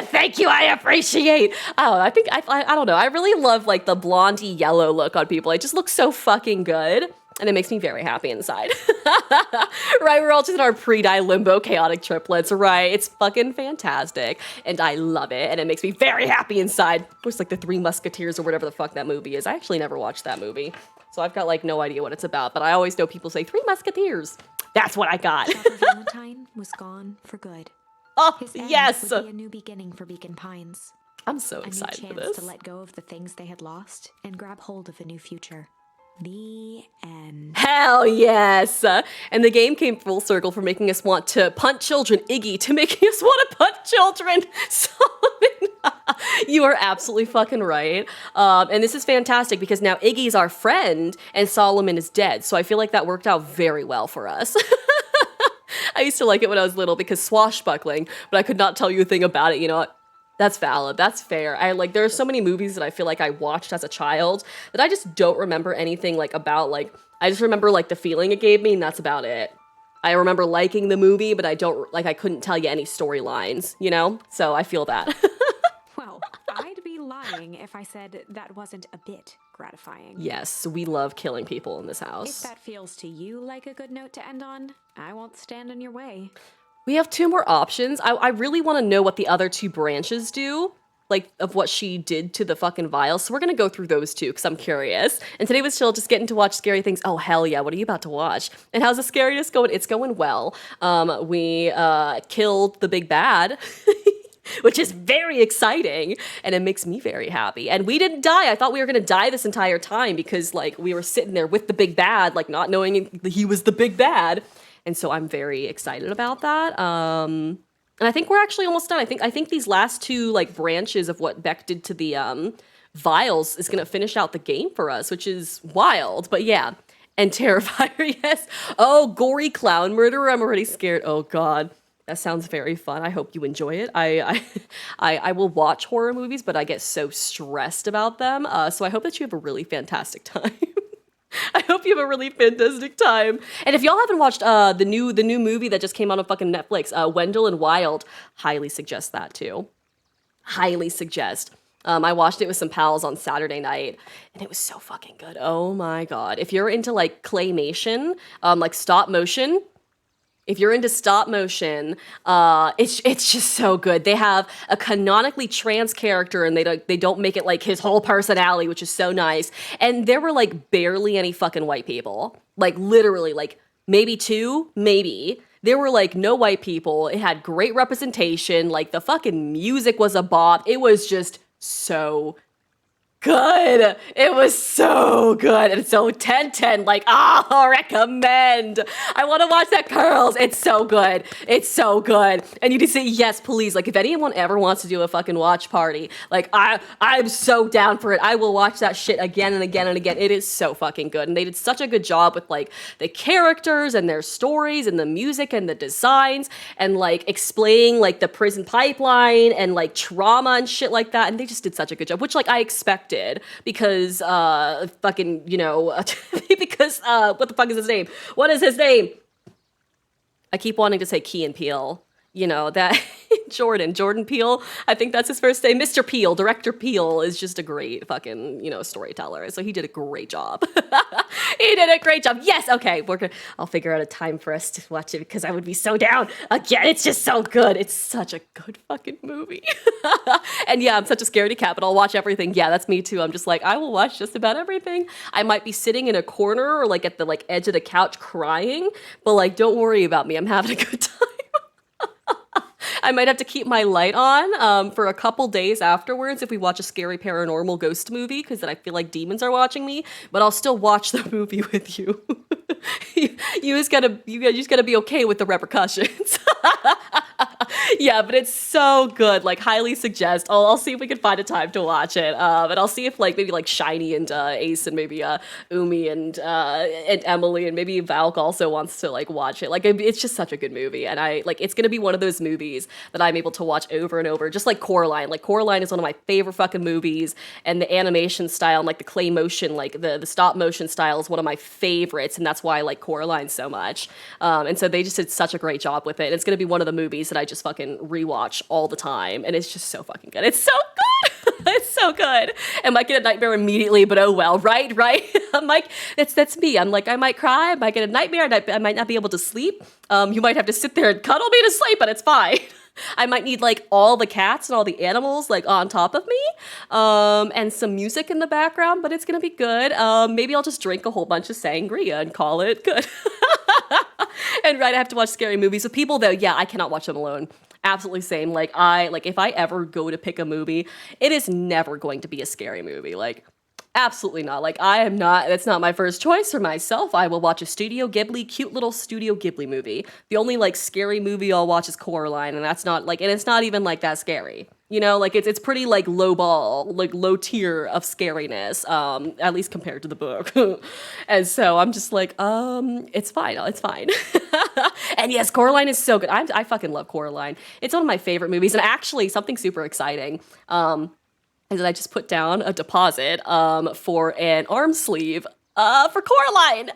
Thank you, I appreciate. Oh, I think, I don't know. I really love, like, the blondie yellow look on people. It just looks so fucking good. And it makes me very happy inside. Right, we're all just in our pre-die limbo chaotic triplets, right? It's fucking fantastic. And I love it. And it makes me very happy inside. Of course, like the Three Musketeers or whatever the fuck that movie is. I actually never watched that movie. So I've got like no idea what it's about. But I always know people say Three Musketeers. That's what I got. Sharper Valentine was gone for good. Oh, His end yes. would be a new beginning for Beacon Pines. I'm so A new excited for chance this. to let go of the things they had lost and grab hold of a new future. The end. Hell yes! And the game came full circle from making us want to punt children, Iggy, to making us want to punt children, Solomon. You are absolutely fucking right. And this is fantastic because now Iggy's our friend and Solomon is dead. So I feel like that worked out very well for us. I used to like it when I was little because swashbuckling, but I could not tell you a thing about it. You know what? That's valid. That's fair. There are so many movies that I feel like I watched as a child that I just don't remember anything like about. Like, I just remember like the feeling it gave me, and that's about it. I remember liking the movie, but I couldn't tell you any storylines, you know? So I feel that. Well, I'd be lying if I said that wasn't a bit gratifying. Yes, we love killing people in this If house. that feels to you like a good note to end on, I won't stand in your way. We have two more options. I really want to know what the other two branches do, like, of what she did to the fucking vials. So we're going to go through those two, because I'm curious. And today was chill, just getting to watch scary things. Oh, hell yeah, what are you about to watch? And how's the scariness going? It's going well. We killed the big bad, which is very exciting, and it makes me very happy. And we didn't die. I thought we were going to die this entire time, because, like, we were sitting there with the big bad, like, not knowing he was the big bad. And so I'm very excited about that. And I think we're actually almost done. I think these last two like branches of what Beck did to the vials is gonna finish out the game for us, which is wild. But yeah. And Terrifier, yes. Oh, gory clown murderer. I'm already scared. Oh god. That sounds very fun. I hope you enjoy it. I will watch horror movies, but I get so stressed about them. So I hope that you have a really fantastic time. I hope you have a really fantastic time. And if y'all haven't watched the new movie that just came out on fucking Netflix, Wendell and Wild, highly suggest that too. Highly suggest. I watched it with some pals on Saturday night, and it was so fucking good. Oh my god. If you're into like claymation, like stop motion, if you're into stop motion, it's just so good. They have a canonically trans character, and they don't make it like his whole personality, which is so nice. And there were like barely any fucking white people. Like literally, like maybe two, maybe. There were like no white people. It had great representation. Like the fucking music was a bop. It was just so good. It was so good. And so 10/10, like, recommend. I want to watch that Curls. It's so good. It's so good. And you just say, yes, please. Like, if anyone ever wants to do a fucking watch party, like, I'm so down for it. I will watch that shit again and again and again. It is so fucking good. And they did such a good job with, like, the characters and their stories and the music and the designs and, like, explaining, like, the prison pipeline and, like, trauma and shit like that. And they just did such a good job, which, like, I expected. Because fucking, you know, because what the fuck is his name? What is his name? I keep wanting to say Key and Peele. You know, that Jordan Peele, I think that's his first name. Mr. Peele, Director Peele is just a great fucking, storyteller. So he did a great job. He did a great job. Yes, okay, I'll figure out a time for us to watch it because I would be so down. Again, it's just so good. It's such a good fucking movie. And yeah, I'm such a scaredy cat, but I'll watch everything. Yeah, that's me too. I'm just like, I will watch just about everything. I might be sitting in a corner or like at the like edge of the couch crying, but like, don't worry about me. I'm having a good time. I might have to keep my light on for a couple days afterwards if we watch a scary paranormal ghost movie, because then I feel like demons are watching me. But I'll still watch the movie with you. You just gotta be okay with the repercussions. Yeah, but it's so good. Like, highly suggest. I'll see if we can find a time to watch it. And I'll see if maybe Shiny and Ace and maybe Umi and Emily and maybe Valk also wants to watch it. It's just such a good movie, and it's gonna be one of those movies that I'm able to watch over and over, just like Coraline. Like, Coraline is one of my favorite fucking movies, and the animation style and the clay motion, the stop motion style is one of my favorites, and that's why I like Coraline so much. And so they just did such a great job with it. It's gonna be one of the movies that I just fucking rewatch all the time, and it's just so fucking good. It's so good. It's so good. I might get a nightmare immediately, but oh well, right? I'm like, that's me. I'm like, I might cry, I might get a nightmare, I might not be able to sleep. You might have to sit there and cuddle me to sleep, but it's fine. I might need all the cats and all the animals on top of me, and some music in the background, but it's gonna be good. Maybe I'll just drink a whole bunch of sangria and call it good. And I have to watch scary movies with people though. Yeah, I cannot watch them alone. Absolutely same. If I ever go to pick a movie, it is never going to be a scary movie. Absolutely not. That's not my first choice for myself. I will watch a cute little Studio Ghibli movie. The only scary movie I'll watch is Coraline, and that's not and it's not even that scary. It's pretty low ball, low tier of scariness, at least compared to the book. And so I'm just it's fine. It's fine. And yes, Coraline is so good. I fucking love Coraline. It's one of my favorite movies, and actually something super exciting. And then I just put down a deposit for an arm sleeve for Coraline.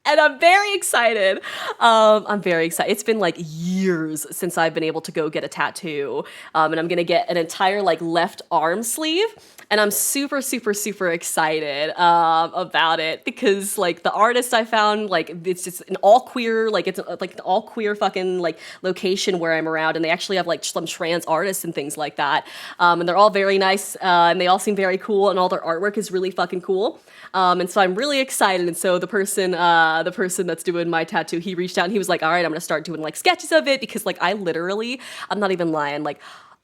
And I'm very excited. It's been years since I've been able to go get a tattoo. And I'm going to get an entire left arm sleeve. And I'm super, super, super excited about it because the artist I found, it's just an all queer, it's an all queer fucking location where I'm around. And they actually have some trans artists and things like that. And they're all very nice and they all seem very cool, and all their artwork is really fucking cool. And so I'm really excited. And so the person that's doing my tattoo, he reached out and he was like, all right, I'm going to start doing sketches of it because I'm not even lying.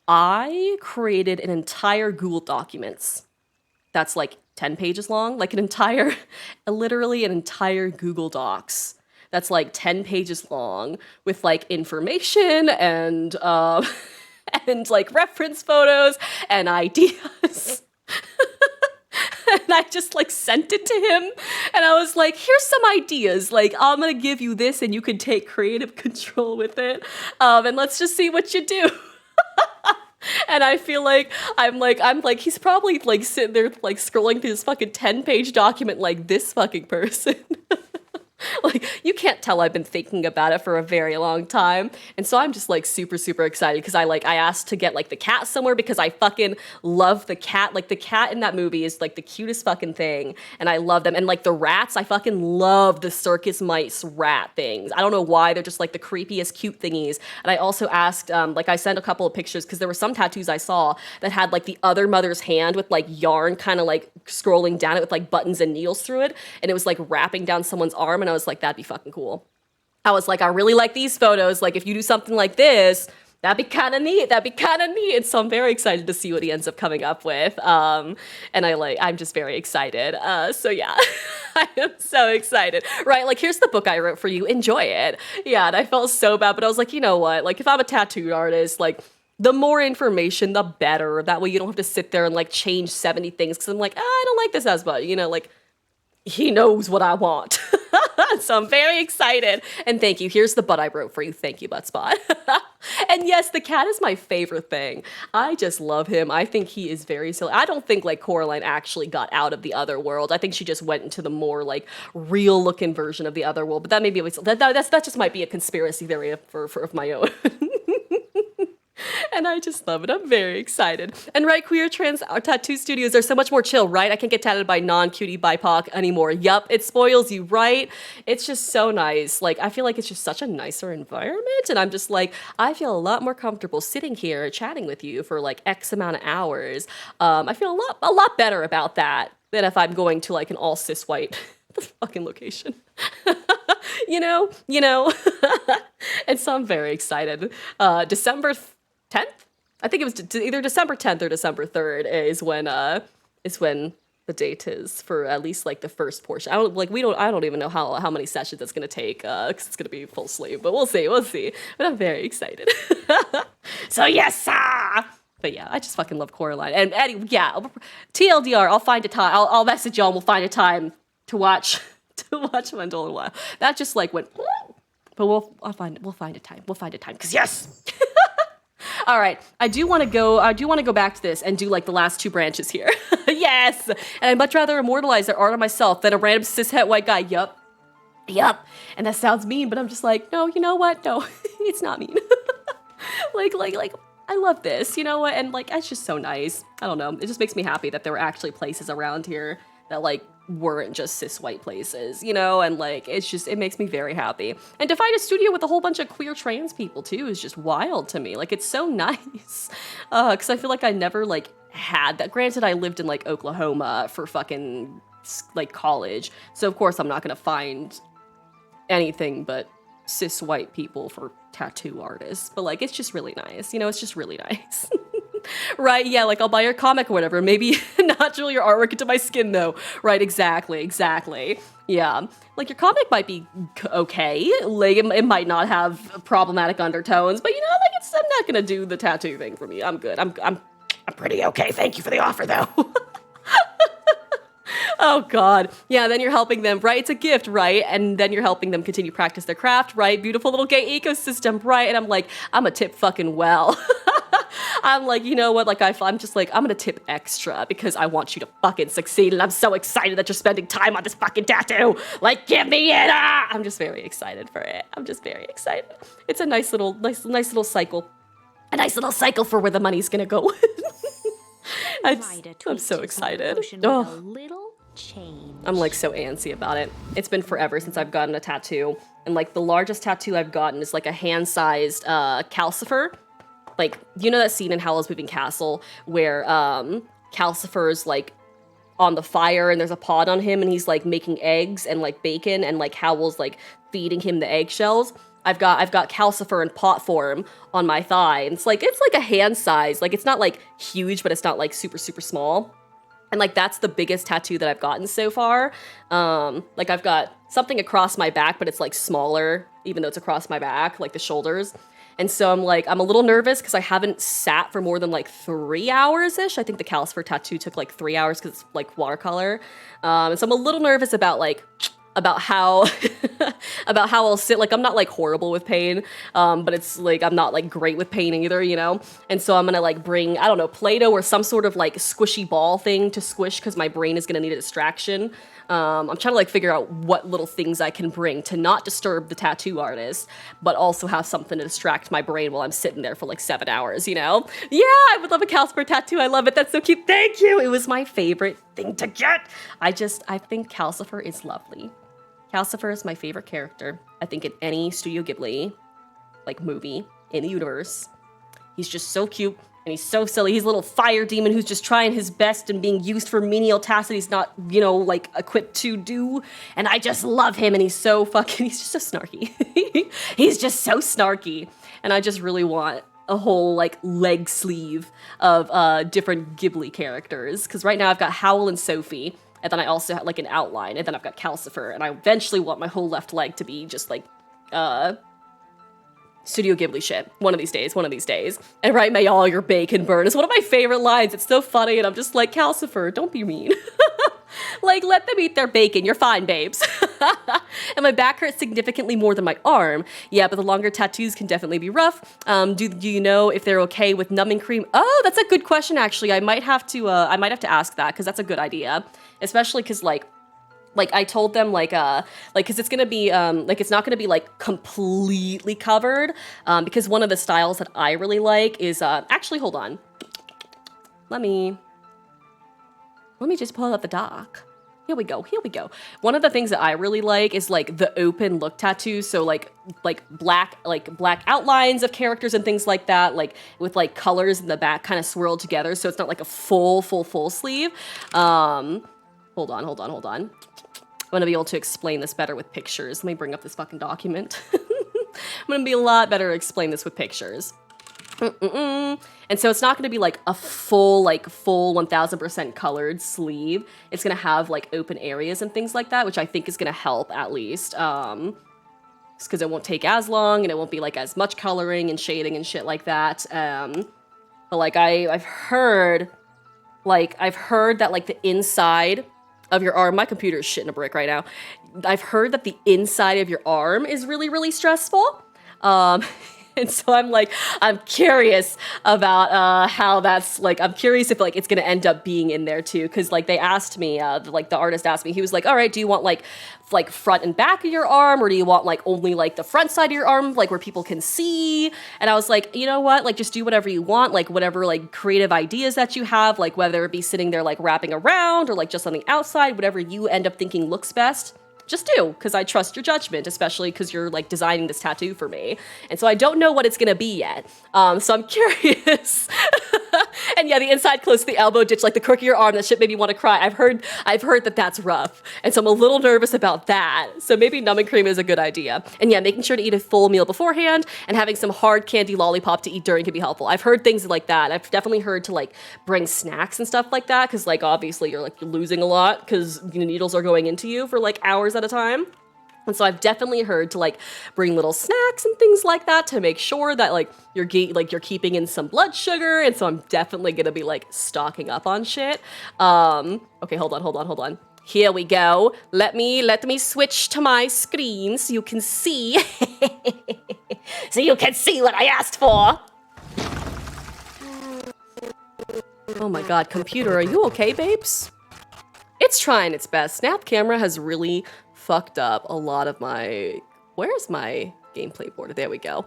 I created an entire Google Documents that's 10 pages long, literally an entire Google Docs that's 10 pages long with information and and reference photos and ideas. And I just sent it to him, and I was like, here's some ideas. I'm gonna give you this and you can take creative control with it. And let's just see what you do. And I feel he's probably sitting there scrolling through this fucking 10-page document this fucking person. You can't tell I've been thinking about it for a very long time. And so I'm just super, super excited because I asked to get the cat somewhere because I fucking love the cat. The cat in that movie is the cutest fucking thing. And I love them. And the rats, I fucking love the circus mice rat things. I don't know why. They're just the creepiest cute thingies. And I also asked, I sent a couple of pictures because there were some tattoos I saw that had the other mother's hand with yarn kind of scrolling down it with buttons and needles through it. And it was wrapping down someone's arm. And I was like, that'd be fucking cool. I was like, I really like these photos. If you do something like this, that'd be kind of neat. And so I'm very excited to see what he ends up coming up with. And I'm just very excited. So yeah, I am so excited. Right? Here's the book I wrote for you. Enjoy it. Yeah. And I felt so bad, but I was like, you know what? If I'm a tattooed artist, the more information, the better. That way you don't have to sit there and change 70 things. Cause I'm I don't like this as much, he knows what I want. So I'm very excited. And thank you. Here's the butt I wrote for you. Thank you, Butt Spot. And yes, the cat is my favorite thing. I just love him. I think he is very silly. I don't think like Coraline actually got out of the other world. I think she just went into the more like real looking version of the other world. But that maybe that just might be a conspiracy theory for of my own. And I just love it. I'm very excited. And right, queer trans tattoo studios are so much more chill, right? I can't get tattooed by non-cutie BIPOC anymore. Yup, it spoils you, right? It's just so nice. Like, I feel like it's just such a nicer environment. And I'm just like, I feel a lot more comfortable sitting here chatting with you for like X amount of hours. I feel a lot better about that than if I'm going to like an all cis white fucking location. you know? And so I'm very excited. December 10th? I think it was either December 10th or December 3rd is when the date is for at least like the first portion. I don't even know how many sessions it's gonna take, because it's gonna be full sleeve, but we'll see. But I'm very excited. So yes, but yeah, I just fucking love Coraline. And Eddie, yeah, TLDR, I'll find a time. I'll message y'all and we'll find a time to watch Wendell in a while. That just like went, but we'll find a time. We'll find a time. Cause yes. All right, I do want to go back to this and do like the last two branches here. Yes, and I'd much rather immortalize their art on myself than a random cishet white guy. Yup. And that sounds mean, but I'm just like, no, you know what? No, it's not mean. like, I love this, you know what? And like, it's just so nice. I don't know. It just makes me happy that there were actually places around here that like weren't just cis white places, you know, and like it makes me very happy. And to find a studio with a whole bunch of queer trans people too is just wild to me. Like, it's so nice. Because I feel like I never like had that. Granted, I lived in like Oklahoma for fucking like college, so of course I'm not gonna find anything but cis white people for tattoo artists, but like it's just really nice, you know. It's just really nice. Right, yeah, like I'll buy your comic or whatever, maybe not drill your artwork into my skin though. Right, exactly. Yeah, like your comic might be okay, like it might not have problematic undertones, but you know, like I'm not gonna do the tattoo thing for me. I'm good. I'm pretty okay. Thank you for the offer though. Oh God. Yeah, then you're helping them, right? It's a gift, right? And then you're helping them continue practice their craft, right? Beautiful little gay ecosystem, right? And I'm like, I'm a tip fucking well. I'm like, you know what? Like, I'm just like, I'm gonna tip extra because I want you to fucking succeed, and I'm so excited that you're spending time on this fucking tattoo. Like, give me it! I'm just very excited for it. I'm just very excited. It's a nice little cycle. A nice little cycle for where the money's gonna go. I'm so excited. Oh. Change. I'm like so antsy about it. It's been forever since I've gotten a tattoo, and like the largest tattoo I've gotten is like a hand-sized calcifer. Like, you know that scene in Howl's Moving Castle where Calcifer's like on the fire and there's a pot on him and he's like making eggs and like bacon and like Howl's like feeding him the eggshells. I've got Calcifer in pot form on my thigh, and it's like a hand size. Like, it's not like huge, but it's not like super small. And like that's the biggest tattoo that I've gotten so far. Like I've got something across my back, but it's like smaller, even though it's across my back, like the shoulders. And so I'm a little nervous because I haven't sat for more than like 3 hours-ish. I think the Calcifer tattoo took like 3 hours because it's like watercolor. And so I'm a little nervous about how about how I'll sit. Like, I'm not like horrible with pain, but it's like I'm not like great with pain either, you know? And so I'm gonna like bring, I don't know, Play-Doh or some sort of like squishy ball thing to squish because my brain is gonna need a distraction. I'm trying to like figure out what little things I can bring to not disturb the tattoo artist, but also have something to distract my brain while I'm sitting there for like 7 hours, you know? Yeah, I would love a Calcifer tattoo. I love it. That's so cute. Thank you. It was my favorite thing to get. I think Calcifer is lovely. Calcifer is my favorite character. I think in any Studio Ghibli like movie in the universe. He's just so cute. And he's so silly. He's a little fire demon who's just trying his best and being used for menial tasks that he's not, you know, like equipped to do. And I just love him. And he's just so snarky. He's just so snarky. And I just really want a whole like leg sleeve of different Ghibli characters. Because right now I've got Howl and Sophie. And then I also have like an outline. And then I've got Calcifer. And I eventually want my whole left leg to be just like, Studio Ghibli shit. One of these days. And right, may all your bacon burn is one of my favorite lines. It's so funny, and I'm just like, Calcifer, don't be mean. Like, let them eat their bacon. You're fine, babes. And my back hurts significantly more than my arm. Yeah, but the longer tattoos can definitely be rough. Do you know if they're okay with numbing cream? Oh, that's a good question, actually. I might have to ask that, because that's a good idea. Especially because, like I told them, because it's gonna be, it's not gonna be, like, completely covered, because one of the styles that I really like is, actually, hold on. Let me just pull out the doc. Here we go. One of the things that I really like is, like, the open look tattoos, so, like black outlines of characters and things like that, like, with, like, colors in the back kind of swirled together, so it's not, like, a full sleeve. Hold on. I'm gonna be able to explain this better with pictures. Let me bring up this fucking document. I'm gonna be a lot better to explain this with pictures. And so it's not gonna be like a full 1000% colored sleeve. It's gonna have like open areas and things like that, which I think is gonna help at least. Because it won't take as long and it won't be like as much coloring and shading and shit like that. But like I've heard that like the inside of your arm, my computer is shitting a brick right now. I've heard that the inside of your arm is really, really stressful. And so I'm curious about how that's like, I'm curious if like it's gonna end up being in there too. Cause like they asked me, the artist asked me, he was like, all right, do you want like front and back of your arm, or do you want like only like the front side of your arm, like where people can see? And I was like, you know what, like just do whatever you want, like whatever like creative ideas that you have, like whether it be sitting there like wrapping around or like just on the outside, whatever you end up thinking looks best. Just do, because I trust your judgment, especially because you're like designing this tattoo for me. And so I don't know what it's gonna be yet. So I'm curious. And yeah, the inside close to the elbow ditch, like the crook of your arm, that shit made me want to cry. I've heard that that's rough. And so I'm a little nervous about that. So maybe numbing cream is a good idea. And yeah, making sure to eat a full meal beforehand and having some hard candy lollipop to eat during can be helpful. I've heard things like that. I've definitely heard to like bring snacks and stuff like that, because like obviously you're losing a lot because needles are going into you for like hours at a time. And so I've definitely heard to like bring little snacks and things like that to make sure that like you're keeping in some blood sugar. And so I'm definitely gonna be like stocking up on shit. Okay, hold on. Here we go. Let me switch to my screen so you can see. So you can see what I asked for. Oh my god, computer, are you okay, babes? It's trying its best. Snap Camera has really fucked up a lot of my... Where's my gameplay board? There we go.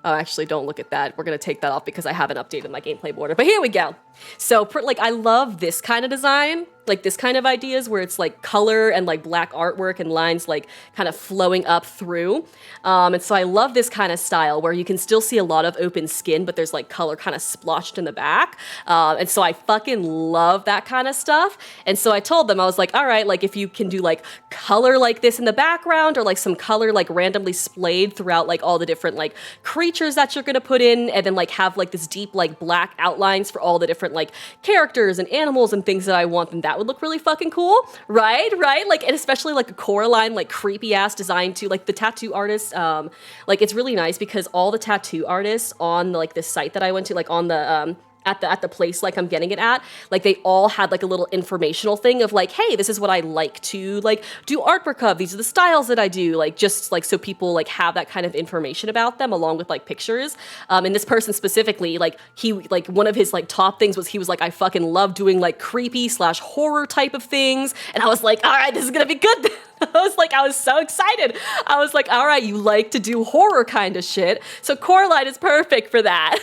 Oh, actually, don't look at that. We're gonna take that off because I haven't updated my gameplay border. But here we go. So, like, I love this kind of design. Like, this kind of ideas where it's, like, color and, like, black artwork and lines, like, kind of flowing up through. And so I love this kind of style where you can still see a lot of open skin, but there's, like, color kind of splotched in the back. And so I fucking love that kind of stuff. And so I told them, I was like, all right, like, if you can do, like, color like this in the background or, like, some color, like, randomly splayed throughout, like, all the different, like, creatures that you're gonna put in, and then, like, have, like, this deep, like, black outlines for all the different, like, characters and animals and things that I want, then that would look really fucking cool, right? Like, and especially like a Coraline, like creepy ass design too. Like the tattoo artist, like it's really nice because all the tattoo artists on like this site that I went to, like on the at the place like I'm getting it at, like they all had like a little informational thing of like, hey, this is what I like to like do artwork of, these are the styles that I do, like just like so people like have that kind of information about them along with like pictures. And this person specifically, like he like one of his like top things was he was like, I fucking love doing like creepy / horror type of things. And I was like, all right, this is gonna be good. I was so excited. I was like, all right, you like to do horror kind of shit. So Coraline is perfect for that.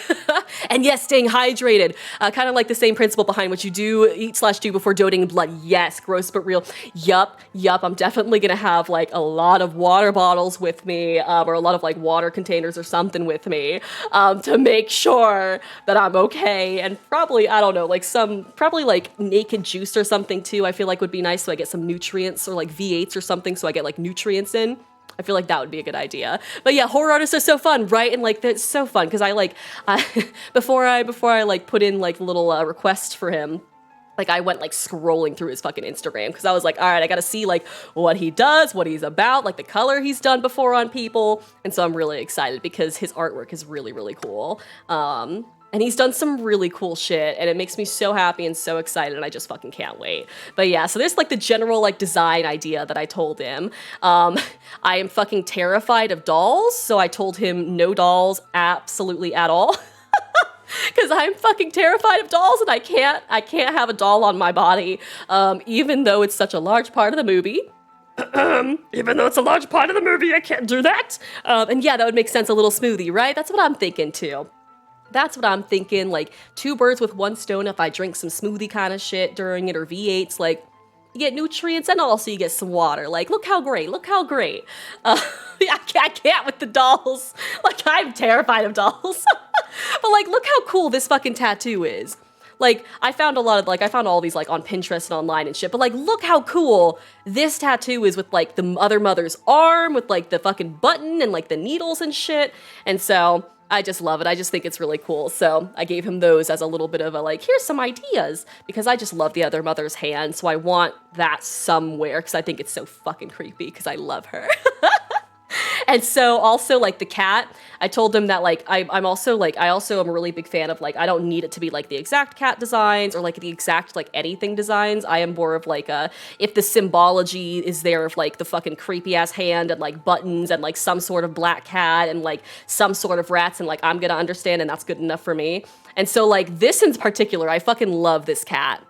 And yes, staying hydrated. Kind of like the same principle behind what you do, eat / do before donating blood. Yes, gross but real. Yup. I'm definitely gonna have like a lot of water bottles with me, or a lot of like water containers or something with me, to make sure that I'm okay. And probably, I don't know, like probably like naked juice or something too, I feel like would be nice so I get some nutrients, or like V8s or something so I get like nutrients in. I feel like that would be a good idea. But yeah, horror artists are so fun, right? And like that's so fun because I before I like put in like little requests for him, like I went like scrolling through his fucking Instagram because I was like, all right, I gotta see like what he does, what he's about, like the color he's done before on people. And so I'm really excited because his artwork is really, really cool. And he's done some really cool shit, and it makes me so happy and so excited, and I just fucking can't wait. But yeah, so there's like the general like design idea that I told him. I am fucking terrified of dolls, so I told him no dolls absolutely at all. Because I'm fucking terrified of dolls, and I can't have a doll on my body, even though it's such a large part of the movie. Even though it's a large part of the movie, I can't do that. And yeah, that would make sense, a little smoothie, right? That's what I'm thinking too. That's what I'm thinking, like, 2 birds with 1 stone if I drink some smoothie kind of shit during it, or V8s, like, you get nutrients and also you get some water. Like, look how great, look how great. I can't with the dolls. Like, I'm terrified of dolls. But, like, look how cool this fucking tattoo is. Like, I found all these, like, on Pinterest and online and shit, but, like, look how cool this tattoo is with, like, the other mother's arm, with, like, the fucking button and, like, the needles and shit. And so I just love it. I just think it's really cool. So I gave him those as a little bit of a, like, here's some ideas, because I just love the other mother's hand. So I want that somewhere, because I think it's so fucking creepy, because I love her. And so also, like, the cat, I told them that, like, I'm also, like, I also am a really big fan of, like, I don't need it to be, like, the exact cat designs or, like, the exact, like, anything designs. I am more of, like, if the symbology is there of, like, the fucking creepy-ass hand and, like, buttons and, like, some sort of black cat and, like, some sort of rats, and, like, I'm gonna understand, and that's good enough for me. And so, like, this in particular, I fucking love this cat.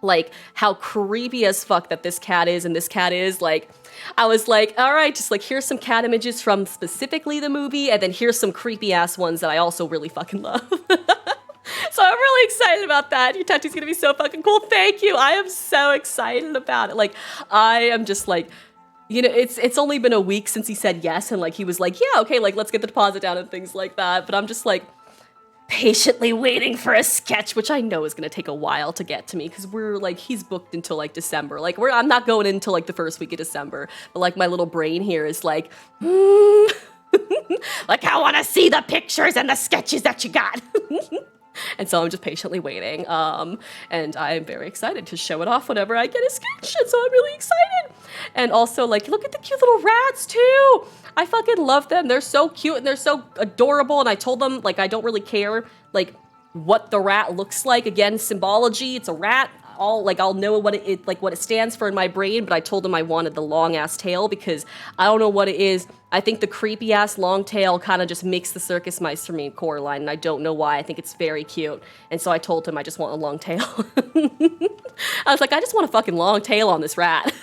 Like, how creepy as fuck that this cat is, and this cat is, like, I was like, all right, just, like, here's some cat images from specifically the movie, and then here's some creepy-ass ones that I also really fucking love. So I'm really excited about that. Your tattoo's gonna be so fucking cool. Thank you. I am so excited about it. Like, I am just, like, you know, it's only been a week since he said yes, and, like, he was like, yeah, okay, like, let's get the deposit down and things like that, but I'm just, like, patiently waiting for a sketch, which I know is gonna take a while to get to me, because we're, like, he's booked until, like, December. Like, I'm not going in until, like, the first week of December, but, like, my little brain here is like, like, I want to see the pictures and the sketches that you got. And so I'm just patiently waiting, and I'm very excited to show it off whenever I get a sketch, and so I'm really excited. And also, like, look at the cute little rats, too! I fucking love them. They're so cute and they're so adorable, and I told them, like, I don't really care, like, what the rat looks like. Again, symbology, it's a rat. I'll know what it stands for in my brain, but I told them I wanted the long-ass tail, because I don't know what it is. I think the creepy-ass long tail kind of just makes the circus mice for me, Coraline, and I don't know why. I think it's very cute. And so I told him I just want a long tail. I was like, I just want a fucking long tail on this rat.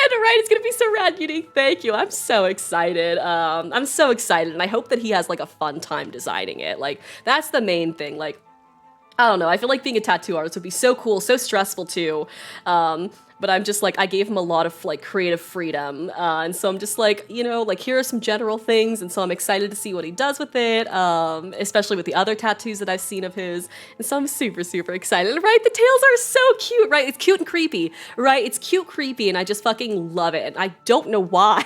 And right, it's gonna be so rad, unique. Thank you. I'm so excited. I'm so excited, and I hope that he has, like, a fun time designing it. Like, that's the main thing. Like, I don't know. I feel like being a tattoo artist would be so cool, so stressful too. But I'm just like, I gave him a lot of, like, creative freedom. And so I'm just like, you know, like, here are some general things. And so I'm excited to see what he does with it, especially with the other tattoos that I've seen of his. And so I'm super, super excited. Right? The tails are so cute, right? It's cute and creepy, right? It's cute, creepy, and I just fucking love it. And I don't know why.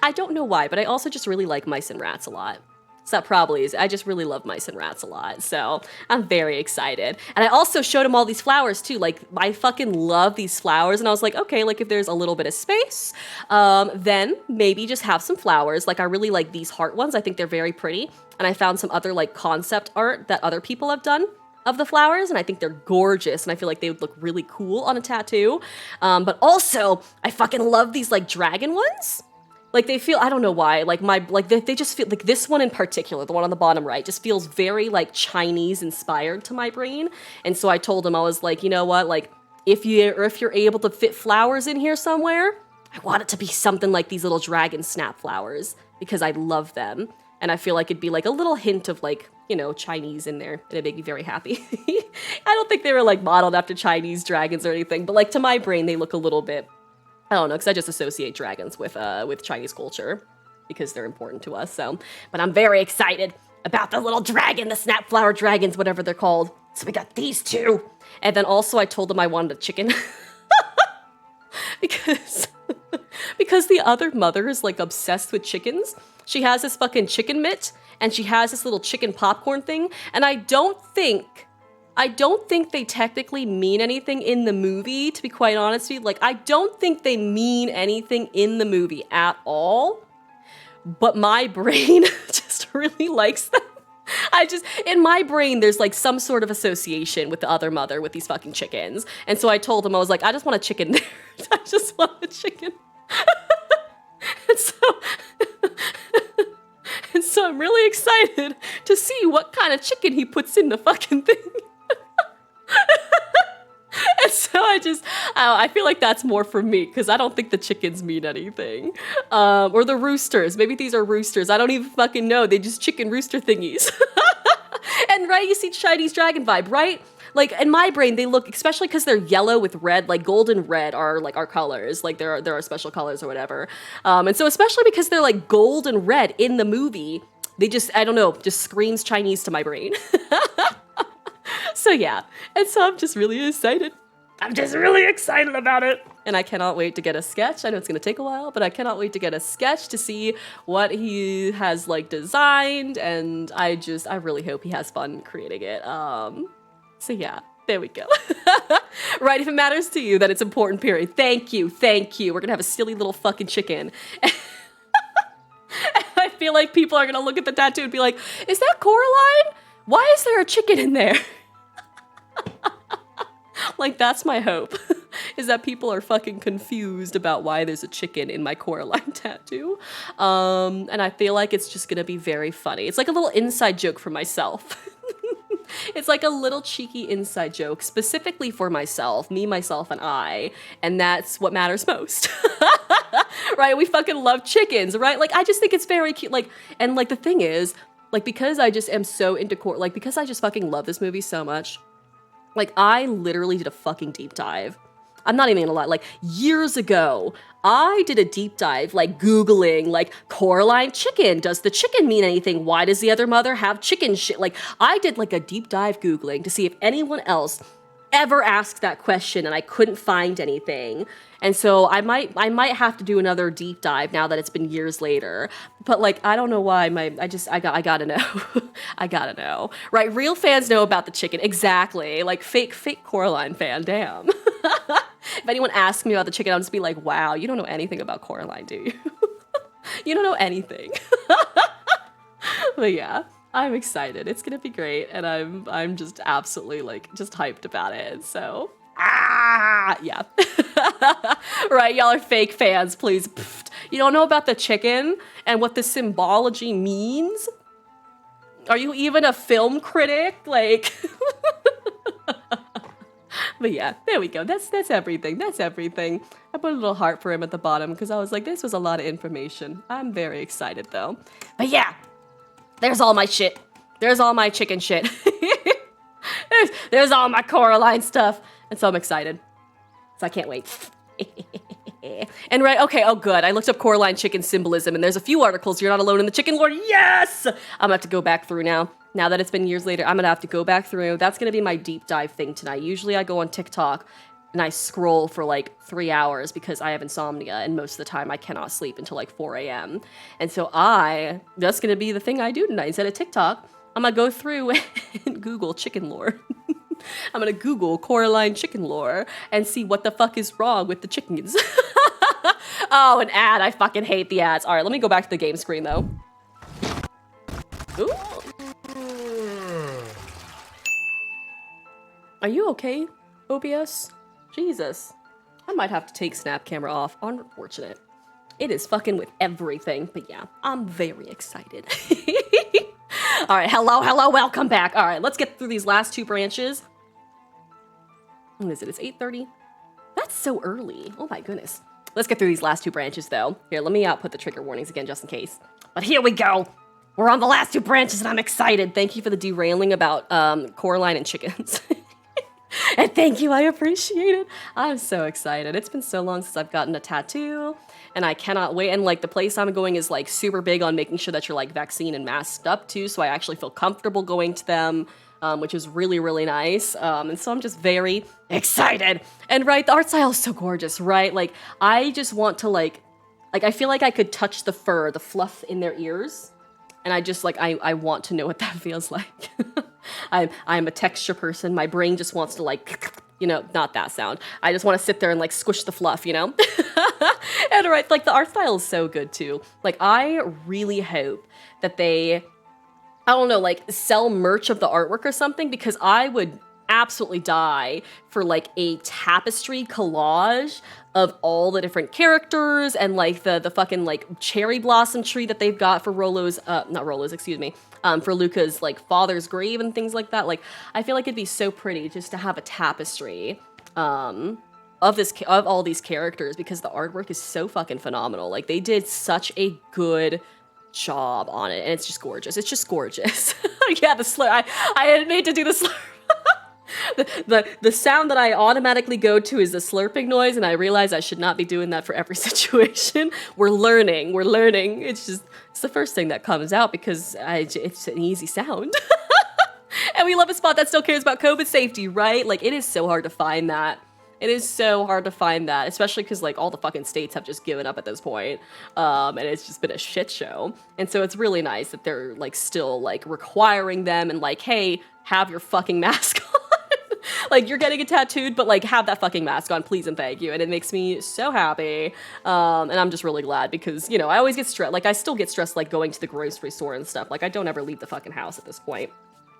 I don't know why, but I also just really like mice and rats a lot. So that probably is, I just really love mice and rats a lot, so I'm very excited. And I also showed him all these flowers too, like, I fucking love these flowers, and I was like, okay, like, if there's a little bit of space, then maybe just have some flowers. Like, I really like these heart ones, I think they're very pretty, and I found some other, like, concept art that other people have done of the flowers, and I think they're gorgeous, and I feel like they would look really cool on a tattoo. But also, I fucking love these, like, dragon ones. Like, they feel, I don't know why, like, they just feel, like, this one in particular, the one on the bottom right, just feels very, like, Chinese inspired to my brain. And so I told him, I was like, you know what, like, if you're able to fit flowers in here somewhere, I want it to be something like these little dragon snap flowers, because I love them. And I feel like it'd be, like, a little hint of, like, you know, Chinese in there, and it'd make me very happy. I don't think they were, like, modeled after Chinese dragons or anything, but, like, to my brain, they look a little bit, I don't know, because I just associate dragons with Chinese culture, because they're important to us, so. But I'm very excited about the little dragon, the snapflower dragons, whatever they're called. So we got these two. And then also I told them I wanted a chicken. because the other mother is, like, obsessed with chickens. She has this fucking chicken mitt, and she has this little chicken popcorn thing, and I don't think they technically mean anything in the movie, to be quite honest with you. Like, I don't think they mean anything in the movie at all, but my brain just really likes them. I just, in my brain, there's like some sort of association with the other mother with these fucking chickens. And so I told him, I was like, I just want a chicken there. I just want a chicken. and so, and so I'm really excited to see what kind of chicken he puts in the fucking thing. And so I feel like that's more for me because I don't think the chickens mean anything. Or the roosters. Maybe these are roosters. I don't even fucking know. They just chicken rooster thingies. And right, you see Chinese dragon vibe, right? Like in my brain, they look, especially because they're yellow with red, like gold and red are like our colors. Like there are special colors or whatever. And so especially because they're like gold and red in the movie, they just, I don't know, just screams Chinese to my brain. So yeah, and so I'm just really excited. I'm just really excited about it. And I cannot wait to get a sketch. I know it's gonna take a while, but I cannot wait to get a sketch to see what he has like designed. And I really hope he has fun creating it. So yeah, there we go. Right, if it matters to you, then it's important, period. Thank you. We're gonna have a silly little fucking chicken. I feel like people are gonna look at the tattoo and be like, is that Coraline? Why is there a chicken in there? Like, that's my hope, is that people are fucking confused about why there's a chicken in my Coraline tattoo. And I feel like it's just gonna be very funny. It's like a little inside joke for myself. It's like a little cheeky inside joke specifically for myself, me, myself, and I. And that's what matters most. Right? We fucking love chickens, right? Like, I just think it's very cute. Like, and like the thing is, like, because I just am so into because I just fucking love this movie so much. Like, I literally did a fucking deep dive. I'm not even gonna lie, like, years ago, I did a deep dive, like, Googling, like, Coraline chicken. Does the chicken mean anything? Why does the other mother have chicken shit? Like, I did, like, a deep dive Googling to see if anyone else ever asked that question, and I couldn't find anything. And so I might have to do another deep dive now that it's been years later. But like, I don't know why I gotta know. I gotta know. Right? Real fans know about the chicken. Exactly. Like fake Coraline fan, damn. If anyone asks me about the chicken, I'll just be like, wow, you don't know anything about Coraline, do you? You don't know anything. But yeah, I'm excited. It's gonna be great, and I'm just absolutely like just hyped about it. So yeah. Right, y'all are fake fans, please. Pfft. You don't know about the chicken and what the symbology means? Are you even a film critic? Like But yeah, there we go. That's everything. That's everything. I put a little heart for him at the bottom because I was like, this was a lot of information. I'm very excited though. But yeah, there's all my shit. There's all my chicken shit. there's all my Coraline stuff. And so I'm excited. So I can't wait. And right, okay, oh good. I looked up Coraline chicken symbolism and there's a few articles. You're not alone in the chicken lore. Yes! I'm gonna have to go back through now. Now that it's been years later, I'm gonna have to go back through. That's gonna be my deep dive thing tonight. Usually I go on TikTok and I scroll for like 3 hours because I have insomnia and most of the time I cannot sleep until like 4 a.m. And so that's gonna be the thing I do tonight. Instead of TikTok, I'm gonna go through and Google chicken lore. I'm gonna Google Coraline chicken lore and see what the fuck is wrong with the chickens. Oh, an ad. I fucking hate the ads. All right, let me go back to the game screen though. Ooh. Are you okay, OBS? Jesus. I might have to take snap camera off. Unfortunate. It is fucking with everything. But yeah, I'm very excited. All right, hello, welcome back. All right, let's get through these last 2 branches. What is it? It's 8:30. That's so early. Oh my goodness. Let's get through these last 2 branches though. Here, let me put the trigger warnings again just in case. But here we go. We're on the last 2 branches and I'm excited. Thank you for the derailing about Coraline and chickens. And thank you, I appreciate it. I'm so excited. It's been so long since I've gotten a tattoo and I cannot wait. And like the place I'm going is like super big on making sure that you're like vaccine and masked up too. So I actually feel comfortable going to them, which is really, really nice. And so I'm just very excited. And right, the art style is so gorgeous, right? Like I just want to like I feel like I could touch the fur, the fluff in their ears. And I just like, I want to know what that feels like. I'm a texture person. My brain just wants to like, you know, not that sound. I just want to sit there and like squish the fluff, you know? And right, like the art style is so good too. Like I really hope that they I don't know, like sell merch of the artwork or something, because I would absolutely die for like a tapestry collage of all the different characters and like the fucking like cherry blossom tree that they've got for not Rolo's, excuse me, for Luca's like father's grave and things like that. Like I feel like it'd be so pretty just to have a tapestry of all these characters, because the artwork is so fucking phenomenal. Like they did such a good job on it, and it's just gorgeous. It's just gorgeous. Yeah, the slur. I didn't mean to do the slur. The sound that I automatically go to is the slurping noise, and I realize I should not be doing that for every situation. We're learning. It's the first thing that comes out because it's an easy sound. And we love a spot that still cares about COVID safety, right? Like, it is so hard to find that. It is so hard to find that, especially because, like, all the fucking states have just given up at this point. And it's just been a shit show. And so it's really nice that they're, like, still, like, requiring them and, like, hey, have your fucking mask on. Like, you're getting it tattooed, but, like, have that fucking mask on, please and thank you. And it makes me so happy. And I'm just really glad because, you know, I always get stressed. Like, I still get stressed, like, going to the grocery store and stuff. Like, I don't ever leave the fucking house at this point.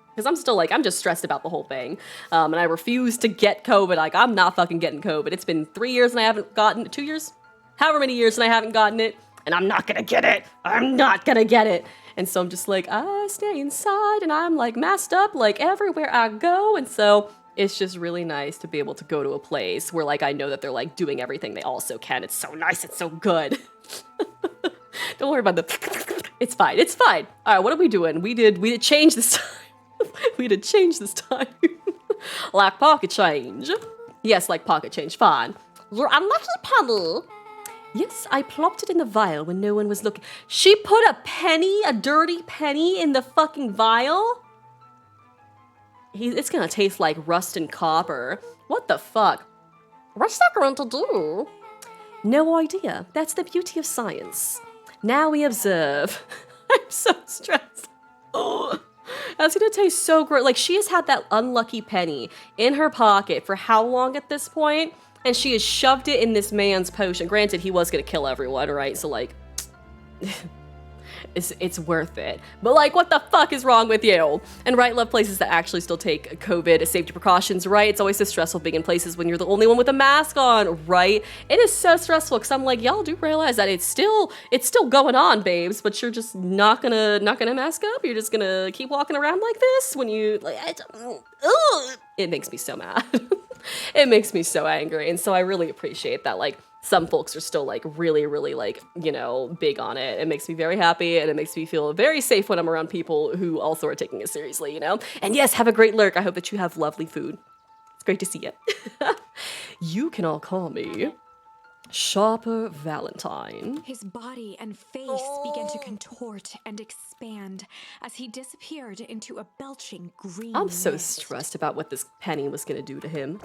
Because I'm still, like, I'm just stressed about the whole thing. And I refuse to get COVID. Like, I'm not fucking getting COVID. It's been 3 years and I haven't gotten it. 2 years? However many years and I haven't gotten it. And I'm not gonna get it. I'm not gonna get it. And so I'm just like, I stay inside and I'm, like, masked up, like, everywhere I go. And so it's just really nice to be able to go to a place where, like, I know that they're, like, doing everything they also can. It's so nice. It's so good. Don't worry about the... It's fine. It's fine. All right, what are we doing? We did change this time. We did change this time. Like pocket change. Yes, like pocket change. Fine. Your unlucky penny. Yes, I plopped it in the vial when no one was looking. She put a penny, a dirty penny, in the fucking vial? It's gonna taste like rust and copper. What the fuck? What's that going to do? No idea. That's the beauty of science. Now we observe. I'm so stressed. Oh. That's gonna taste so great. Like, she has had that unlucky penny in her pocket for how long at this point? And she has shoved it in this man's potion. Granted, he was gonna kill everyone, right? So, like, it's worth it. But, like, what the fuck is wrong with you? And right, love places that actually still take COVID safety precautions, right? It's always so stressful being in places when you're the only one with a mask on, right? It is so stressful because I'm like, y'all do realize that it's still going on, babes, but you're just not gonna mask up. You're just gonna keep walking around like this when you like. It makes me so mad. It makes me so angry, and so I really appreciate that. Like, some folks are still, like, really, really, like, you know, big on it. It makes me very happy, and it makes me feel very safe when I'm around people who also are taking it seriously, you know? And yes, have a great lurk. I hope that you have lovely food. It's great to see you. You can all call me Sharper Valentine. His body and face began to contort and expand as he disappeared into a belching green I'm so mist. stressed about what this penny was gonna do to him.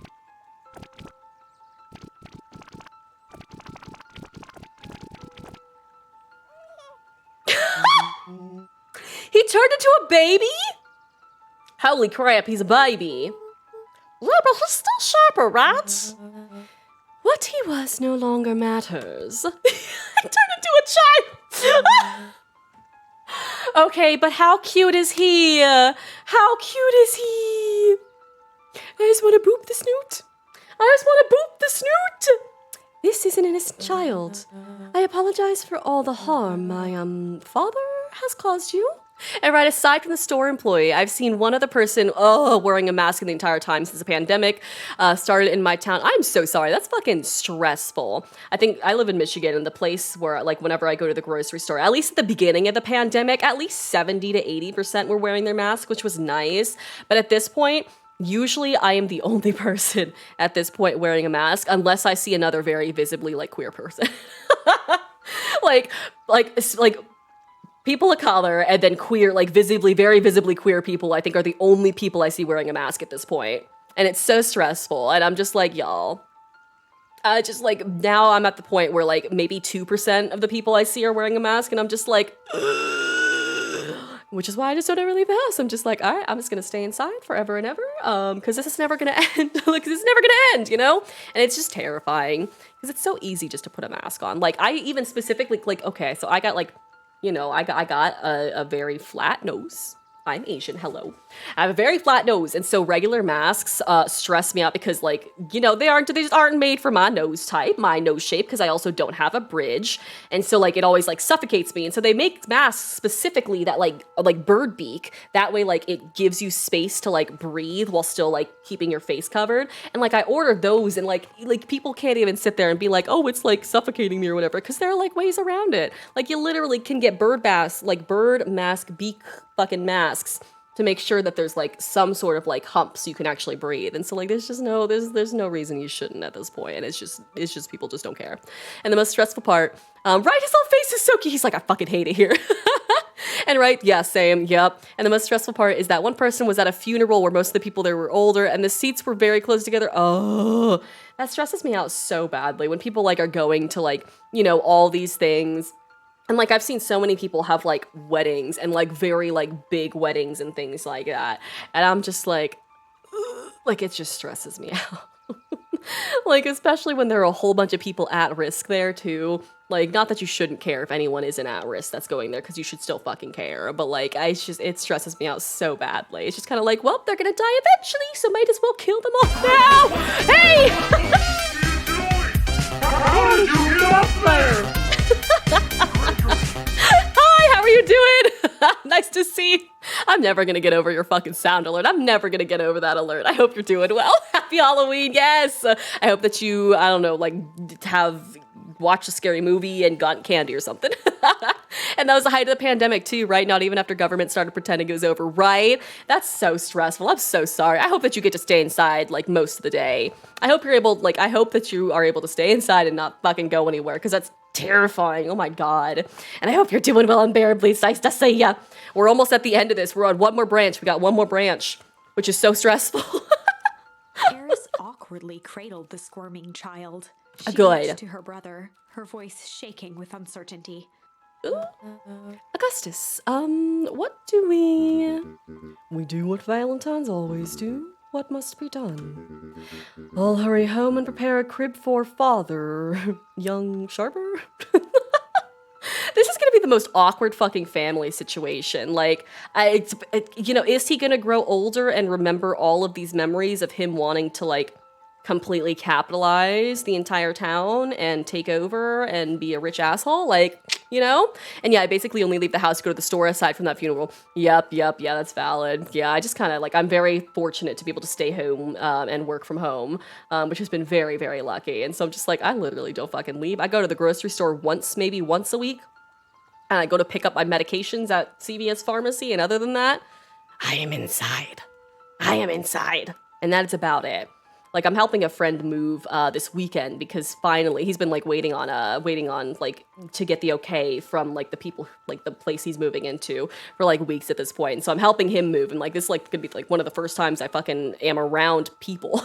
He turned into a baby? Holy crap, he's a baby. Yeah, but he's still Sharper, right? What he was no longer matters. He turned into a child! Okay, but how cute is he? How cute is he? I just want to boop the snoot. I just want to boop the snoot. This is an innocent child. I apologize for all the harm my, father has caused you. And right, aside from the store employee, I've seen one other person, wearing a mask in the entire time since the pandemic started in my town. I'm so sorry. That's fucking stressful. I think I live in Michigan, and the place where, like, whenever I go to the grocery store, at least at the beginning of the pandemic, at least 70 to 80% were wearing their mask, which was nice. But at this point, usually I am the only person at this point wearing a mask, unless I see another very visibly, like, queer person. like people of color and then queer, like, very visibly queer people, I think, are the only people I see wearing a mask at this point. And it's so stressful. And I'm just like, y'all. Just, like, now I'm at the point where, like, maybe 2% of the people I see are wearing a mask. And I'm just like, which is why I just don't ever leave the house. I'm just like, all right, I'm just going to stay inside forever and ever. Because this is never going to end. Like, this is never going to end, you know? And it's just terrifying. Because it's so easy just to put a mask on. Like, I even specifically, like, okay, so I got, like, you know, I got a very flat nose, I'm Asian, hello. I have a very flat nose, and so regular masks stress me out because, like, you know, they just aren't made for my nose type, my nose shape, because I also don't have a bridge, and so, like, it always, like, suffocates me, and so they make masks specifically that, like bird beak, that way, like, it gives you space to, like, breathe while still, like, keeping your face covered, and, like, I ordered those, and, like, people can't even sit there and be like, oh, it's, like, suffocating me or whatever, because there are, like, ways around it. Like, you literally can get bird mask beak fucking masks to make sure that there's like some sort of like hump so you can actually breathe. And so like there's no reason you shouldn't at this point. And it's just people just don't care. And the most stressful part, right, his whole face is so cute. He's like, I fucking hate it here. And right, yeah, same, yep. And the most stressful part is that one person was at a funeral where most of the people there were older and the seats were very close together. Oh, that stresses me out so badly when people like are going to like, you know, all these things. And, like, I've seen so many people have, like, weddings and, like, very, like, big weddings and things like that. And I'm just like, it just stresses me out. Like, especially when there are a whole bunch of people at risk there, too. Like, not that you shouldn't care if anyone isn't at risk that's going there, because you should still fucking care. But, like, it stresses me out so badly. It's just kind of like, well, they're gonna die eventually, so might as well kill them off now! Hey! How did you get up there? Hi, how are you doing? Nice to see you. I'm never gonna get over your fucking sound alert. I'm never gonna get over that alert. I hope you're doing well. Happy Halloween, yes. I hope that you, I don't know, like, have watched a scary movie and gotten candy or something. And that was the height of the pandemic too, right? Not even after government started pretending it was over, right? That's so stressful. I'm so sorry. I hope that you get to stay inside like most of the day. I hope that you are able to stay inside and not fucking go anywhere, because that's terrifying. Oh my god. And I hope you're doing well unbearably. It's nice to see ya. We're almost at the end of this. We're on one more branch. We got one more branch, which is so stressful. Eris awkwardly cradled the squirming child. She Good. looked to her brother, her voice shaking with uncertainty. Augustus, what do we... We do what Valentines always do. What must be done? I'll hurry home and prepare a crib for father, young Sharper. This is gonna be the most awkward fucking family situation. Like, you know, is he gonna grow older and remember all of these memories of him wanting to, like, completely capitalize the entire town and take over and be a rich asshole? Like, you know? And yeah, I basically only leave the house to go to the store aside from that funeral. Yep, yeah, that's valid. Yeah, I just kind of, like, I'm very fortunate to be able to stay home and work from home, which has been very, very lucky. And so I'm just like, I literally don't fucking leave. I go to the grocery store maybe once a week, and I go to pick up my medications at CVS Pharmacy, and other than that, I am inside. And that's about it. Like, I'm helping a friend move this weekend because finally he's been like waiting on like to get the okay from like the people, like the place he's moving into for like weeks at this point. And so I'm helping him move, and like this is like gonna be like one of the first times I fucking am around people.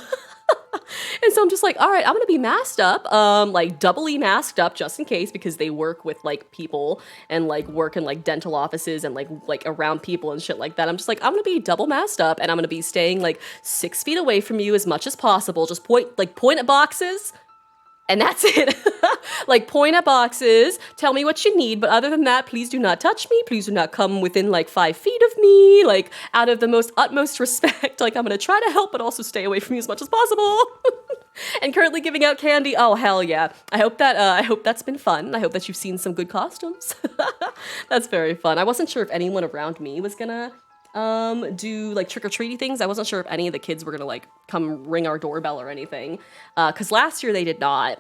And so I'm just like, all right, I'm gonna be masked up, like doubly masked up just in case, because they work with like people and like work in like dental offices and like around people and shit like that. I'm just like, I'm gonna be double masked up, and I'm gonna be staying like 6 feet away from you as much as possible. Just point at boxes. And that's it. Like, point at boxes, tell me what you need, but other than that, please do not touch me. Please do not come within, like, 5 feet of me, like, out of the most utmost respect. Like, I'm gonna try to help, but also stay away from you as much as possible. And currently giving out candy. Oh, hell yeah. I hope that's been fun. I hope that you've seen some good costumes. That's very fun. I wasn't sure if anyone around me was gonna do like trick-or-treaty things. I wasn't sure if any of the kids were gonna like come ring our doorbell or anything, because last year they did not.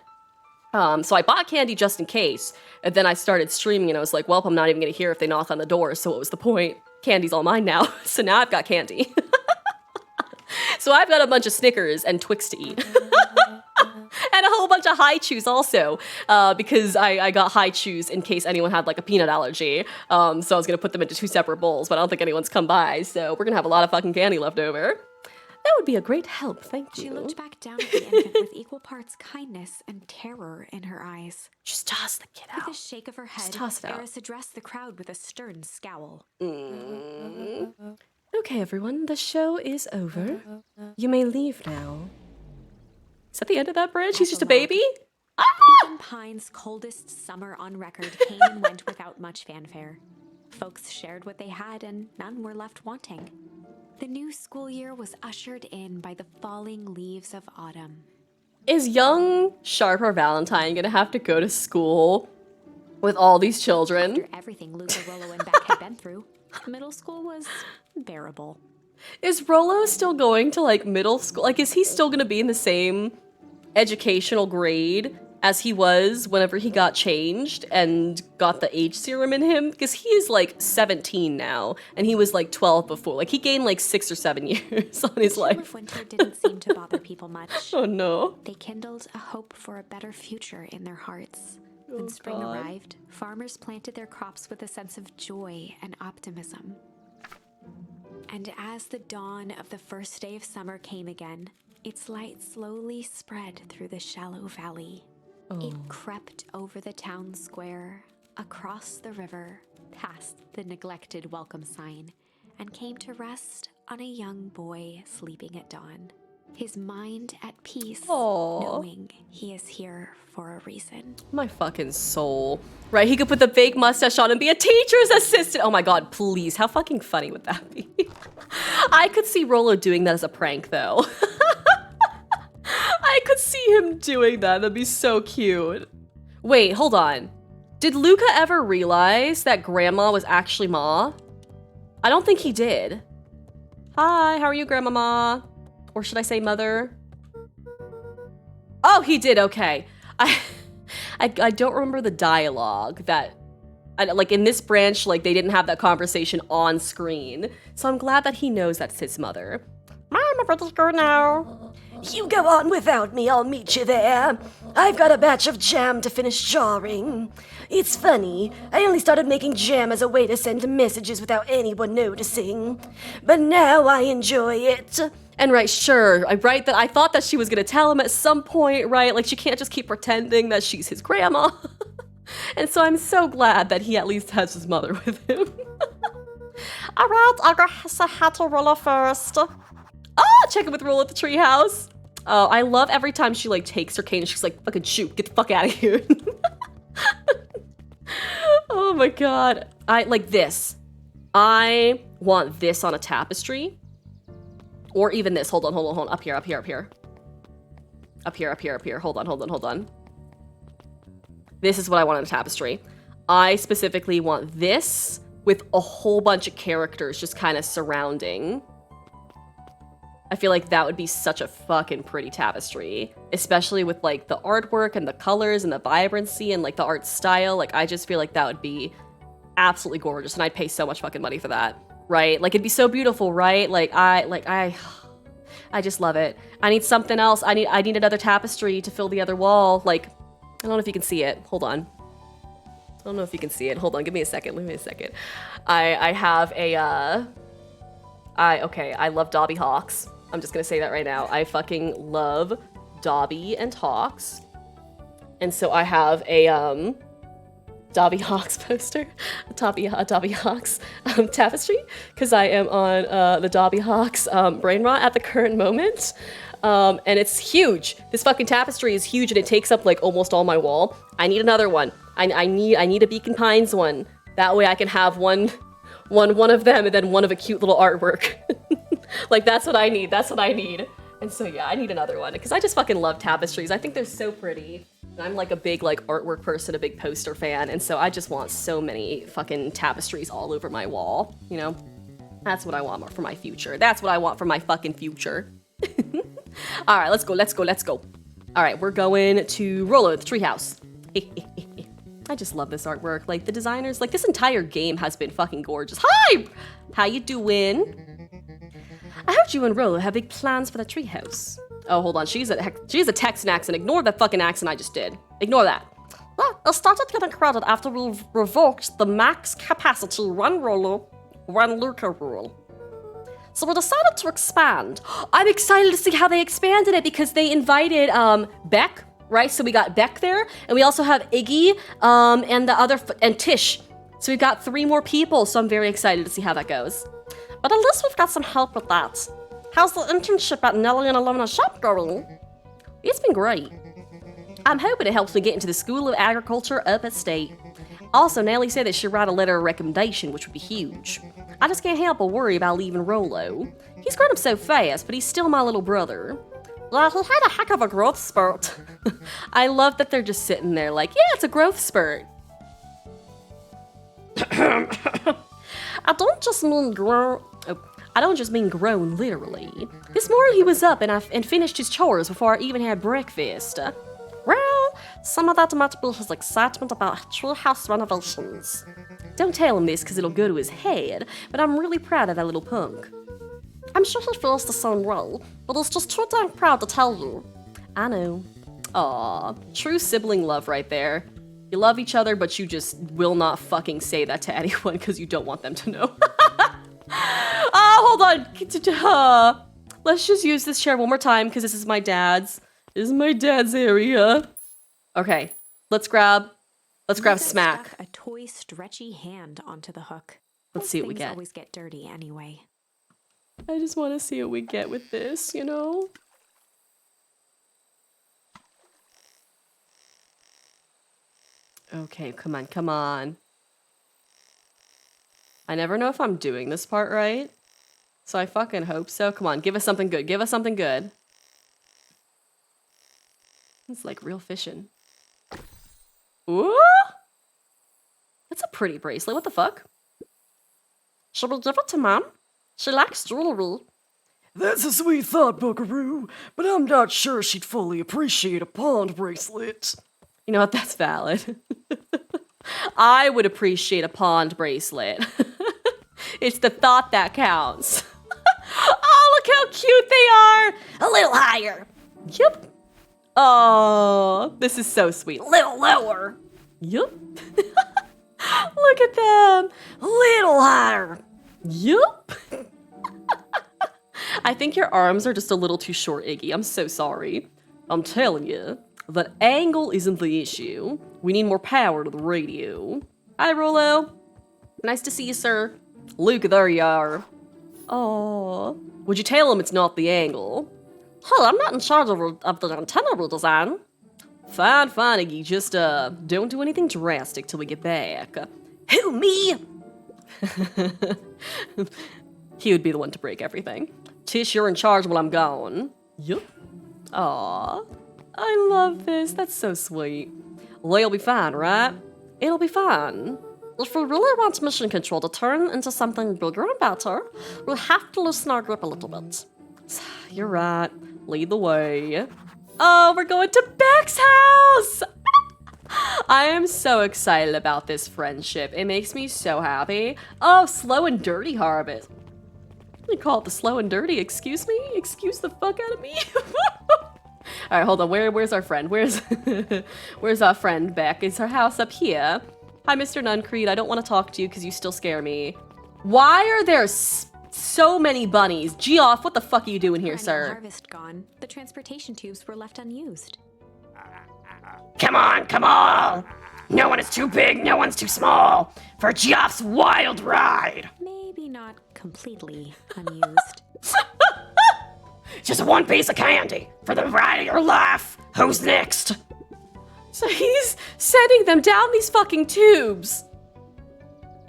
So I bought candy just in case, and then I started streaming, and I was like, well, I'm not even gonna hear if they knock on the door, so what was the point? Candy's all mine now. So now I've got candy. So I've got a bunch of Snickers and Twix to eat. And a whole bunch of High Chews also, because I got High Chews in case anyone had like a peanut allergy. So I was gonna put them into 2 separate bowls, but I don't think anyone's come by, so we're gonna have a lot of fucking candy left over. That would be a great help, thank you. She looked back down at the infant with equal parts kindness and terror in her eyes. Just toss the kid out. With a shake of her head, toss it out. Eris addressed the crowd with a stern scowl. Okay, everyone, the show is over. You may leave now. Is that the end of that bridge? He's just a baby? Beacon Pine's coldest summer on record came and went without much fanfare. Folks shared what they had, and none were left wanting. The new school year was ushered in by the falling leaves of autumn. Is young Sharper Valentine gonna have to go to school with all these children? After everything Luca, Rollo, and Beck had been through, middle school was bearable. Is Rollo still going to like middle school? Like, is he still gonna be in the same educational grade as he was whenever he got changed and got the age serum in him? Because he is like 17 now, and he was like 12 before. Like, he gained like 6 or 7 years on his The chill of life. winter didn't seem to bother people much. Oh no. They kindled a hope for a better future in their hearts. When spring God. arrived, farmers planted their crops with a sense of joy and optimism. And as the dawn of the first day of summer came again, its light slowly spread through the shallow valley. It crept over the town square, across the river, past the neglected welcome sign, and came to rest on a young boy sleeping at dawn. His mind at peace, knowing he is here for a reason. My fucking soul. Right, he could put the fake mustache on and be a teacher's assistant. Oh my god, please. How fucking funny would that be? I could see Rollo doing that as a prank, though. I could see him doing that. That'd be so cute. Wait, hold on. Did Luca ever realize that Grandma was actually Ma? I don't think he did. Hi, how are you, Grandmama? Or should I say mother? Oh, he did, okay. I don't remember the dialogue that, like in this branch, like they didn't have that conversation on screen. So I'm glad that he knows that's his mother. I'm ready to go now. You go on without me, I'll meet you there. I've got a batch of jam to finish jarring. It's funny, I only started making jam as a way to send messages without anyone noticing. But now I enjoy it. And right, sure, right, that I thought that she was gonna tell him at some point, right? Like she can't just keep pretending that she's his grandma. And so I'm so glad that he at least has his mother with him. Alright, I'll go say hi to Rollo first. Oh, check in with Roll at the treehouse. Oh, I love every time she like takes her cane and she's like, fucking shoot, get the fuck out of here. Oh my god. I like this. I want this on a tapestry. Or even this. Hold on. Up here. Hold on. This is what I want on a tapestry. I specifically want this with a whole bunch of characters just kind of surrounding. I feel like that would be such a fucking pretty tapestry, especially with like the artwork and the colors and the vibrancy and like the art style. Like I just feel like that would be absolutely gorgeous, and I'd pay so much fucking money for that, right? Like it'd be so beautiful, right? I just love it. I need something else. I need another tapestry to fill the other wall. Like I don't know if you can see it. Hold on. I don't know if you can see it. Hold on. Give me a second. I have a I love Dobby Hawks. I'm just gonna say that right now. I fucking love Dobby and Hawks. And so I have a Dobby Hawks poster, a Dobby Hawks tapestry, because I am on the Dobby Hawks brain rot at the current moment. And it's huge. This fucking tapestry is huge and it takes up like almost all my wall. I need another one. I need a Beacon Pines one. That way I can have one of them and then one of a cute little artwork. Like that's what I need. And so yeah, I need another one because I just fucking love tapestries. I think they're so pretty. And I'm like a big like artwork person, a big poster fan, and so I just want so many fucking tapestries all over my wall, you know? That's what I want for my future. That's what I want for my fucking future. All right, let's go. All right, we're going to Rollo, the treehouse. I just love this artwork. Like the designers, like this entire game has been fucking gorgeous. Hi! How you doing? I heard you and Rollo have big plans for the treehouse. Oh, hold on. She's a Texan accent. Ignore that fucking accent I just did. Ignore that. Well, it started getting crowded after we revoked the max capacity one Rollo, one Luca rule. So we decided to expand. I'm excited to see how they expanded it because they invited Beck, right? So we got Beck there, and we also have Iggy and the other and Tish. So we've got 3 more people. So I'm very excited to see how that goes. But at least we've got some help with that. How's the internship at Nellie and Alona's shop going? It's been great. I'm hoping it helps me get into the School of Agriculture up at state. Also, Nellie said that she'd write a letter of recommendation, which would be huge. I just can't help but worry about leaving Rolo. He's grown up so fast, but he's still my little brother. Well, he had a heck of a growth spurt. I love that they're just sitting there like, yeah, it's a growth spurt. I don't just mean grown literally. This morning he was up and finished his chores before I even had breakfast. Well, some of that might be his excitement about tree house renovations. Don't tell him this because it'll go to his head, but I'm really proud of that little punk. I'm sure he feels the same way, but he's just too damn proud to tell you. I know. Aw, true sibling love right there. You love each other, but you just will not fucking say that to anyone because you don't want them to know. Hold on. Let's just use this chair one more time because this is my dad's. This is my dad's area. Okay, let's grab Smack. Stuck a toy stretchy hand onto the hook. Let's Those see what we things get. always get dirty anyway. I just want to see what we get with this, you know? Okay, come on. I never know if I'm doing this part right, so I fucking hope so. Come on, give us something good. It's like real fishing. Ooh! That's a pretty bracelet. What the fuck? Should we give it to Mom? She likes jewelry. That's a sweet thought, Buckaroo, but I'm not sure she'd fully appreciate a pond bracelet. You know what? That's valid. I would appreciate a pond bracelet. It's the thought that counts. Oh, look how cute they are! A little higher. Yep. Oh, this is so sweet. A little lower. Yup. Look at them. A little higher. Yup. I think your arms are just a little too short, Iggy. I'm so sorry. I'm telling you, that angle isn't the issue. We need more power to the radio. Hi, Rolo. Nice to see you, sir. Luke, there you are. Oh, would you tell him it's not the angle? Hey, I'm not in charge of the antenna redesign. Fine, Iggy. Just, don't do anything drastic till we get back. Who, me? He would be the one to break everything. Tish, you're in charge while I'm gone. Yup. Aw, I love this. That's so sweet. Well, you'll be fine, right? It'll be fine. If we really want mission control to turn into something bigger and better, we have to loosen our grip a little bit. You're right. Lead the way. Oh, we're going to Beck's house! I am so excited about this friendship. It makes me so happy. Oh, slow and dirty harvest. You call it the slow and dirty? Excuse me? Excuse the fuck out of me? All right, hold on. Where's our friend? Where's our friend Beck? Is her house up here? Hi, Mr. Nuncreed. I don't want to talk to you because you still scare me. Why are there so many bunnies? Geoff, what the fuck are you doing here, Perennial sir? harvest gone. The transportation tubes were left unused. Come on. No one is too big, no one's too small for Geoff's wild ride. Maybe not completely unused. Just one piece of candy for the ride of your life. Who's next? So he's sending them down these fucking tubes.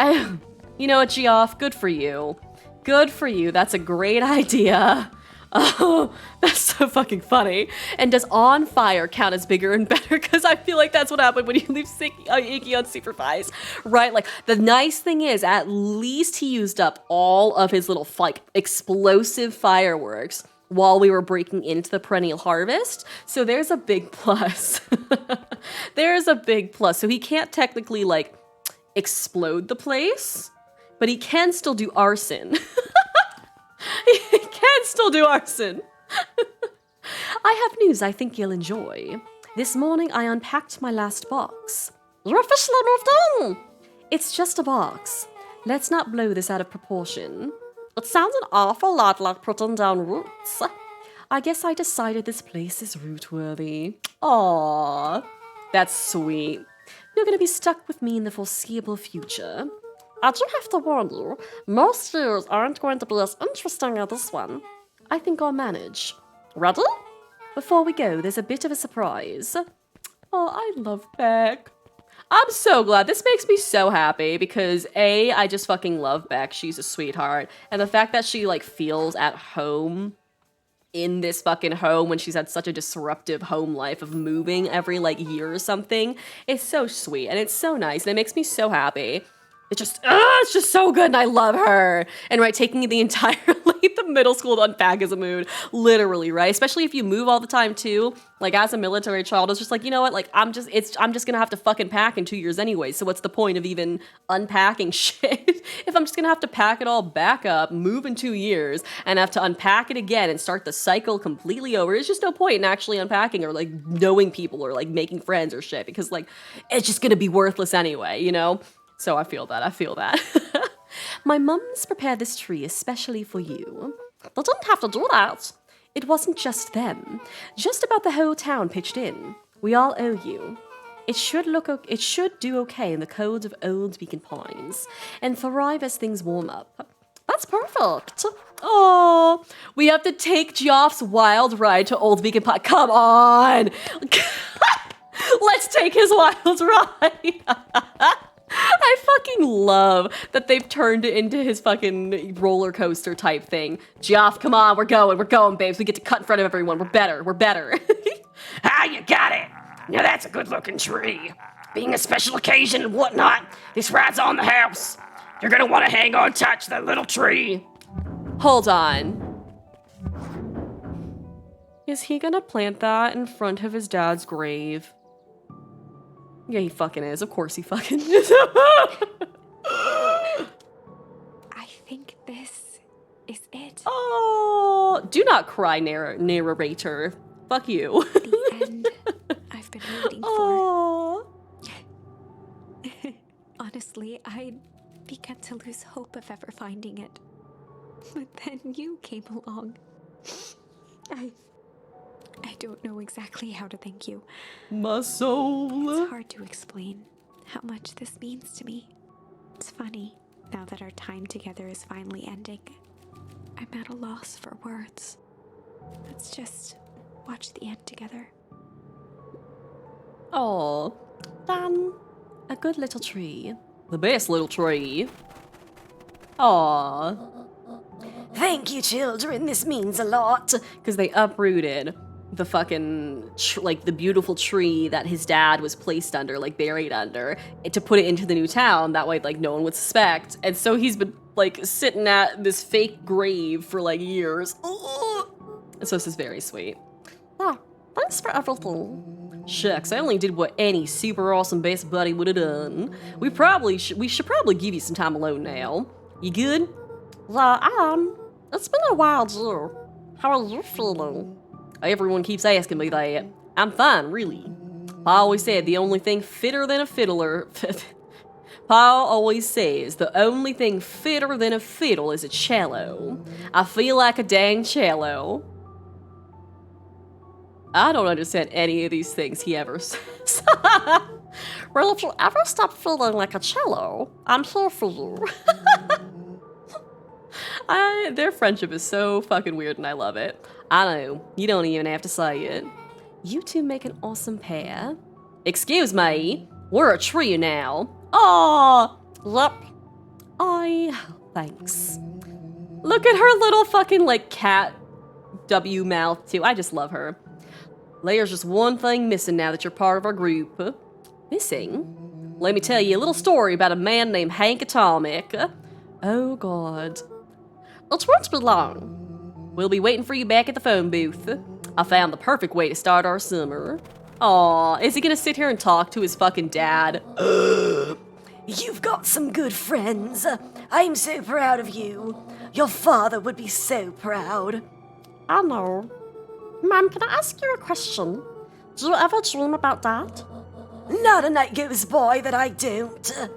You know what, Geoff? Good for you. Good for you. That's a great idea. Oh, that's so fucking funny. And does on fire count as bigger and better? Because I feel like that's what happened when you leave Iggy unsupervised, right? Like, the nice thing is, at least he used up all of his little, like, explosive fireworks while we were breaking into the perennial harvest. So there's a big plus. There's a big plus. So he can't technically, like, explode the place, but he can still do arson. He can still do arson. I have news I think you'll enjoy. This morning I unpacked my last box. You're officially moved on! It's just a box. Let's not blow this out of proportion. It sounds an awful lot like putting down roots. I guess I decided this place is root-worthy. Aww, that's sweet. You're gonna be stuck with me in the foreseeable future. I do have to warn you, most years aren't going to be as interesting as this one. I think I'll manage. Ready? Before we go, there's a bit of a surprise. Oh, I love Beck. I'm so glad. This makes me so happy because A, I just fucking love Beck. She's a sweetheart. And the fact that she like feels at home in this fucking home when she's had such a disruptive home life of moving every like year or something is so sweet and it's so nice and it makes me so happy. It's just so good and I love her. And right, taking the entire like the middle school to unpack is a mood, literally, right? Especially if you move all the time too. Like as a military child, it's just like, you know what? Like I'm just gonna have to fucking pack in 2 years anyway. So what's the point of even unpacking shit if I'm just gonna have to pack it all back up, move in 2 years, and have to unpack it again and start the cycle completely over? There's just no point in actually unpacking or like knowing people or like making friends or shit because like it's just gonna be worthless anyway, you know? So I feel that. My mum's prepared this tree especially for you. They didn't have to do that. It wasn't just them. Just about the whole town pitched in. We all owe you. It should do okay in the codes of Old Beacon Pines and thrive as things warm up. That's perfect. Oh, we have to take Geoff's wild ride to Old Beacon Pines. Come on. Let's take his wild ride. I fucking love that they've turned it into his fucking roller coaster type thing. Geoff, come on, we're going, babes. We get to cut in front of everyone. We're better. Ah, you got it. Now that's a good-looking tree. Being a special occasion and whatnot, this ride's on the house. You're gonna want to hang on tight to that little tree. Hold on. Is he gonna plant that in front of his dad's grave? Yeah, he fucking is. Of course he fucking is. I think this is it. Oh, do not cry, narrator. Fuck you. The end I've been waiting for. Oh. Honestly, I'd begun to lose hope of ever finding it. But then you came along. I don't know exactly how to thank you. My soul. It's hard to explain how much this means to me. It's funny, now that our time together is finally ending, I'm at a loss for words. Let's just watch the end together. Oh, Dan, a good little tree. The best little tree. Aw. Thank you, children. This means a lot. Because they uprooted the fucking, like, the beautiful tree that his dad was placed under, like, buried under, to put it into the new town. That way, like, no one would suspect. And so he's been, like, sitting at this fake grave for, like, years. And so this is very sweet. Oh, thanks for everything. Shucks, I only did what any super awesome best buddy would have done. We should probably give you some time alone now. You good? Yeah, it's been a while, too. How are you feeling? Everyone keeps asking me that. I'm fine, really. Pa always said the only thing fitter than a fiddler... Pa always says the only thing fitter than a fiddle is a cello. I feel like a dang cello. I don't understand any of these things he ever says. Well, if you ever stop feeling like a cello, I'm here for you. Their friendship is so fucking weird and I love it. I know, you don't even have to say it. You two make an awesome pair. Excuse me, we're a trio now. Aw, yep. Thanks. Look at her little fucking like cat W mouth too. I just love her. There's just one thing missing now that you're part of our group. Missing? Let me tell you a little story about a man named Hank Atomic. Oh god. It won't be long. We'll be waiting for you back at the phone booth. I found the perfect way to start our summer. Aw, is he gonna sit here and talk to his fucking dad? You've got some good friends. I'm so proud of you. Your father would be so proud. I know. Mom, can I ask you a question? Do you ever dream about Dad? Not a night goes by that I don't.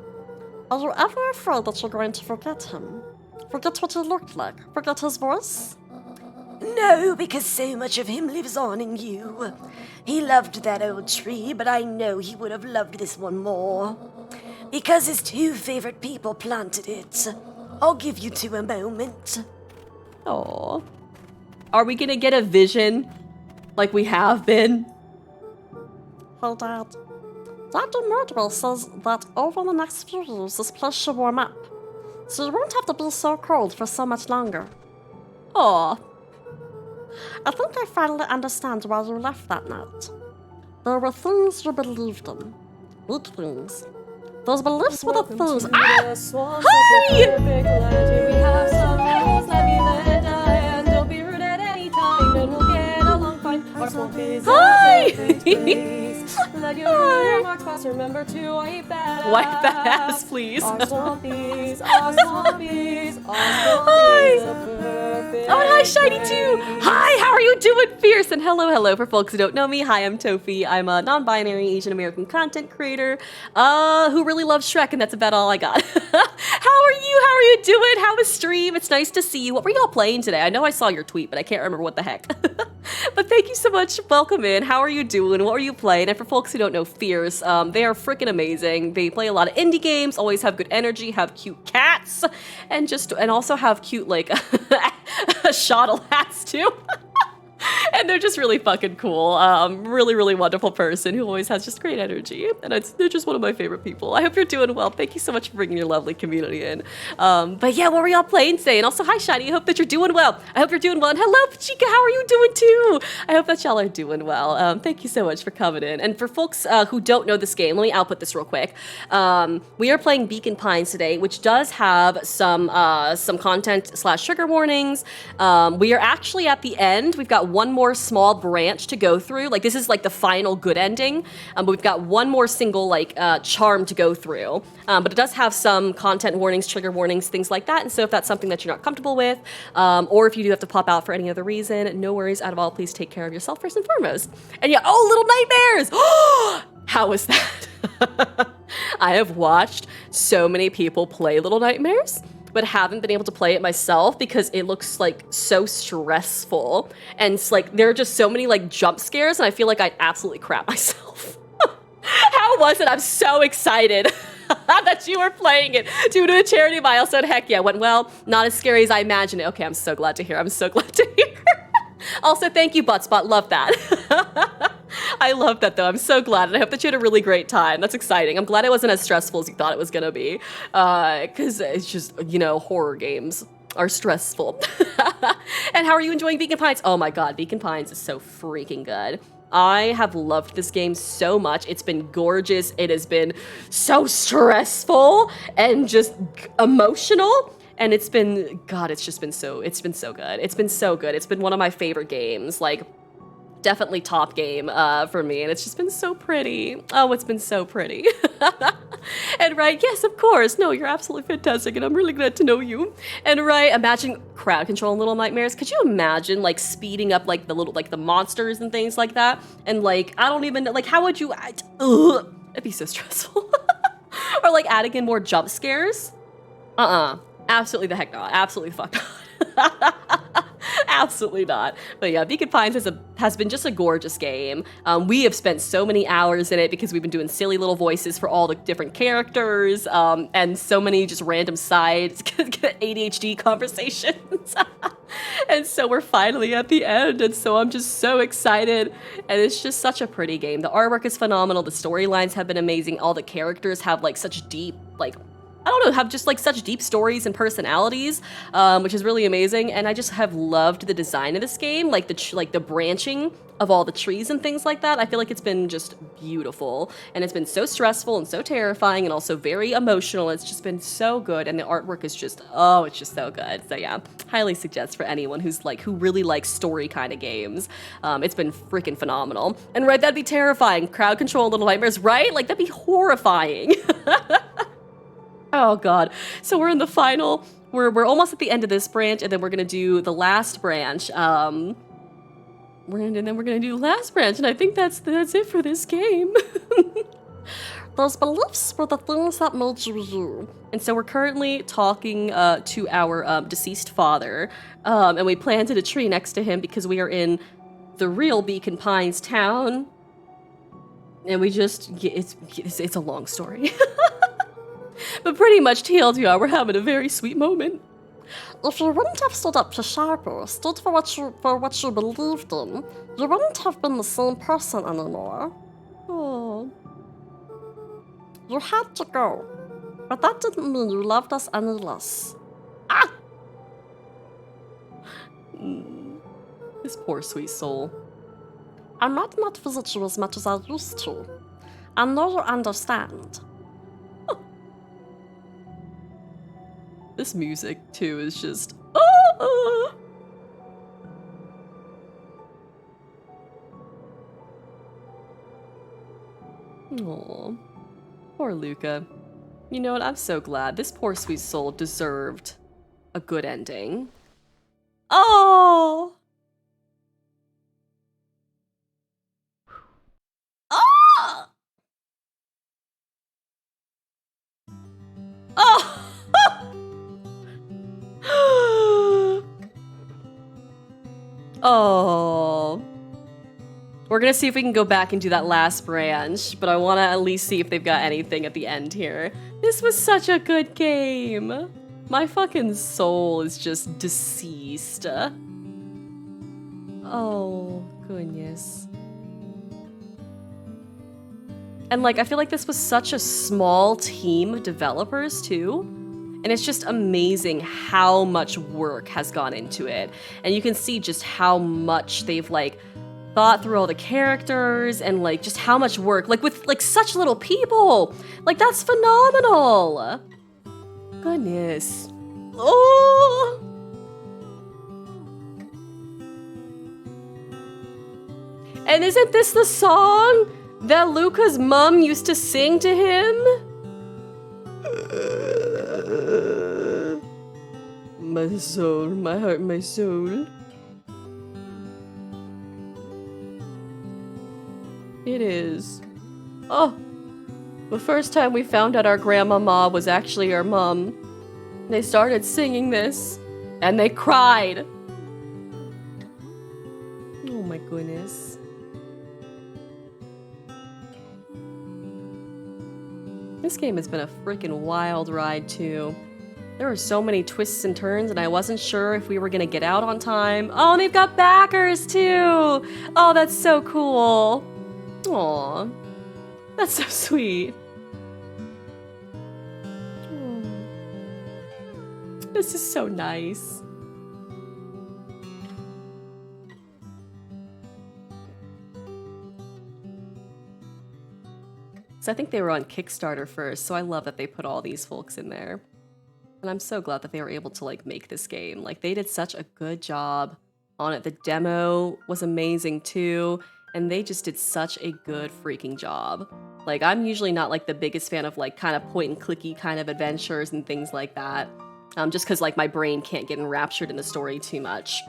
Are you ever afraid that you're going to forget him? Forget what he looked like? Forget his voice? No, because so much of him lives on in you. He loved that old tree, but I know he would have loved this one more. Because his two favorite people planted it. I'll give you two a moment. Aw. Are we gonna get a vision like we have been? Hey, Dad. Dr. Murdwell says that over the next few years, this place should warm up. So you won't have to be so cold for so much longer. Aw. I think I finally understand why you left that night. There were things you believed in. Weak things. Those beliefs were the things. Hi! Perfect land. Here we have some rules. Let me land and don't be rude at any time, and we'll get along fine. Our swamp is Hi! a perfect place. Let your remarks pass. Remember to wipe that Wipe that ass, please. Our swampies, our swampies, our swampies, a perfect Oh, and hi, Shiny too. place. Hi, how are you doing, Fierce? And hello for folks who don't know me. Hi, I'm Tofi. I'm a non-binary Asian American content creator who really loves Shrek, and that's about all I got. How are you? How are you doing? How was stream? It's nice to see you. What were y'all playing today? I know I saw your tweet, but I can't remember what the heck. But thank you so much. Welcome in. How are you doing? What were you playing? And for folks who don't know Fierce, they are freaking amazing. They play a lot of indie games, always have good energy, have cute cats, and also have cute like shottle hats too. And they're just really fucking cool. Really wonderful person who always has just great energy. And they're just one of my favorite people. I hope you're doing well. Thank you so much for bringing your lovely community in. But yeah, what were y'all playing today? And also, hi, Shiny. I hope that you're doing well. I hope you're doing well. And hello, Pachika. How are you doing too? I hope that y'all are doing well. Thank you so much for coming in. And for folks who don't know this game, let me output this real quick. We are playing Beacon Pines today, which does have some content / trigger warnings. We are actually at the end. We've got one more small branch to go through. Like, this is like the final good ending, but we've got one more single like charm to go through. But it does have some content warnings, trigger warnings, things like that. And so if that's something that you're not comfortable with, or if you do have to pop out for any other reason, no worries at all. Please take care of yourself first and foremost. And yeah, oh, Little Nightmares! How was that? I have watched so many people play Little Nightmares, but haven't been able to play it myself because it looks like so stressful. And it's like, there are just so many like jump scares, and I feel like I'd absolutely crap myself. How was it? I'm so excited that you were playing it due to a charity milestone. Heck yeah, went well. Not as scary as I imagined it. Okay, I'm so glad to hear. I'm so glad to hear. Also, thank you, Buttspot. Love that. I love that, though. I'm so glad, and I hope that you had a really great time. That's exciting. I'm glad it wasn't as stressful as you thought it was going to be, because it's just, horror games are stressful. And how are you enjoying Beacon Pines? Oh my god, Beacon Pines is so freaking good. I have loved this game so much. It's been gorgeous. It has been so stressful and just emotional. And it's been so good. It's been so good. It's been one of my favorite games. Like, definitely top game for me, and it's just been so pretty. Oh, it's been so pretty. And right, yes, of course. No, you're absolutely fantastic, and I'm really glad to know you. And right, imagine crowd control in Little Nightmares. Could you imagine like speeding up like the monsters and things like that? And like, I don't even like, how would you? It'd be so stressful. Or like adding in more jump scares. Absolutely the heck not. Absolutely the fuck not. Absolutely not. But yeah, Beacon Pines has been just a gorgeous game. We have spent so many hours in it because we've been doing silly little voices for all the different characters, and so many just random side ADHD conversations. And so we're finally at the end, and so I'm just so excited. And it's just such a pretty game. The artwork is phenomenal. The storylines have been amazing. All the characters have like such deep, like, I don't know, have just like such deep stories and personalities, which is really amazing. And I just have loved the design of this game, like the branching of all the trees and things like that. I feel like it's been just beautiful, and it's been so stressful and so terrifying and also very emotional. It's just been so good, and the artwork is just, it's just so good. So yeah, highly suggest for anyone who really likes story kind of games. It's been freaking phenomenal. And right, that'd be terrifying. Crowd control Little Nightmares, right? Like, that'd be horrifying. Oh god. So we're in the final, we're almost at the end of this branch, and then we're gonna do the last branch. And then we're gonna do the last branch, and I think that's it for this game. Those beliefs were the things that made you you. And so we're currently talking to our deceased father, and we planted a tree next to him because we are in the real Beacon Pines town. And we just, it's a long story. But pretty much TLDR, we're having a very sweet moment. If you wouldn't have stood up to Sharper, stood for what you believed in, you wouldn't have been the same person anymore. Oh. You had to go. But that didn't mean you loved us any less. Ah! This poor sweet soul. I might not visit you as much as I used to. I know you understand. This music, too, is just... Oh! Aw. Poor Luca. You know what? I'm so glad. This poor sweet soul deserved a good ending. Oh! Oh! Oh! Oh. We're gonna see if we can go back and do that last branch, but I wanna at least see if they've got anything at the end here. This was such a good game. My fucking soul is just deceased. Oh, goodness. And like, I feel like this was such a small team of developers too. And it's just amazing how much work has gone into it. And you can see just how much they've like thought through all the characters and like just how much work, like with like such little people. Like that's phenomenal. Goodness. Oh. And isn't this the song that Luca's mom used to sing to him? My soul, my heart, my soul. It is. Oh, the first time we found out our grandmama was actually our mom. They started singing this, and they cried. Oh my goodness. This game has been a freaking wild ride too. There were so many twists and turns, and I wasn't sure if we were gonna get out on time. Oh, and they've got backers too! Oh, that's so cool. Aw, that's so sweet. Aw. This is so nice. So I think they were on Kickstarter first, so I love that they put all these folks in there. And I'm so glad that they were able to like make this game. Like they did such a good job on it. The demo was amazing too. And they just did such a good freaking job. Like I'm usually not like the biggest fan of like kind of point and clicky kind of adventures and things like that. Just cause like my brain can't get enraptured in the story too much.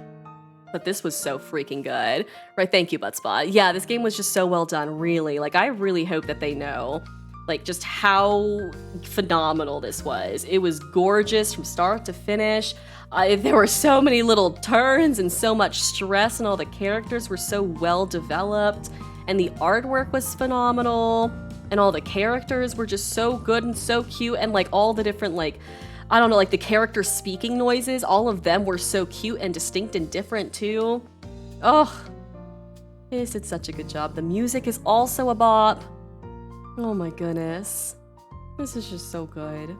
But this was so freaking good. Right, thank you, Butspot. Yeah, this game was just so well done, really. Like I really hope that they know like just how phenomenal this was. It was gorgeous from start to finish. There were so many little turns and so much stress, and all the characters were so well developed, and the artwork was phenomenal, and all the characters were just so good and so cute, and like all the different like, I don't know, like the character speaking noises, all of them were so cute and distinct and different too. Oh, they just did such a good job. The music is also a bop. Oh my goodness. This is just so good.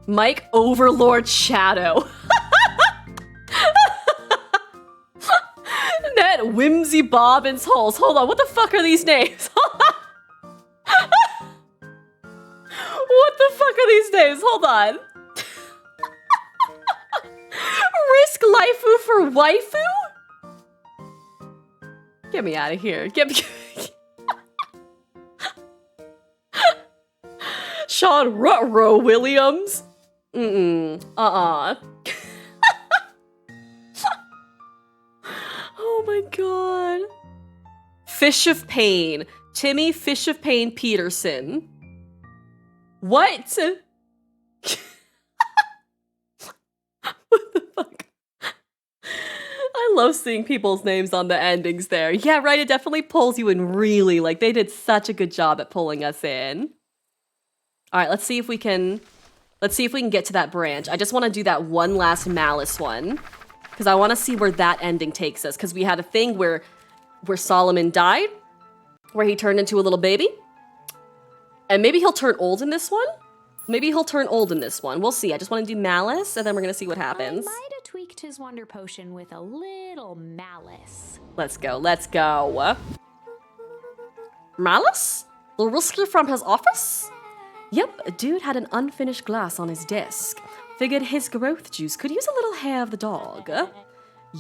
Mike Overlord Shadow. That Whimsy Bobbins Holes. Hold on, what the fuck are these names? What the fuck are these names? Hold on. Risk Laifu for Waifu? Get me out of here. Get me... Sean Rutrow Williams? Oh my god. Fish of Pain. Timmy Fish of Pain Peterson. What? What the fuck? I love seeing people's names on the endings there. Yeah, right, it definitely pulls you in really. Like, they did such a good job at pulling us in. Alright, let's see if we can get to that branch. I just want to do that one last Malice one. Because I want to see where that ending takes us. Because we had a thing where Solomon died. where he turned into a little baby. And maybe he'll turn old in this one. Maybe he'll turn old in this one. We'll see. I just want to do malice, and then we're going to see what happens. I might have tweaked his wonder potion with a little malice. Let's go. Let's go. Malice? The whisker from his office? Yep, a dude had an unfinished glass on his desk. Figured his growth juice could use a little hair of the dog.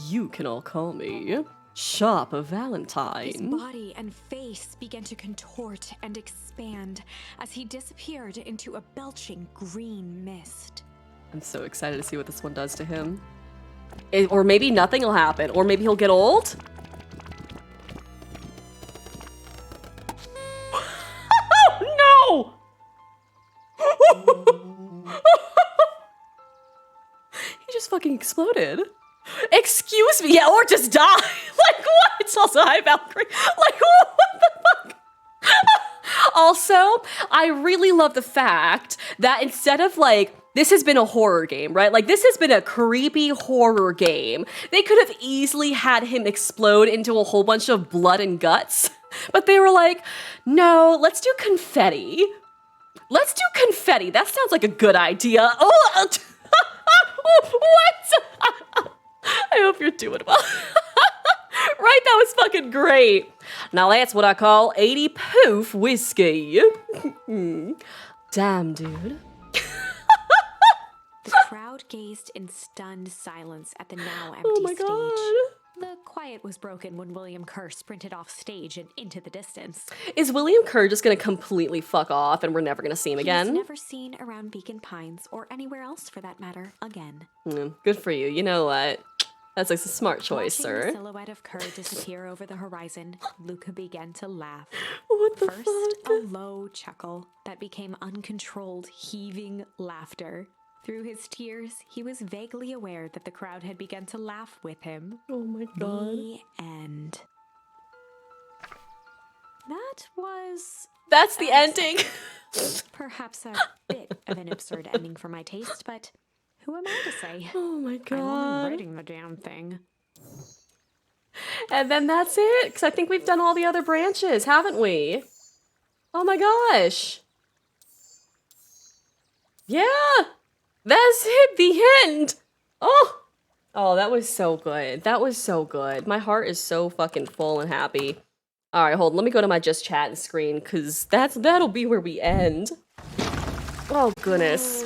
You can all call me Sharp Valentine. His body and face began to contort and expand as he disappeared into a belching green mist. I'm so excited to see what this one does to him. Or maybe nothing will happen. Or maybe he'll get old. Oh, no! He just fucking exploded. Excuse me, yeah, or just die. Like, what? It's also Hi Valkyrie. Like, what the fuck? Also, I really love the fact that instead of like, this has been a horror game, right? Like, this has been a creepy horror game. They could have easily had him explode into a whole bunch of blood and guts. But they were like, no, let's do confetti. Let's do confetti. That sounds like a good idea. Oh, what? I hope you're doing well. Right? That was fucking great. Now that's what I call 80 proof whiskey. Damn, dude. The crowd gazed in stunned silence at the now empty Oh my stage. god. The quiet was broken when William Kerr sprinted off stage and into the distance. Is William Kerr just gonna completely fuck off and we're never gonna see him He again? was never seen around Beacon Pines, or anywhere else for that matter, again. Good for you. You know what? That's like a smart choice, Watching sir. the silhouette of Kerr disappear over the horizon, Luca began to laugh. What the First, fuck? a low chuckle that became uncontrolled, heaving laughter. Through his tears, he was vaguely aware that the crowd had begun to laugh with him. Oh my god. The end. That was That's the ending. perhaps a bit of an absurd ending for my taste, but who am I to say? Oh my I'm only god. writing the damn thing. And then that's it, because I think we've done all the other branches, haven't we? Oh my gosh. Yeah. That's it, the end. Oh, that was so good. That was so good. My heart is so fucking full and happy. All right, hold on. Let me go to my just chatting screen, because that'll be where we end. Oh, goodness.